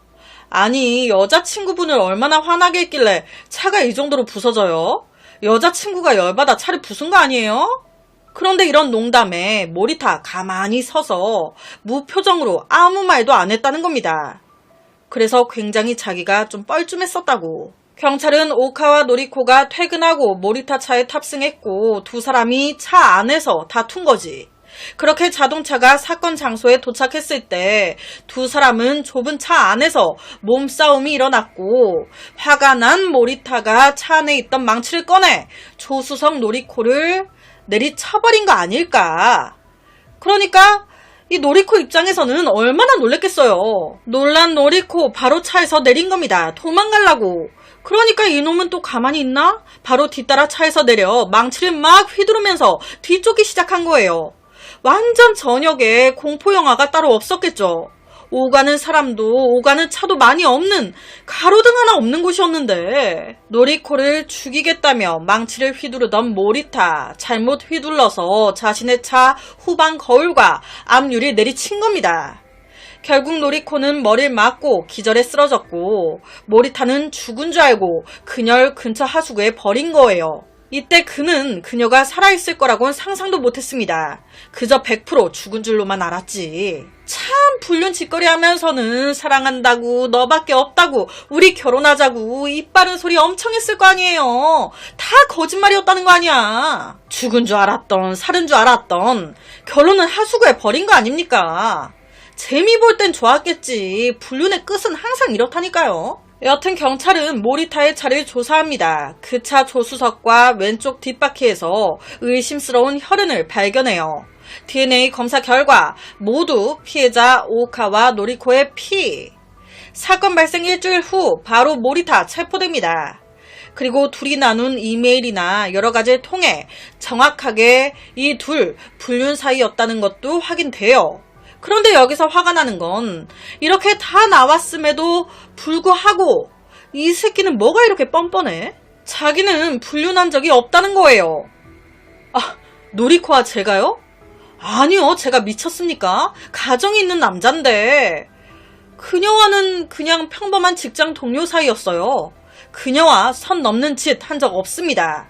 아니, 여자친구분을 얼마나 화나게 했길래 차가 이 정도로 부서져요? 여자친구가 열받아 차를 부순 거 아니에요? 그런데 이런 농담에 모리타 가만히 서서 무표정으로 아무 말도 안 했다는 겁니다. 그래서 굉장히 자기가 좀 뻘쭘했었다고. 경찰은 오카와 노리코가 퇴근하고 모리타 차에 탑승했고 두 사람이 차 안에서 다툰 거지. 그렇게 자동차가 사건 장소에 도착했을 때 두 사람은 좁은 차 안에서 몸싸움이 일어났고 화가 난 모리타가 차 안에 있던 망치를 꺼내 조수석 노리코를 내리쳐버린 거 아닐까. 그러니까 이 노리코 입장에서는 얼마나 놀랬겠어요. 놀란 노리코 바로 차에서 내린 겁니다. 도망가려고. 그러니까 이놈은 또 가만히 있나? 바로 뒤따라 차에서 내려 망치를 막 휘두르면서 뒤쫓기 시작한 거예요. 완전 저녁에 공포영화가 따로 없었겠죠. 오가는 사람도 오가는 차도 많이 없는, 가로등 하나 없는 곳이었는데 노리코를 죽이겠다며 망치를 휘두르던 모리타, 잘못 휘둘러서 자신의 차 후방 거울과 앞유리 내리친 겁니다. 결국 노리코는 머리를 맞고 기절해 쓰러졌고 모리타는 죽은 줄 알고 그녀를 근처 하수구에 버린 거예요. 이때 그는 그녀가 살아있을 거라고는 상상도 못했습니다. 그저 100% 죽은 줄로만 알았지. 참 불륜 짓거리 하면서는 사랑한다고, 너밖에 없다고, 우리 결혼하자고 입 바른 소리 엄청 했을 거 아니에요. 다 거짓말이었다는 거 아니야. 죽은 줄 알았던, 살은 줄 알았던, 결혼은 하수구에 버린 거 아닙니까? 재미 볼 땐 좋았겠지. 불륜의 끝은 항상 이렇다니까요. 여튼 경찰은 모리타의 차를 조사합니다. 그 차 조수석과 왼쪽 뒷바퀴에서 의심스러운 혈흔을 발견해요. DNA 검사 결과 모두 피해자 오카와 노리코의 피. 사건 발생 일주일 후 바로 모리타 체포됩니다. 그리고 둘이 나눈 이메일이나 여러 가지를 통해 정확하게 이 둘 불륜 사이였다는 것도 확인돼요. 그런데 여기서 화가 나는 건 이렇게 다 나왔음에도 불구하고 이 새끼는 뭐가 이렇게 뻔뻔해? 자기는 불륜한 적이 없다는 거예요. 아, 노리코와 제가요? 아니요, 제가 미쳤습니까? 가정이 있는 남잔데. 그녀와는 그냥 평범한 직장 동료 사이였어요. 그녀와 선 넘는 짓 한 적 없습니다.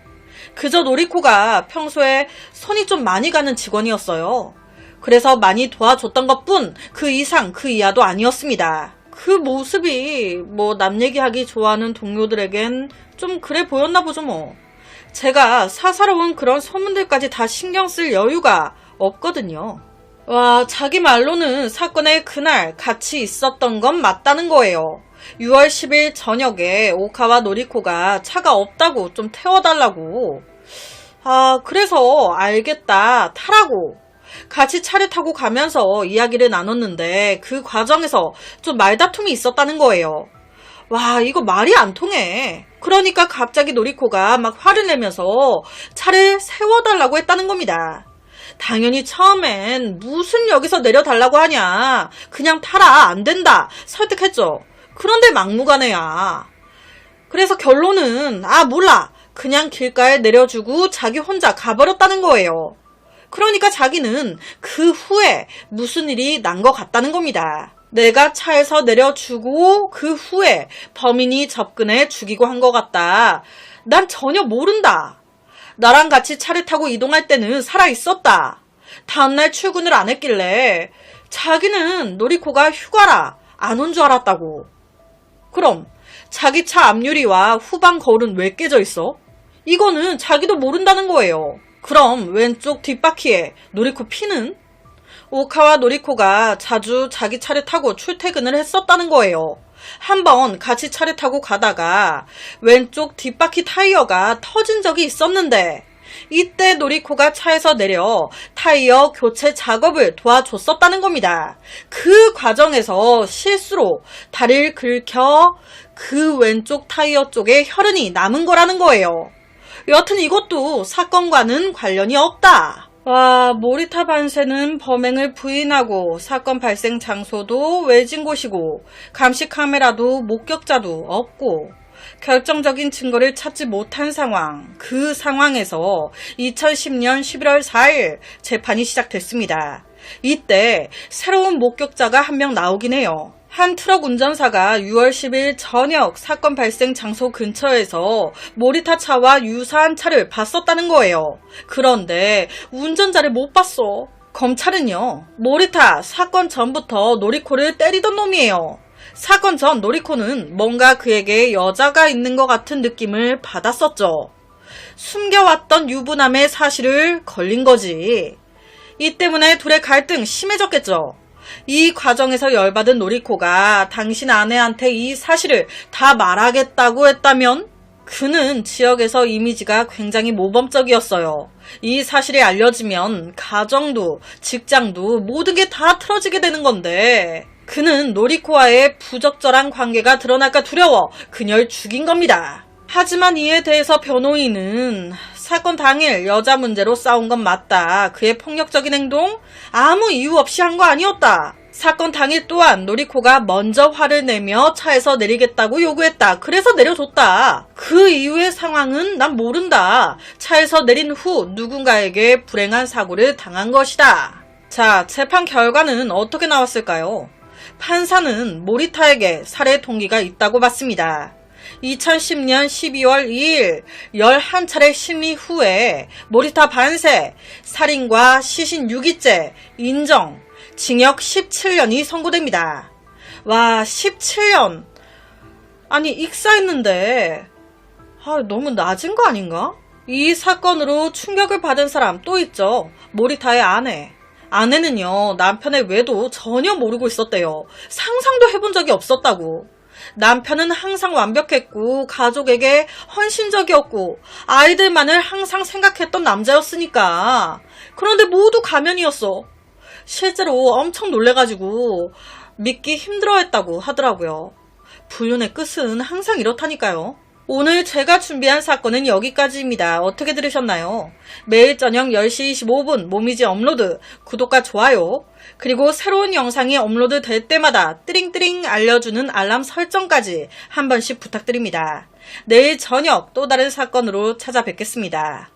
그저 노리코가 평소에 손이 좀 많이 가는 직원이었어요. 그래서 많이 도와줬던 것뿐 그 이상 그 이하도 아니었습니다. 그 모습이 뭐 남 얘기하기 좋아하는 동료들에겐 좀 그래 보였나 보죠 뭐. 제가 사사로운 그런 소문들까지 다 신경 쓸 여유가 없거든요. 와, 자기 말로는 사건의 그날 같이 있었던 건 맞다는 거예요. 6월 10일 저녁에 오카와 노리코가 차가 없다고 좀 태워달라고. 아, 그래서 알겠다, 타라고. 같이 차를 타고 가면서 이야기를 나눴는데 그 과정에서 좀 말다툼이 있었다는 거예요. 와, 이거 말이 안 통해. 그러니까 갑자기 노리코가 막 화를 내면서 차를 세워달라고 했다는 겁니다. 당연히 처음엔 무슨 여기서 내려달라고 하냐. 그냥 타라, 안 된다. 설득했죠. 그런데 막무가내야. 그래서 결론은 몰라. 그냥 길가에 내려주고 자기 혼자 가버렸다는 거예요. 그러니까 자기는 그 후에 무슨 일이 난 것 같다는 겁니다. 내가 차에서 내려주고 그 후에 범인이 접근해 죽이고 한 것 같다. 난 전혀 모른다. 나랑 같이 차를 타고 이동할 때는 살아있었다. 다음날 출근을 안 했길래 자기는 노리코가 휴가라 안 온 줄 알았다고. 그럼 자기 차 앞유리와 후방 거울은 왜 깨져 있어? 이거는 자기도 모른다는 거예요. 그럼 왼쪽 뒷바퀴에 노리코 피는? 오카와 노리코가 자주 자기 차를 타고 출퇴근을 했었다는 거예요. 한번 같이 차를 타고 가다가 왼쪽 뒷바퀴 타이어가 터진 적이 있었는데 이때 노리코가 차에서 내려 타이어 교체 작업을 도와줬었다는 겁니다. 그 과정에서 실수로 다리를 긁혀 그 왼쪽 타이어 쪽에 혈흔이 남은 거라는 거예요. 여튼 이것도 사건과는 관련이 없다. 와, 모리타 반세는 범행을 부인하고 사건 발생 장소도 외진 곳이고 감시 카메라도 목격자도 없고 결정적인 증거를 찾지 못한 상황. 그 상황에서 2010년 11월 4일 재판이 시작됐습니다. 이때 새로운 목격자가 한 명 나오긴 해요. 한 트럭 운전사가 6월 10일 저녁 사건 발생 장소 근처에서 모리타 차와 유사한 차를 봤었다는 거예요. 그런데 운전자를 못 봤어. 검찰은요, 모리타 사건 전부터 노리코를 때리던 놈이에요. 사건 전 노리코는 뭔가 그에게 여자가 있는 것 같은 느낌을 받았었죠. 숨겨왔던 유부남의 사실을 걸린 거지. 이 때문에 둘의 갈등 심해졌겠죠. 이 과정에서 열받은 노리코가 당신 아내한테 이 사실을 다 말하겠다고 했다면 그는 지역에서 이미지가 굉장히 모범적이었어요. 이 사실이 알려지면 가정도 직장도 모든 게 다 틀어지게 되는 건데 그는 노리코와의 부적절한 관계가 드러날까 두려워 그녀를 죽인 겁니다. 하지만 이에 대해서 변호인은 사건 당일 여자 문제로 싸운 건 맞다. 그의 폭력적인 행동 아무 이유 없이 한 거 아니었다. 사건 당일 또한 노리코가 먼저 화를 내며 차에서 내리겠다고 요구했다. 그래서 내려줬다. 그 이후의 상황은 난 모른다. 차에서 내린 후 누군가에게 불행한 사고를 당한 것이다. 자, 재판 결과는 어떻게 나왔을까요? 판사는 모리타에게 살해 동기가 있다고 봤습니다. 2010년 12월 2일 11차례 심리 후에 모리타 반세, 살인과 시신 유기죄 인정, 징역 17년이 선고됩니다. 와, 17년. 아니, 익사했는데 너무 낮은 거 아닌가? 이 사건으로 충격을 받은 사람 또 있죠. 모리타의 아내. 아내는요, 남편의 외도 전혀 모르고 있었대요. 상상도 해본 적이 없었다고. 남편은 항상 완벽했고 가족에게 헌신적이었고 아이들만을 항상 생각했던 남자였으니까. 그런데 모두 가면이었어. 실제로 엄청 놀래가지고 믿기 힘들어했다고 하더라고요. 불륜의 끝은 항상 이렇다니까요. 오늘 제가 준비한 사건은 여기까지입니다. 어떻게 들으셨나요? 매일 저녁 10시 25분 모미지 업로드, 구독과 좋아요, 그리고 새로운 영상이 업로드 될 때마다 띠링띠링 알려주는 알람 설정까지 한 번씩 부탁드립니다. 내일 저녁 또 다른 사건으로 찾아뵙겠습니다.